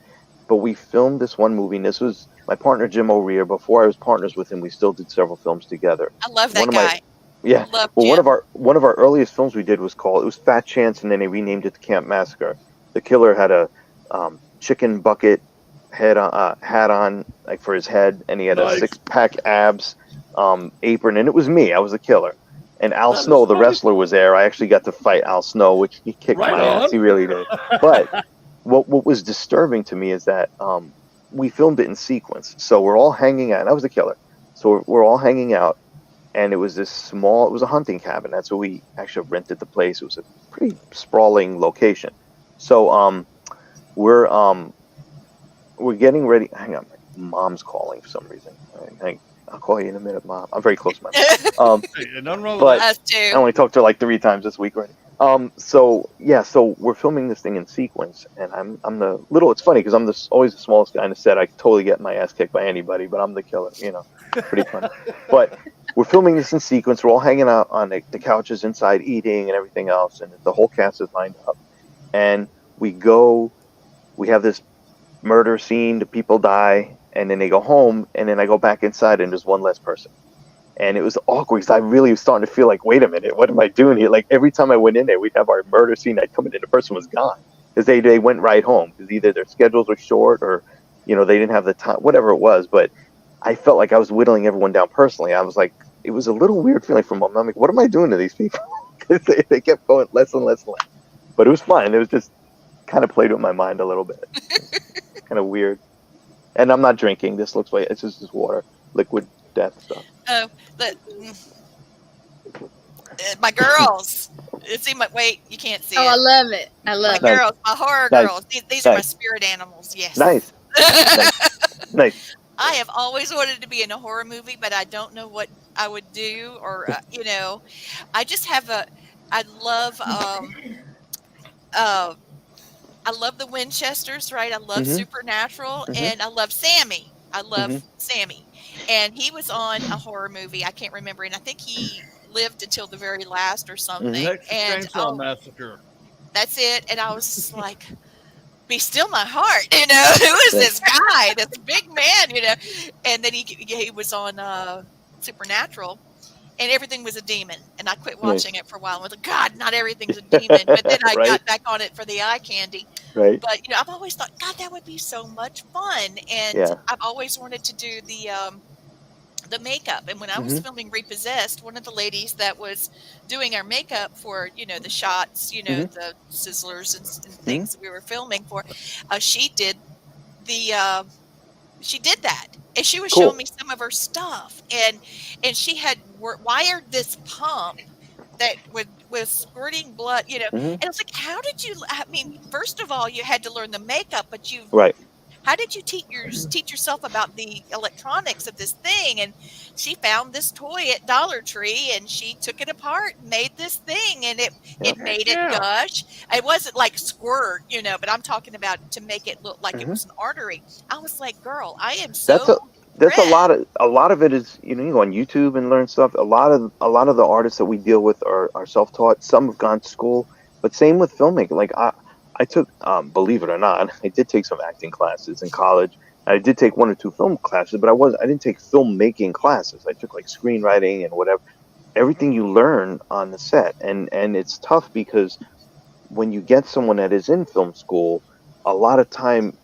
Speaker 10: But we filmed this one movie, and this was my partner Jim O'Rear. Before I was partners with him, we still did several films together.
Speaker 1: I love that guy.
Speaker 10: One of our earliest films we did was Fat Chance, and then they renamed it the Camp Massacre. The killer had a chicken bucket hat on, like for his head, and he had a 6-pack abs apron, and it was me. I was the killer. And Al Snow, the wrestler, was there. I actually got to fight Al Snow, which he kicked my ass. He really did. But what was disturbing to me is that we filmed it in sequence. So we're all hanging out, and I was the killer. So we're all hanging out, and it was it was a hunting cabin. That's where we actually rented the place. It was a pretty sprawling location. So we're getting ready. Hang on, my mom's calling for some reason. I'll call you in a minute, Mom. I'm very close to my mom. But I only talked to her like 3 times this week already. So we're filming this thing in sequence, and I'm the little. It's funny because I'm always the smallest guy in the set. I totally get my ass kicked by anybody, but I'm the killer. Pretty funny. But we're filming this in sequence. We're all hanging out on the couches inside, eating and everything else, and the whole cast is lined up. And we have this murder scene. The people die, and then they go home, and then I go back inside, and there's one less person. And it was awkward because I really was starting to feel like, wait a minute, what am I doing here? Like every time I went in there, we'd have our murder scene. I'd come in and the person was gone because they went right home because either their schedules were short or, they didn't have the time, whatever it was. But I felt like I was whittling everyone down personally. I was like, it was a little weird feeling for a moment. I'm like, what am I doing to these people? Because they kept going less and less and less. But it was fun. It was just kind of played with my mind a little bit. Kind of weird. And I'm not drinking. This looks like it's just water, liquid death stuff.
Speaker 1: Oh, my girls. Wait, you can't see it.
Speaker 8: I love it. I love
Speaker 1: my girls, my horror girls. These are my spirit animals. Yes.
Speaker 10: Nice. Nice.
Speaker 1: I have always wanted to be in a horror movie, but I don't know what I would do, or I just have I love the Winchesters, right? I love Supernatural, and I love Sammy. I love Sammy. And he was on a horror movie. I can't remember. And I think he lived until the very last or something.
Speaker 4: Chainsaw Massacre.
Speaker 1: That's it. And I was just like, be still my heart. Who is this guy? This big man, And then he was on Supernatural. And everything was a demon. And I quit watching it for a while. I was like, God, not everything's a demon. But then I got back on it for the eye candy.
Speaker 10: Right.
Speaker 1: But, I've always thought, God, that would be so much fun. And I've always wanted to do the makeup. And when I was filming Repossessed, one of the ladies that was doing our makeup for, the shots, the sizzlers and things that we were filming for, she did that. And she was showing me some of her stuff. And she had wired this pump that was squirting blood, And I was like, how did you? I mean, first of all, you had to learn the makeup, but how did you teach yourself about the electronics of this thing? And she found this toy at Dollar Tree, and she took it apart and made this thing, and it made it gush. It wasn't like squirt, but I'm talking about to make it look like it was an artery. I was like, girl, I am so.
Speaker 10: That's a lot of it is you go on YouTube and learn stuff. A lot of the artists that we deal with are self-taught. Some have gone to school, but same with filmmaking. Like I took, believe it or not, I did take some acting classes in college. I did take 1 or 2 film classes, but I didn't take filmmaking classes. I took like screenwriting and whatever. Everything you learn on the set, and it's tough because when you get someone that is in film school, a lot of time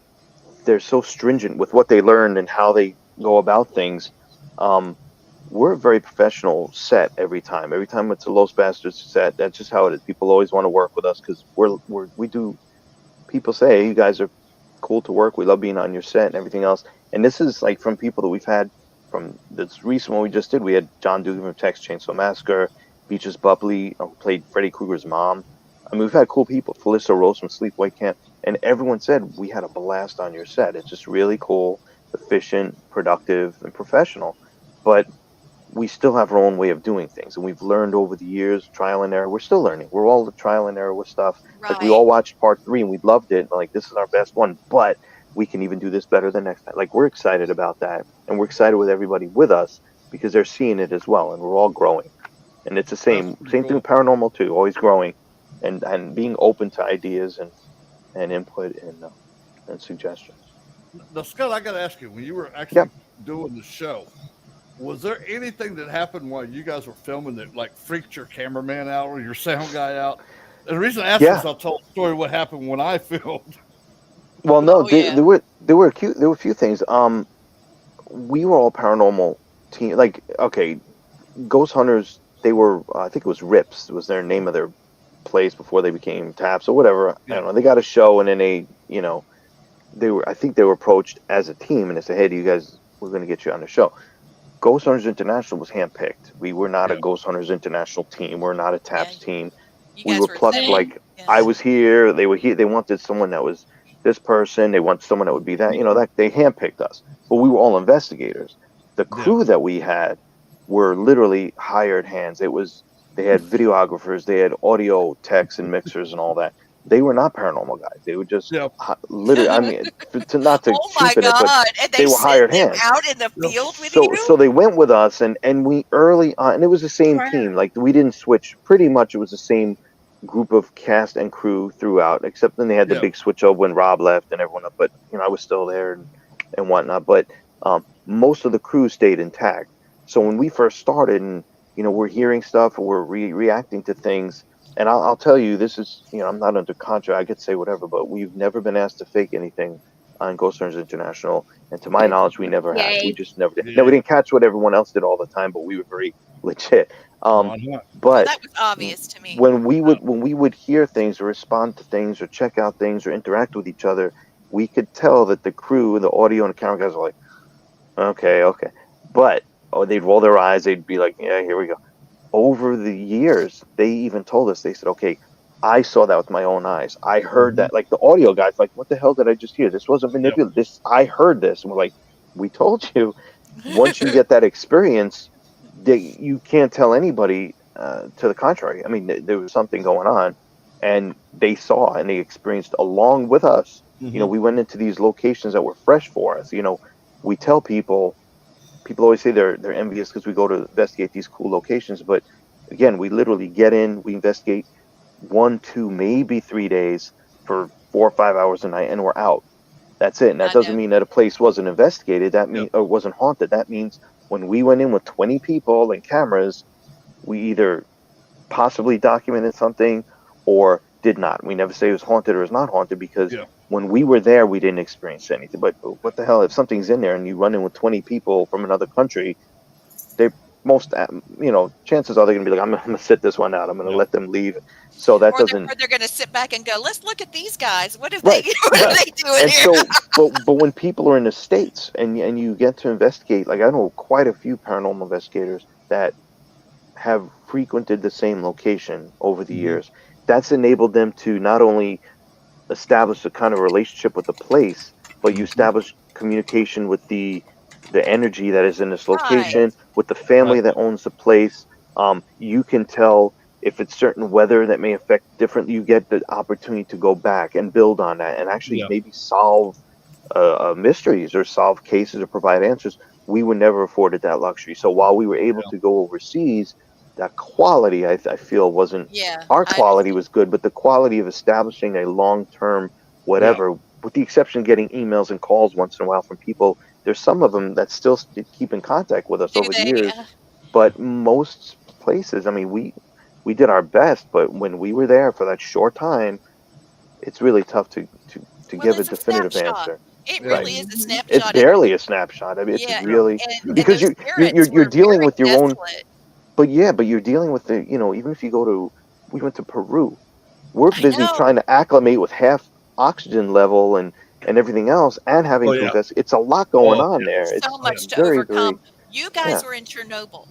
Speaker 10: they're so stringent with what they learned and how they go about things. we're a very professional set every time. Every time it's a Los Bastards set, that's just how it is. People always want to work with us because we do. People say, hey, you guys are cool to work. We love being on your set and everything else. And this is like from people that we've had from this recent one we just did. We had John Dugan from Texas Chainsaw Massacre, Beatrice Bubley, who played Freddy Krueger's mom. I mean, we've had cool people. Felissa Rose from Sleepaway Camp, and everyone said we had a blast on your set. It's just really cool, efficient, productive, and professional. But we still have our own way of doing things, and we've learned over the years, trial and error. We're still learning. We're all the trial and error with stuff. Like we
Speaker 1: Right.
Speaker 10: all watched part 3 and we loved it. Like this is our best one, but we can even do this better the next time. Like we're excited about that, and we're excited with everybody with us because they're seeing it as well, and we're all growing. And it's the same
Speaker 4: pretty
Speaker 10: thing with paranormal too. Always growing, and being open to ideas and input and suggestions.
Speaker 4: Now, Scott, I got to ask you, when you were actually doing the show, was there anything that happened while you guys were filming that like freaked your cameraman out or your sound guy out? And the reason I asked is I'll tell a story what happened when I filmed.
Speaker 10: Well, no, there were a few things. We were all paranormal team. Like, okay, Ghost Hunters. They were, I think it was Rips was their name of their place before they became Taps or whatever. I don't know. They got a show, and then I think they were approached as a team, and they said, "Hey, do you guys? We're going to get you on the show." Ghost Hunters International was handpicked. We were not a Ghost Hunters International team. We're not a TAPS team. We were plucked like I was here. They were here. They wanted someone that was this person. They want someone that would be that. That they handpicked us. But we were all investigators. The crew that we had were literally hired hands. They had videographers. They had audio techs and mixers and all that. They were not paranormal guys. They were just literally. I mean, not to
Speaker 1: Oh my
Speaker 10: cheapen it, but
Speaker 1: God! And
Speaker 10: they were hired hands.
Speaker 1: out in the field with you.
Speaker 10: So they went with us, and we early on, and it was the same team. Like we didn't switch. Pretty much, it was the same group of cast and crew throughout, except then they had the big switch over when Rob left and everyone. But I was still there and whatnot. But most of the crew stayed intact. So when we first started, and we're hearing stuff, we're reacting to things. And I'll tell you, this is, I'm not under contract. I could say whatever, but we've never been asked to fake anything on Ghost Hunters International. And to my knowledge, we never have. We just never did. Now, we didn't catch what everyone else did all the time, but we were very legit. But
Speaker 1: that was obvious to me.
Speaker 10: When we would hear things or respond to things or check out things or interact with each other, we could tell that the crew, the audio and the camera guys were like, okay. But they'd roll their eyes. They'd be like, yeah, here we go. Over the years, they even told us, they said, okay, I saw that with my own eyes. I heard that. Like the audio guys, like, what the hell did I just hear? This wasn't manipulated. I heard this. And we're like, we told you. Once you get that experience, you can't tell anybody to the contrary. I mean, there was something going on, and they saw and they experienced along with us. We went into these locations that were fresh for us. We tell people always say they're envious because we go to investigate these cool locations. But again, we literally get in, we investigate 1, 2, maybe 3 days for 4 or 5 hours a night, and we're out. That's it. And that doesn't mean that a place wasn't investigated. That means or wasn't haunted. That means when we went in with 20 people and cameras, we either possibly documented something or did not. We never say it was haunted or is not haunted because when we were there, we didn't experience anything. But what the hell, if something's in there and you run in with 20 people from another country, they most, chances are they're going to be like, I'm going to sit this one out. I'm going to let them leave. So that doesn't.
Speaker 1: Or they're going to sit back and go, let's look at these guys. What if they doing
Speaker 10: and
Speaker 1: here?
Speaker 10: So, but when people are in the States and you get to investigate, like I know quite a few paranormal investigators that have frequented the same location over the years. That's enabled them to not only establish a kind of relationship with the place, but you establish communication with the energy that is in this location, with the family that owns the place. You can tell if it's certain weather that may affect differently. You get the opportunity to go back and build on that and actually maybe solve mysteries or solve cases or provide answers. We were never afforded that luxury. So while we were able to go overseas, that quality I feel wasn't our quality was good, but the quality of establishing a long-term whatever, with the exception of getting emails and calls once in a while from people, there's some of them that still keep in contact with us over the years. But most places, I mean, we did our best, but when we were there for that short time, it's really tough to give a definitive answer.
Speaker 1: It
Speaker 4: Right.
Speaker 1: really is a
Speaker 8: Mhm.
Speaker 10: It's
Speaker 1: snapshot. And
Speaker 10: barely a snapshot. I mean, it's
Speaker 1: yeah,
Speaker 10: really
Speaker 1: and
Speaker 10: because
Speaker 1: those spirits
Speaker 10: you're
Speaker 1: were
Speaker 10: dealing
Speaker 1: very
Speaker 10: with your own.
Speaker 1: desolate.
Speaker 10: But yeah, but you're dealing with the, even if you go to, we went to Peru, we're
Speaker 1: I
Speaker 10: busy
Speaker 1: know.
Speaker 10: trying to acclimate with half oxygen level and everything else, and having
Speaker 4: Oh
Speaker 10: to
Speaker 4: yeah.
Speaker 10: invest. It's a lot going
Speaker 4: Oh
Speaker 10: on
Speaker 4: yeah.
Speaker 10: there.
Speaker 1: So
Speaker 10: It's
Speaker 4: Oh yeah.
Speaker 1: much to
Speaker 10: very,
Speaker 1: overcome.
Speaker 10: very,
Speaker 1: You
Speaker 10: yeah.
Speaker 1: guys were in Chernobyl.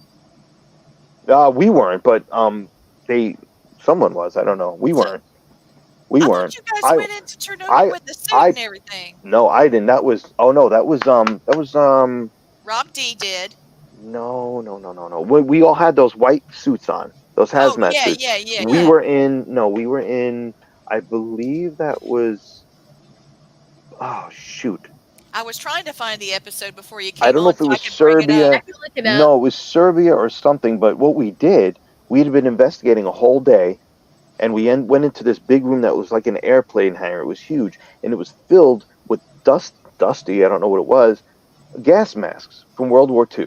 Speaker 10: We weren't, but they, someone was. I don't know. We
Speaker 1: So
Speaker 10: weren't. We
Speaker 1: I
Speaker 10: weren't.
Speaker 1: thought you guys
Speaker 10: I,
Speaker 1: went into Chernobyl
Speaker 10: I,
Speaker 1: with the suit
Speaker 10: I.
Speaker 1: and everything.
Speaker 10: No, I didn't. That was. Oh no, that was.
Speaker 1: Rob D did.
Speaker 10: No, no, no, no, no. We all had those white suits on, those
Speaker 1: Oh
Speaker 10: hazmat
Speaker 1: yeah,
Speaker 10: suits.
Speaker 1: yeah, yeah,
Speaker 10: We
Speaker 1: yeah.
Speaker 10: were in, no, we were in, I believe that was, oh, shoot.
Speaker 1: I was trying to find the episode before you
Speaker 10: I
Speaker 1: came
Speaker 10: don't know
Speaker 1: on
Speaker 10: if it
Speaker 1: so I
Speaker 10: was
Speaker 1: could bring it up.
Speaker 8: I
Speaker 10: Serbia.
Speaker 8: can look it up.
Speaker 10: No, it was Serbia or something. But what we did, we had been investigating a whole day, and we went into this big room that was like an airplane hangar. It was huge, and it was filled with dusty, I don't know what it was, gas masks from World War II.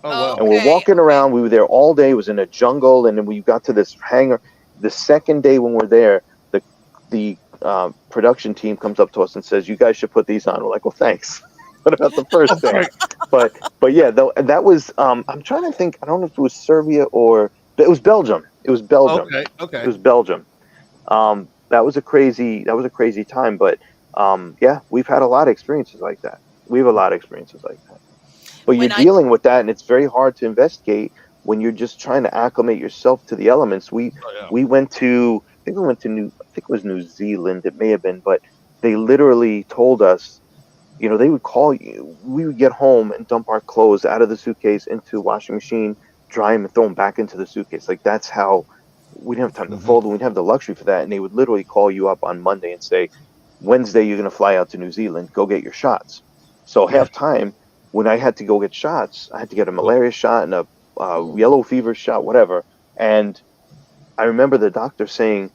Speaker 4: Oh wow.
Speaker 10: And we're
Speaker 1: Okay,
Speaker 10: walking
Speaker 1: okay.
Speaker 10: around. We were there all day. It was in a jungle, and then we got to this hangar. The second day when we're there, the production team comes up to us and says, "You guys should put these on." We're like, "Well, thanks." What about the
Speaker 4: Oh
Speaker 10: first day?
Speaker 4: great.
Speaker 10: But yeah, that was. I'm trying to think. I don't know if it was Serbia or it was Belgium. It was Belgium.
Speaker 4: Okay.
Speaker 10: It
Speaker 4: Okay.
Speaker 10: was Belgium. That was a crazy time. But yeah, we've had a lot of experiences like that. We have a lot of experiences like that. But you're
Speaker 1: When I
Speaker 10: dealing with that, and it's very hard to investigate when you're just trying to acclimate yourself to the elements. We
Speaker 4: Oh yeah.
Speaker 10: we went to, I think we went to I think it was New Zealand. It may have been, but they literally told us, they would call you. We would get home and dump our clothes out of the suitcase into a washing machine, dry them, and throw them back into the suitcase. Like that's how we didn't have time to
Speaker 4: Hmm.
Speaker 10: fold them. We didn't have the luxury for that. And they would literally call you up on Monday and say, Wednesday you're going to fly out to New Zealand. Go get your shots. So
Speaker 4: Yeah.
Speaker 10: half time when I had to go get shots, I had to get a
Speaker 4: Oh,
Speaker 10: malaria shot and a yellow fever shot, whatever. And I remember the doctor saying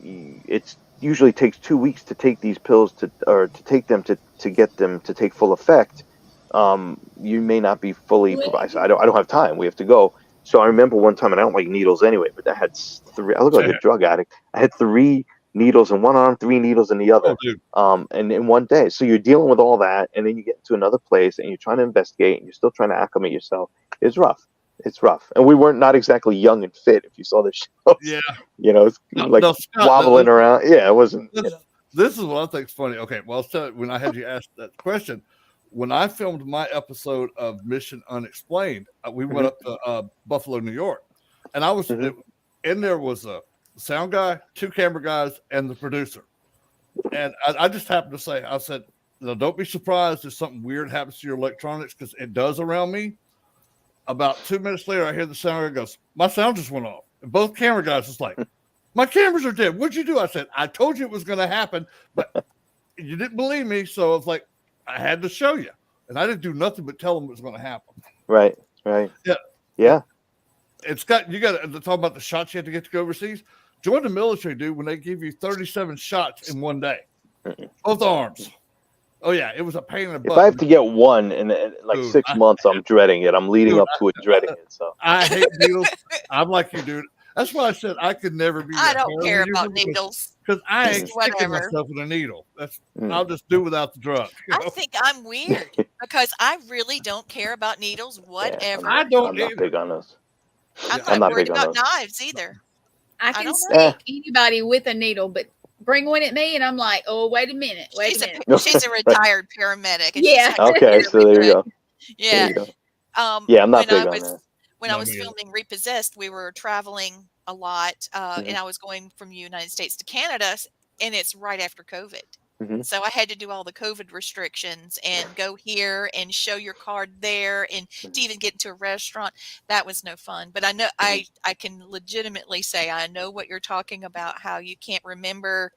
Speaker 10: it usually takes 2 weeks to take these pills to take them to get them to take full effect. You may not be fully provided. I don't have time. We have to go. So I remember one time, and I don't like needles anyway, but I had three. I look like a drug addict. I had 3 needles in one arm, 3 needles in the
Speaker 4: oh
Speaker 10: other.
Speaker 4: dude.
Speaker 10: And in one day. So you're dealing with all that, and then you get to another place, and you're trying to investigate, and you're still trying to acclimate yourself. It's rough. It's rough, and we weren't not exactly young and fit. If you saw the shows,
Speaker 4: Yeah.
Speaker 10: it's
Speaker 4: No,
Speaker 10: like
Speaker 4: no, Scott.
Speaker 10: wobbling around. Yeah, it wasn't.
Speaker 4: This is what I think is funny. Okay, well, I'll tell you, when I had you ask that question, when I filmed my episode of Mission Unexplained, we went up to Buffalo, New York, and I was in there was a sound guy, 2 camera guys, and the producer. And I just happened to say, I said, don't be surprised if something weird happens to your electronics, because it does around me. About 2 minutes later, I hear the sound guy goes, my sound just went off. And both camera guys was like, my cameras are dead. What'd you do? I said, I told you it was going to happen, but you didn't believe me. So I was like, I had to show you. And I didn't do nothing but tell them it was going to happen.
Speaker 10: Right. Yeah.
Speaker 4: It's got, you got to talk about the shots you have to get to go overseas. Join the military, dude, when they give you 37 shots in one day. Both arms. Oh, yeah. It was a pain in the butt.
Speaker 10: If I have to get one in like dude, 6 months, I'm dreading it. I'm leading up to it, dreading it. So
Speaker 4: I hate needles. I'm like you, dude. That's why I said I could never be.
Speaker 1: I don't care about needles
Speaker 4: because I ain't sticking myself with a needle. I'll just do without the drug.
Speaker 1: I think I'm weird because I really don't care about needles. Whatever.
Speaker 10: Yeah, I'm not big on those.
Speaker 1: I'm not worried about knives either.
Speaker 8: I can stick anybody with a needle, but bring one at me, and I'm like, oh, wait a minute.
Speaker 1: She's a retired paramedic. And
Speaker 8: yeah.
Speaker 10: Okay, so there you go.
Speaker 1: Yeah.
Speaker 10: You go. Yeah, I'm not big on that.
Speaker 1: When I was filming Repossessed, we were traveling a lot, and I was going from the United States to Canada, and it's right after COVID. So I had to do all the COVID restrictions and go here and show your card there, and to even get into a restaurant. That was no fun. But I know I can legitimately say I know what you're talking about, how you can't remember.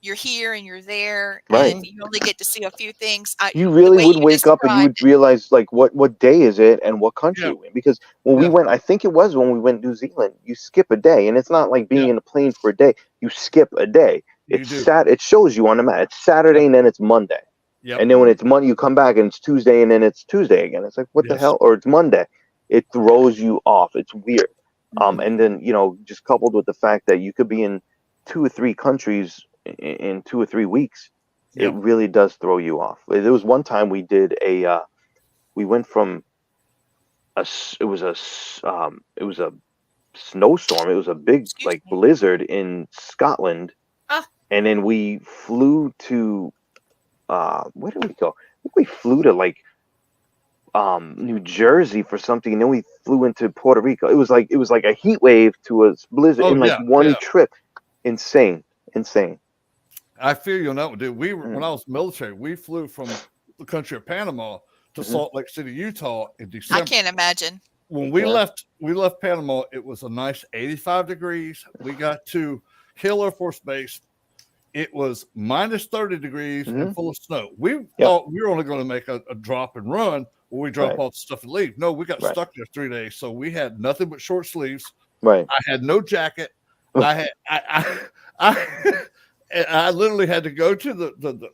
Speaker 1: You're here and you're there,
Speaker 10: right?
Speaker 1: And you only get to see a few things.
Speaker 10: You really would wake up and you would realize like what day is it and what country we're in. Because when we went, I think it was when we went to New Zealand, you skip a day, and it's not like being in a plane for a day. You skip a day. It shows you on the map. It's Saturday and then it's Monday, and then when it's Monday, you come back and it's Tuesday and then it's Tuesday again. It's like what the hell? Or it's Monday. It throws you off. It's weird. And then just coupled with the fact that you could be in 2 or 3 countries in 2 or 3 weeks, It really does throw you off. There was one time we did we went from it was a snowstorm. It was a big blizzard in Scotland, and then we flew to where did we go? I think we flew to New Jersey for something, and then we flew into Puerto Rico. It was like a heat wave to a blizzard in one trip. Insane.
Speaker 4: I feel you on that one, dude. When I was military, we flew from the country of Panama to Salt Lake City, Utah in December.
Speaker 1: I can't imagine.
Speaker 4: When we left Panama, it was a nice 85 degrees. We got to Hill Air Force Base. It was minus 30 degrees and full of snow. We thought we were only going to make a drop and run where we drop off the stuff and leave. No, we got stuck there 3 days. So we had nothing but short sleeves.
Speaker 10: Right.
Speaker 4: I had no jacket. I literally had to go to the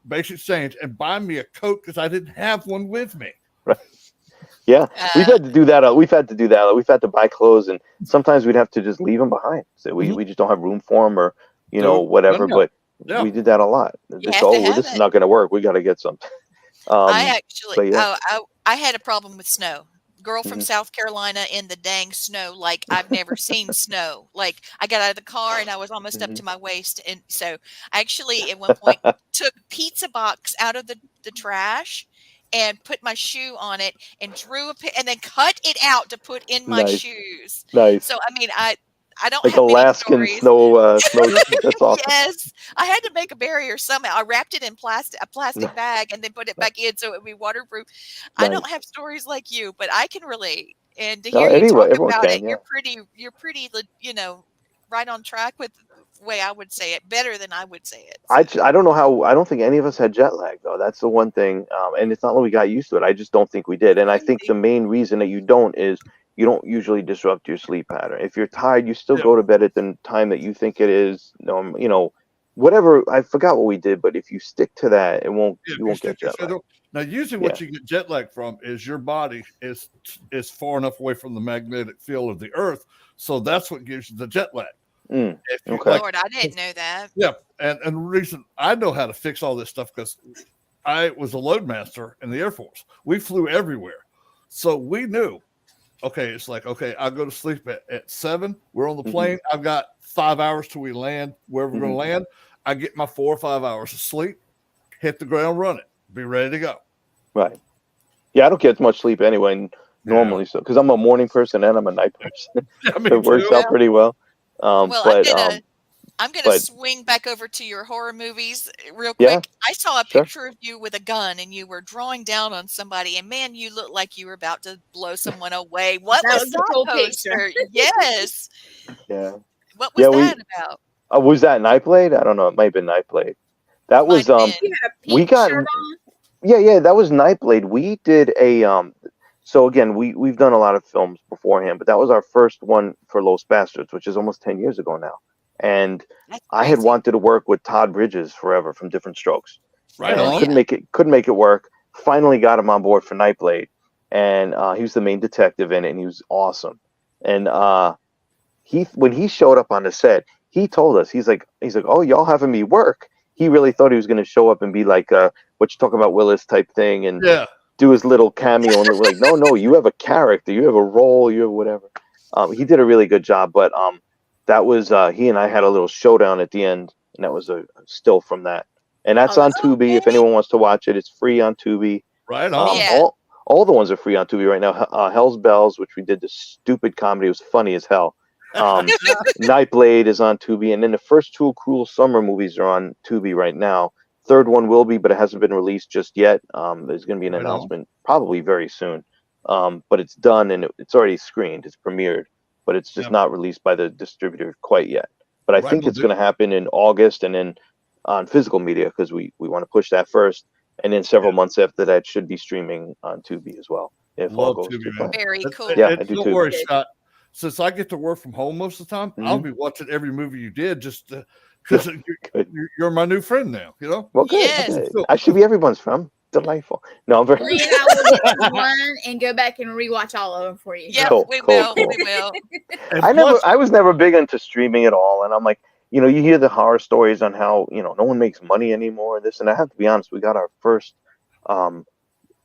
Speaker 4: basic exchange and buy me a coat because I didn't have one with me.
Speaker 10: Right. Yeah, we've had to do that. We've had to buy clothes, and sometimes we'd have to just leave them behind. So we just don't have room for them, or whatever. But we did that a lot. This is not going to work. We got to get something.
Speaker 1: I had a problem with snow. Girl from South Carolina in the dang snow, like I've never seen snow. Like I got out of the car and I was almost up to my waist, and so I actually at one point took pizza box out of the trash and put my shoe on it and and then cut it out to put in my shoes.
Speaker 10: Nice.
Speaker 1: So I mean, I don't
Speaker 10: like
Speaker 1: have
Speaker 10: Alaskan
Speaker 1: many
Speaker 10: snow. That's awesome.
Speaker 1: Yes, I had to make a barrier somehow. I wrapped it in a plastic bag and then put it back in so it would be waterproof. Nice. I don't have stories like you, but I can relate. And to hear you talk about it, you're pretty, right on track with the way I would say it, better than I would say it.
Speaker 10: So. I don't know how. I don't think any of us had jet lag though. That's the one thing, and it's not that we got used to it. I just don't think we did. And I think the main reason that you don't is you don't usually disrupt your sleep pattern. If you're tired, you still go to bed at the time that you think it is. Whatever. I forgot what we did, but if you stick to that, you won't get jet lag.
Speaker 4: Now, usually what you get jet lag from is your body is far enough away from the magnetic field of the Earth, so that's what gives you the jet lag.
Speaker 1: Lord, I didn't know that.
Speaker 4: Yeah, and the reason I know how to fix all this stuff because I was a loadmaster in the Air Force. We flew everywhere, so we knew. Okay, it's like, I'll go to sleep at 7. We're on the plane. I've got 5 hours till we land wherever we're going to land. I get my 4 or 5 hours of sleep, hit the ground running, be ready to go.
Speaker 10: Right. Yeah, I don't get much sleep anyway, normally, so because I'm a morning person and I'm a night person. It works out pretty well.
Speaker 1: I'm going to swing back over to your horror movies real quick. Yeah, I saw a picture of you with a gun and you were drawing down on somebody, and man, you looked like you were about to blow someone away. What was that poster? Yes.
Speaker 10: Yeah.
Speaker 1: What was that about?
Speaker 10: Was that Nightblade? I don't know. It might have been Nightblade. That was we got that was Nightblade. We did a so again, we've done a lot of films beforehand, but that was our first one for Los Bastards, which is almost 10 years ago now. And I had wanted to work with Todd Bridges forever from Different Strokes.
Speaker 4: Right.
Speaker 10: Couldn't make it work. Finally got him on board for Nightblade, and he was the main detective in it, and he was awesome. And when he showed up on the set, he told us he's like, oh, y'all having me work? He really thought he was going to show up and be like what you talk about Willis type thing, and do his little cameo. And we're like, no, you have a character, you have a role, you have whatever. He did a really good job, but that was he and I had a little showdown at the end, and that was a still from that. And that's on Tubi. If anyone wants to watch it, it's free on Tubi.
Speaker 4: Right on.
Speaker 10: All the ones are free on Tubi right now. Hell's Bells, which we did this stupid comedy, it was funny as hell. Nightblade is on Tubi, and then the first 2 Cruel Summer movies are on Tubi right now. Third one will be, but it hasn't been released just yet. There's going to be an announcement probably very soon. But it's done and it's already screened. It's premiered, but it's just not released by the distributor quite yet. But I think it's going to happen in August, and then on physical media, because we want to push that first, and then several months after that should be streaming on Tubi as well. If all goes to plan.
Speaker 1: Very cool.
Speaker 10: Yeah, I do
Speaker 4: don't
Speaker 10: too.
Speaker 4: worry, Scott. Since I get to work from home most of the time, I'll be watching every movie you did just because you're my new friend now, you know?
Speaker 10: Well, good.
Speaker 1: Yes.
Speaker 10: I should be everyone's friend. Delightful. No, I'm very.
Speaker 8: Lee and I will get one and go back and rewatch all of them for you.
Speaker 1: Yeah,
Speaker 10: Cool.
Speaker 1: we will. We will.
Speaker 10: I was never big into streaming at all, and I'm like, you know, you hear the horror stories on how, you know, no one makes money anymore, this, and I have to be honest, we got our first,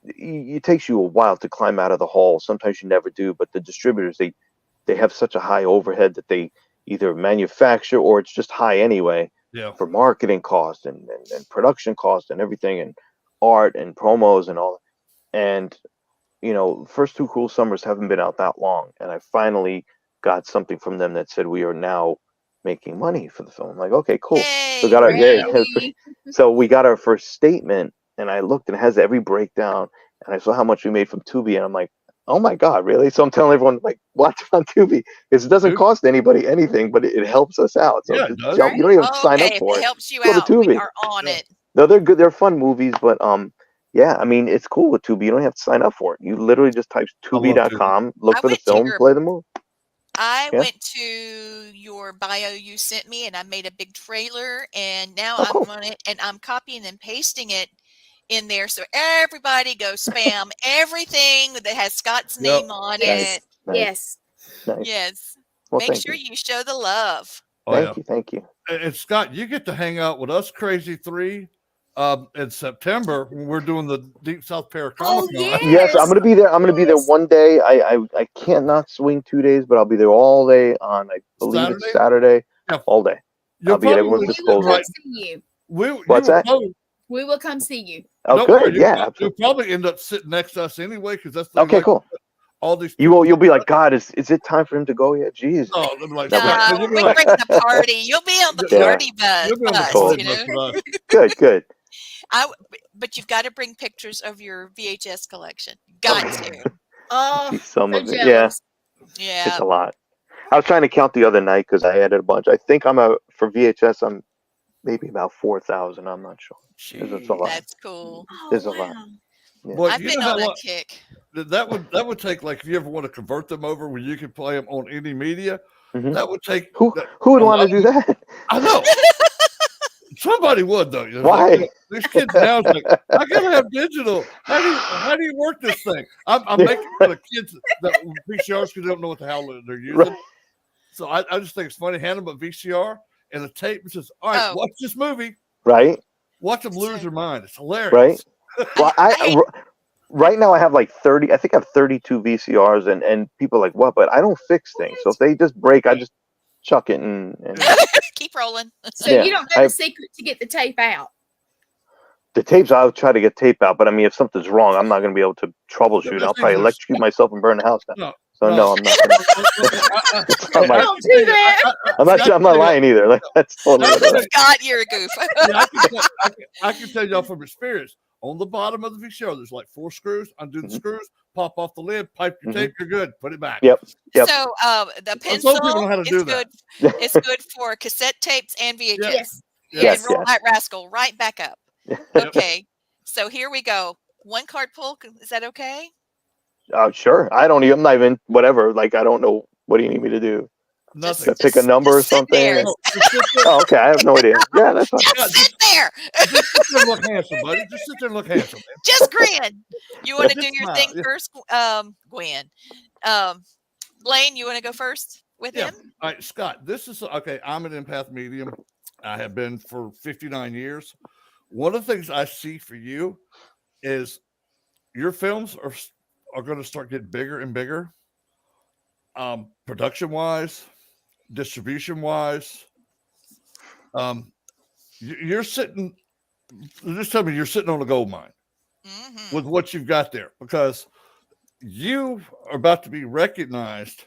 Speaker 10: it takes you a while to climb out of the hole. Sometimes you never do, but the distributors, they have such a high overhead that they either manufacture or it's just high anyway for marketing cost and production cost and everything and art and promos and all. And, you know, first two Cruel Summers haven't been out that long. And I finally got something from them that said we are now making money for the film. I'm like, okay, cool. So got our, so we got our first statement, and I looked and it has every breakdown, and I saw how much we made from Tubi, and I'm like, oh my God, really? So I'm telling everyone, like, watch on Tubi. It doesn't cost anybody anything, but it helps us out. So just jump. You don't even have to sign up for it.
Speaker 1: If it helps you
Speaker 10: Go
Speaker 1: out,
Speaker 10: to Tubi.
Speaker 1: we are on it.
Speaker 10: No, they're good. They're fun movies, but yeah, I mean, it's cool with Tubi. You don't have to sign up for it. You literally just type Tubi.com, look for the film, play the movie.
Speaker 1: I went to your bio you sent me, and I made a big trailer, and now I'm on it, and I'm copying and pasting it in there, so everybody go spam everything that has Scott's name on it.
Speaker 8: Yes.
Speaker 1: Yes.
Speaker 10: Well,
Speaker 1: Make sure you show the love.
Speaker 10: Thank you.
Speaker 4: And Scott, you get to hang out with us Crazy Three in September when we're doing the Deep South Paranormal.
Speaker 8: Oh,
Speaker 10: yes, I'm gonna be there. I'm gonna be there one day. I can't not swing 2 days, but I'll be there all day on, I believe it's Saturday, all day. I'll be at everyone's disposal. What's that?
Speaker 8: We will come see you.
Speaker 10: Oh, good.
Speaker 4: You'll probably end up sitting next to us anyway, because that's
Speaker 10: okay. Cool.
Speaker 4: All these
Speaker 10: you'll be like, God, is it time for him to go yet? Jeez.
Speaker 4: Oh,
Speaker 1: we bring the party. You'll be on the party bus. You know?
Speaker 10: Good.
Speaker 1: But you've got to bring pictures of your VHS collection. Got to.
Speaker 8: Oh,
Speaker 10: some of it. Yeah. It's a lot. I was trying to count the other night because I added a bunch. I think for VHS, I'm maybe about 4,000. I'm not sure. It's a lot.
Speaker 1: That's cool.
Speaker 10: There's a lot. Yeah.
Speaker 4: Well,
Speaker 1: I've been on that kick.
Speaker 4: That would take, like, if you ever want to convert them over where you can play them on any media, that would take.
Speaker 10: Who would want to do that?
Speaker 4: I know. Somebody would, though.
Speaker 10: Why?
Speaker 4: Like, these kids now is like, I gotta have digital. How do you work this thing? I'm making fun of kids that VCRs because they don't know what the hell they're using.
Speaker 10: Right.
Speaker 4: So I just think it's funny. Hand them a VCR and a tape and says, "All right, watch this movie."
Speaker 10: Right.
Speaker 4: Watch them lose their mind. It's hilarious.
Speaker 10: Right. Well, right now I have like 30. I think I have 32 VCRs, and people are like, what? But I don't fix things. So if they just break, I just chuck it and
Speaker 1: keep rolling.
Speaker 8: So you don't know the secret to get the tape out.
Speaker 10: The tapes, I'll try to get tape out, but I mean, if something's wrong, I'm not going to be able to troubleshoot. I'll probably electrocute myself and burn the house down. No, I'm not.
Speaker 8: Don't do that.
Speaker 10: I'm not lying either. Like, that's totally.
Speaker 1: Scott, you're a goof.
Speaker 4: I can tell y'all from experience. On the bottom of the VCR, there's like 4 screws. Undo the screws, pop off the lid, pipe your tape. You're good. Put it back.
Speaker 10: Yep.
Speaker 1: So the pencil,
Speaker 4: know how to do that.
Speaker 1: It's good for cassette tapes and VHS.
Speaker 10: Yes.
Speaker 1: And roll that rascal right back up. Okay. So here we go. 1 card pull. Is that okay?
Speaker 10: Sure. I'm not even whatever. Like, I don't know. What do you need me to do?
Speaker 4: Nothing.
Speaker 10: Pick a number or something. Oh, okay. I have no idea. Yeah, that's fine.
Speaker 1: Just sit there.
Speaker 4: Just sit there and look handsome, buddy. Just sit there and look handsome. Man.
Speaker 1: Just grin. You want to do your thing first, Gwen? Blaine, you want to go first with him?
Speaker 4: All right, Scott. This is okay. I'm an empath medium. I have been for 59 years. One of the things I see for you is your films are going to start getting bigger and bigger. Production wise, distribution wise, you're sitting. Just tell me you're sitting on a gold mine with what you've got there, because you are about to be recognized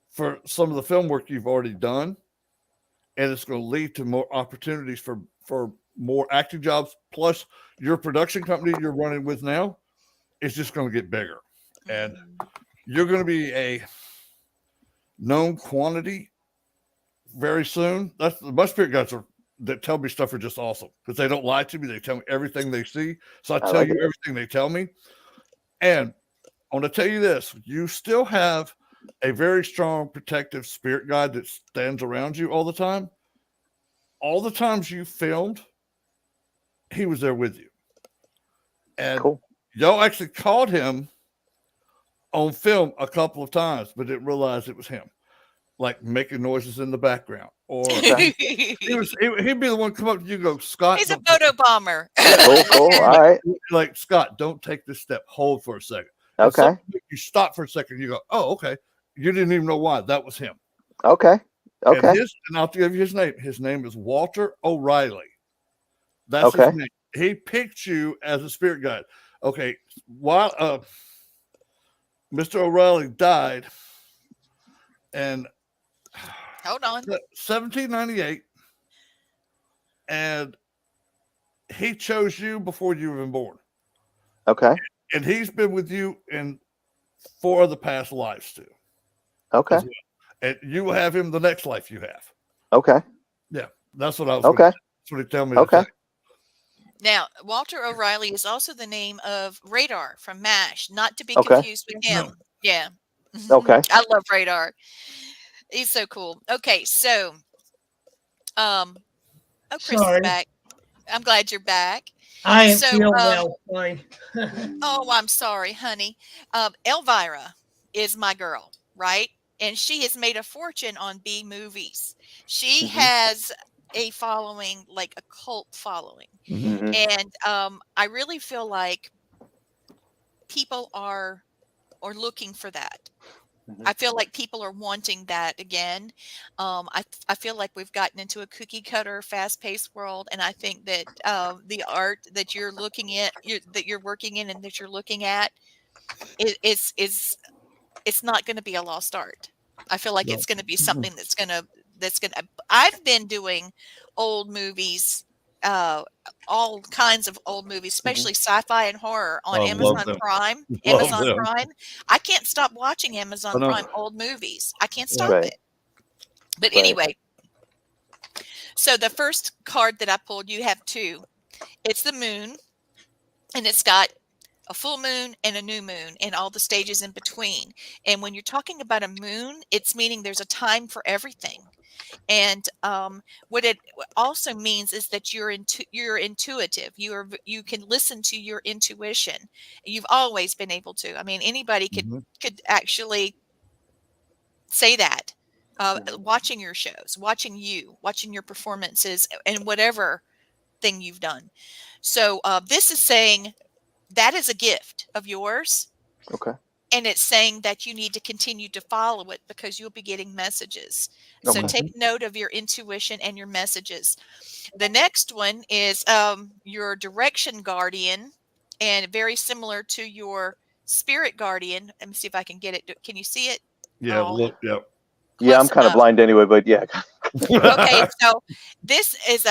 Speaker 4: for some of the film work you've already done, and it's going to lead to more opportunities for more acting jobs. Plus, your production company you're running with now is just going to get bigger, and you're going to be a known quantity very soon. That's my spirit guides that tell me stuff are just awesome because they don't lie to me. They tell me everything they see. So I tell you everything they tell me. And I want to tell you this, you still have a very strong protective spirit guide that stands around you all the time. All the times you filmed, he was there with you. And y'all actually called him on film a couple of times, but didn't realize it was him, like making noises in the background or
Speaker 10: Okay.
Speaker 4: he'd be the one come up to you and go, Scott,
Speaker 1: He's a
Speaker 4: don't take
Speaker 1: photo bomber.
Speaker 10: Cool, cool. All right.
Speaker 4: like Scott, don't take this step. Hold for a second. And
Speaker 10: Okay.
Speaker 4: something make you stop for a second. You go, oh, okay. You didn't even know why. That was him.
Speaker 10: Okay. Okay.
Speaker 4: And I'll give you his name. His name is Walter O'Reilly. That's
Speaker 10: Okay.
Speaker 4: his name. He picked you as a spirit guide. Okay. While Mr. O'Reilly died, and
Speaker 1: Hold on.
Speaker 4: 1798, and he chose you before you were even born.
Speaker 10: Okay.
Speaker 4: And he's been with you in 4 of the past lives too.
Speaker 10: Okay.
Speaker 4: Well. And you will have him the next life you have.
Speaker 10: Okay.
Speaker 4: Yeah, that's what I was.
Speaker 10: Okay.
Speaker 4: That's what he tell me.
Speaker 10: Okay.
Speaker 1: Now, Walter O'Reilly is also the name of Radar from MASH, not to be
Speaker 10: Okay.
Speaker 1: confused with him.
Speaker 4: No.
Speaker 1: Yeah.
Speaker 10: Okay.
Speaker 1: I love Radar. He's so cool. Okay, so, oh, Chris is
Speaker 5: Sorry.
Speaker 1: back. I'm glad you're back.
Speaker 5: I
Speaker 1: So,
Speaker 5: feel well. Fine.
Speaker 1: Oh, I'm sorry, honey. Elvira is my girl, right? And she has made a fortune on B movies. She has a following, like a cult following.
Speaker 10: Mhm.
Speaker 1: And I really feel like people are looking for that. I feel like people are wanting that again. I feel like we've gotten into a cookie cutter, fast paced world, and I think that the art that you're looking at, that you're working in, and that you're looking at, is it's not going to be a lost art. I feel like it's going to be something that's going to I've been doing old movies, all kinds of old movies, especially sci-fi and horror on
Speaker 4: I love
Speaker 1: Amazon
Speaker 4: them.
Speaker 1: Prime.
Speaker 4: Love
Speaker 1: Amazon
Speaker 4: them.
Speaker 1: Prime. I can't stop watching Amazon
Speaker 4: I know.
Speaker 1: Prime old movies. I can't stop
Speaker 10: Right.
Speaker 1: it. But
Speaker 10: Right.
Speaker 1: anyway, so the first card that I pulled, you have 2. It's the moon, and it's got a full moon and a new moon and all the stages in between. And when you're talking about a moon, it's meaning there's a time for everything. And what it also means is that you're intuitive. You can listen to your intuition. You've always been able to. I mean, anybody could actually say that. Watching your shows, watching your performances, and whatever thing you've done. So this is saying that is a gift of yours.
Speaker 10: Okay.
Speaker 1: And it's saying that you need to continue to follow it because you'll be getting messages. So
Speaker 10: Okay.
Speaker 1: take note of your intuition and your messages. The next one is your direction guardian, and very similar to your spirit guardian. Let me see if I can get it. Can you see it?
Speaker 4: Yeah,
Speaker 1: Oh,
Speaker 4: look, yeah.
Speaker 10: Yeah, I'm
Speaker 1: close
Speaker 10: kind of
Speaker 1: enough.
Speaker 10: blind anyway, but yeah.
Speaker 1: Okay, so this is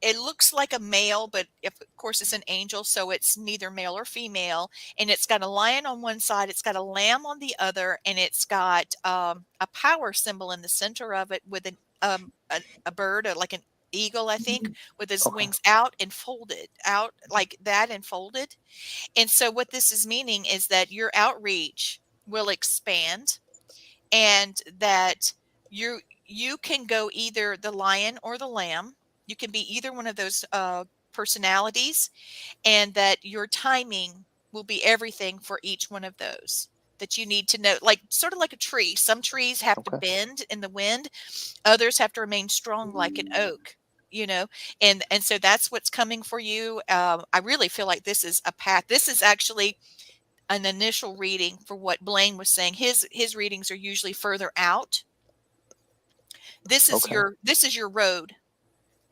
Speaker 1: it looks like a male, but of course it's an angel, so it's neither male or female. And it's got a lion on one side, it's got a lamb on the other, and it's got a power symbol in the center of it with a bird, like an eagle, I think, with his wings out and folded out like that and folded. And so what this is meaning is that your outreach will expand, and that you can go either the lion or the lamb. You can be either one of those personalities, and that your timing will be everything for each one of those. That you need to know, like sort of like a tree. Some trees have to bend in the wind, others have to remain strong like an oak. And so that's what's coming for you. I really feel like this is a path. This is actually an initial reading for what Blaine was saying. His readings are usually further out. This is your road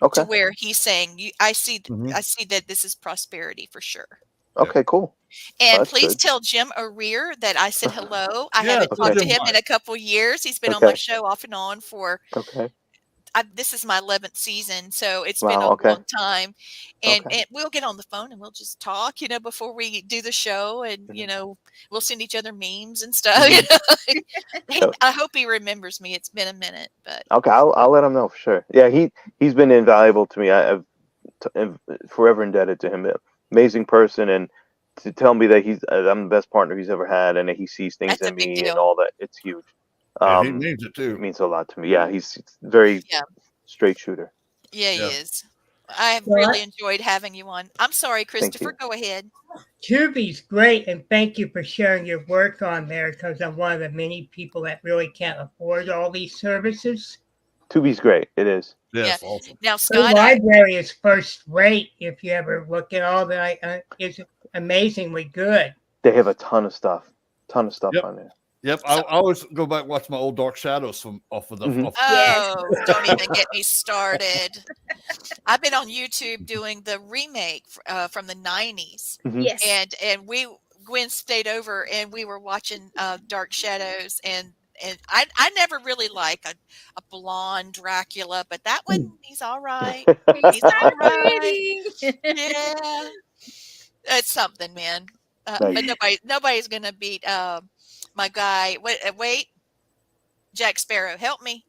Speaker 10: Okay.
Speaker 1: to where he's saying I see that this is prosperity for sure.
Speaker 10: Okay, cool.
Speaker 1: And
Speaker 10: That's
Speaker 1: please
Speaker 10: good.
Speaker 1: tell Jim O'Rear that I said hello. I
Speaker 4: Yeah,
Speaker 1: haven't
Speaker 4: tell
Speaker 1: talked to
Speaker 4: Jim
Speaker 1: him
Speaker 4: hi.
Speaker 1: in a couple years. He's been on
Speaker 10: Okay.
Speaker 1: my show off and on for
Speaker 10: Okay.
Speaker 1: this is my 11th season, so it's been
Speaker 10: Wow,
Speaker 1: a
Speaker 10: okay.
Speaker 1: long time. And
Speaker 10: Okay.
Speaker 1: we'll get on the phone and we'll just talk, before we do the show, and we'll send each other memes and stuff.
Speaker 10: So-
Speaker 1: I hope he remembers me. It's been a minute, but
Speaker 10: Okay, I'll let him know for sure. Yeah, he's been invaluable to me. I'm forever indebted to him. Amazing person, and to tell me that I'm the best partner he's ever had, and that he sees things
Speaker 1: that's a
Speaker 10: in
Speaker 1: big
Speaker 10: me
Speaker 1: deal.
Speaker 10: and all that. It's huge.
Speaker 4: And he means it too.
Speaker 10: It means a lot to me. Yeah, he's very
Speaker 1: Yeah.
Speaker 10: straight shooter.
Speaker 1: Yeah, he
Speaker 4: Yeah.
Speaker 1: is. I've
Speaker 5: Well,
Speaker 1: really enjoyed having you on. I'm sorry, Christopher.
Speaker 10: you.
Speaker 1: Go ahead.
Speaker 5: Tubi's great, and thank you for sharing your work on there because I'm one of the many people that really can't afford all these services.
Speaker 10: Tubi's great. It is.
Speaker 4: Yes,
Speaker 1: Yeah.
Speaker 4: awesome.
Speaker 1: Now,
Speaker 5: The
Speaker 1: Scott,
Speaker 5: library is first rate. If you ever look at all the, it's amazingly good.
Speaker 10: They have a ton of stuff.
Speaker 4: Yep.
Speaker 10: On there.
Speaker 4: Yep. I always go back and watch my old Dark Shadows from off of the.
Speaker 10: Mhm.
Speaker 4: Off,
Speaker 8: Yes.
Speaker 1: oh, don't even get me started. I've been on YouTube doing the remake from the 90s.
Speaker 10: Mhm.
Speaker 8: Yes.
Speaker 1: And Gwen stayed over and we were watching Dark Shadows, and I never really like a blonde Dracula, but that one, he's all right.
Speaker 8: He's
Speaker 1: He's all
Speaker 8: not
Speaker 1: right.
Speaker 8: pretty.
Speaker 1: Yeah, it's something, man.
Speaker 10: Nice.
Speaker 1: But nobody's gonna beat my guy. Wait, Jack Sparrow, help me.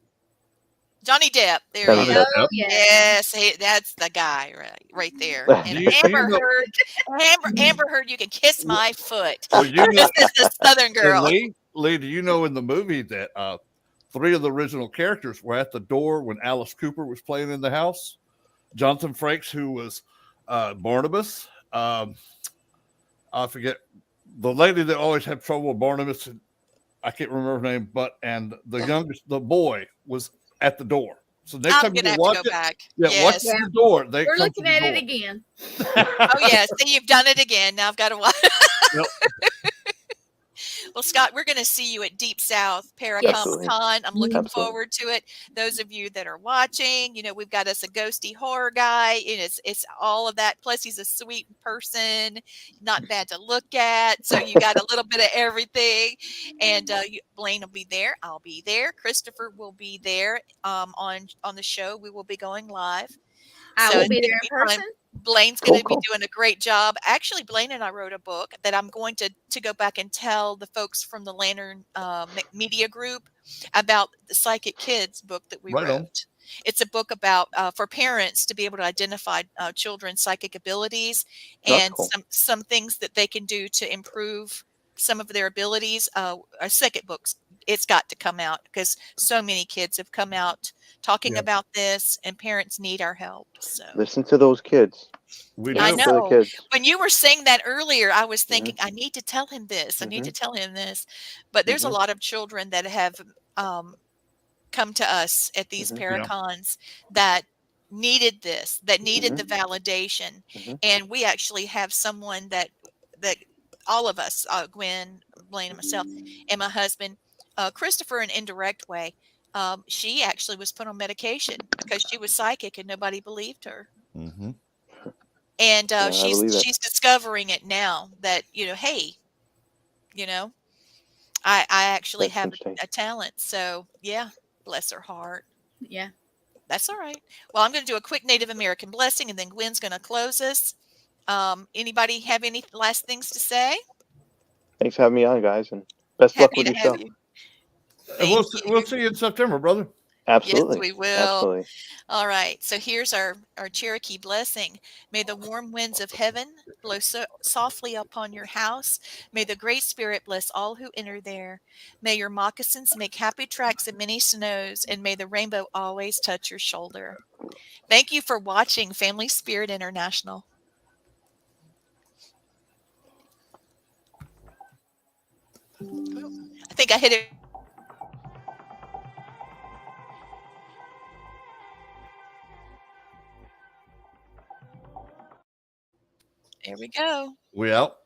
Speaker 1: Johnny Depp. There
Speaker 10: Johnny
Speaker 1: he
Speaker 10: Depp.
Speaker 1: is.
Speaker 8: Oh yeah.
Speaker 1: Yes, that's the guy right there. And
Speaker 4: Do you
Speaker 1: Amber
Speaker 4: know-
Speaker 1: Heard, Amber Heard, you can kiss my foot.
Speaker 4: well, you know,
Speaker 1: This is the Southern
Speaker 4: and
Speaker 1: girl.
Speaker 4: Lee, do you know in the movie that 3 of the original characters were at the door when Alice Cooper was playing in the house? Jonathan Frakes, who was Barnabas. I forget the lady that always had trouble with Barnabas. I can't remember her name, and the boy was at the door. So next
Speaker 1: I'm
Speaker 4: time you
Speaker 1: gonna have
Speaker 4: watch
Speaker 1: to go
Speaker 4: it,
Speaker 1: back.
Speaker 4: yeah, watch
Speaker 1: Yes.
Speaker 4: the door. They
Speaker 8: We're
Speaker 4: come
Speaker 8: looking
Speaker 4: to the
Speaker 8: at
Speaker 4: door.
Speaker 8: it again.
Speaker 1: Oh yes. See, you've done it again. Now I've got to watch.
Speaker 4: Yep.
Speaker 1: Well, Scott, we're going to see you at Deep South Paracomic
Speaker 10: Absolutely.
Speaker 1: Con. I'm looking
Speaker 10: Absolutely.
Speaker 1: forward to it. Those of you that are watching, we've got us a ghosty horror guy, and it's all of that. Plus, he's a sweet person, not bad to look at. So you got a little bit of everything. And Blaine will be there. I'll be there. Christopher will be there on the show. We will be going live.
Speaker 8: I
Speaker 1: So
Speaker 8: will
Speaker 1: it's
Speaker 8: be
Speaker 1: gonna
Speaker 8: there in
Speaker 1: be fun.
Speaker 8: person.
Speaker 1: Blaine's going to
Speaker 10: Cool.
Speaker 1: be doing a great job. Actually, Blaine and I wrote a book that I'm going to go back and tell the folks from the Lantern Media Group about the Psychic Kids book that we
Speaker 4: Right on.
Speaker 1: wrote. It's a book about for parents to be able to identify children's psychic abilities
Speaker 10: That's
Speaker 1: and
Speaker 10: cool.
Speaker 1: some things that they can do to improve some of their abilities. Our second book's it's got to come out because so many kids have come out talking
Speaker 4: Yeah.
Speaker 1: about this, and parents need our help. So
Speaker 10: Listen to those kids.
Speaker 4: We
Speaker 1: I
Speaker 4: do.
Speaker 10: Listen to the
Speaker 1: know.
Speaker 10: kids.
Speaker 1: When you were saying that earlier, I was thinking, I need to tell him this. I need to
Speaker 10: Mhm.
Speaker 1: tell him this. But there's a
Speaker 10: Mhm.
Speaker 1: lot of children that have come to us at these
Speaker 10: Mhm.
Speaker 4: Yeah.
Speaker 1: Paracons that needed this, that needed
Speaker 10: Mhm.
Speaker 1: the validation.
Speaker 10: Mhm.
Speaker 1: And we actually have someone that all of us, Gwen, Blaine, and myself, and my husband, Christopher, in an indirect way, she actually was put on medication because she was psychic and nobody believed her.
Speaker 4: Mm-hmm.
Speaker 1: And
Speaker 10: Yeah, I believe it.
Speaker 1: she's discovering it now that hey, I actually
Speaker 10: That's
Speaker 1: have
Speaker 10: interesting.
Speaker 1: a talent. So yeah, bless her heart.
Speaker 8: Yeah.
Speaker 1: That's all right. Well, I'm going to do a quick Native American blessing, and then Gwen's going to close us. Anybody have any last things to say?
Speaker 10: Thanks for having me on, guys, and best luck
Speaker 1: Happy
Speaker 10: with
Speaker 1: to
Speaker 10: your
Speaker 1: have
Speaker 10: show.
Speaker 1: you.
Speaker 4: And
Speaker 1: Thank
Speaker 4: we'll
Speaker 1: you.
Speaker 4: see you in September, brother.
Speaker 1: Yes,
Speaker 10: Absolutely.
Speaker 1: we will.
Speaker 10: Absolutely.
Speaker 1: All right. So here's our Cherokee blessing. May the warm winds of heaven blow softly upon your house. May the Great Spirit bless all who enter there. May your moccasins make happy tracks in many snows, and may the rainbow always touch your shoulder. Thank you for watching Family Spirit International. Oh, I think I hit it. There we go.
Speaker 4: We out.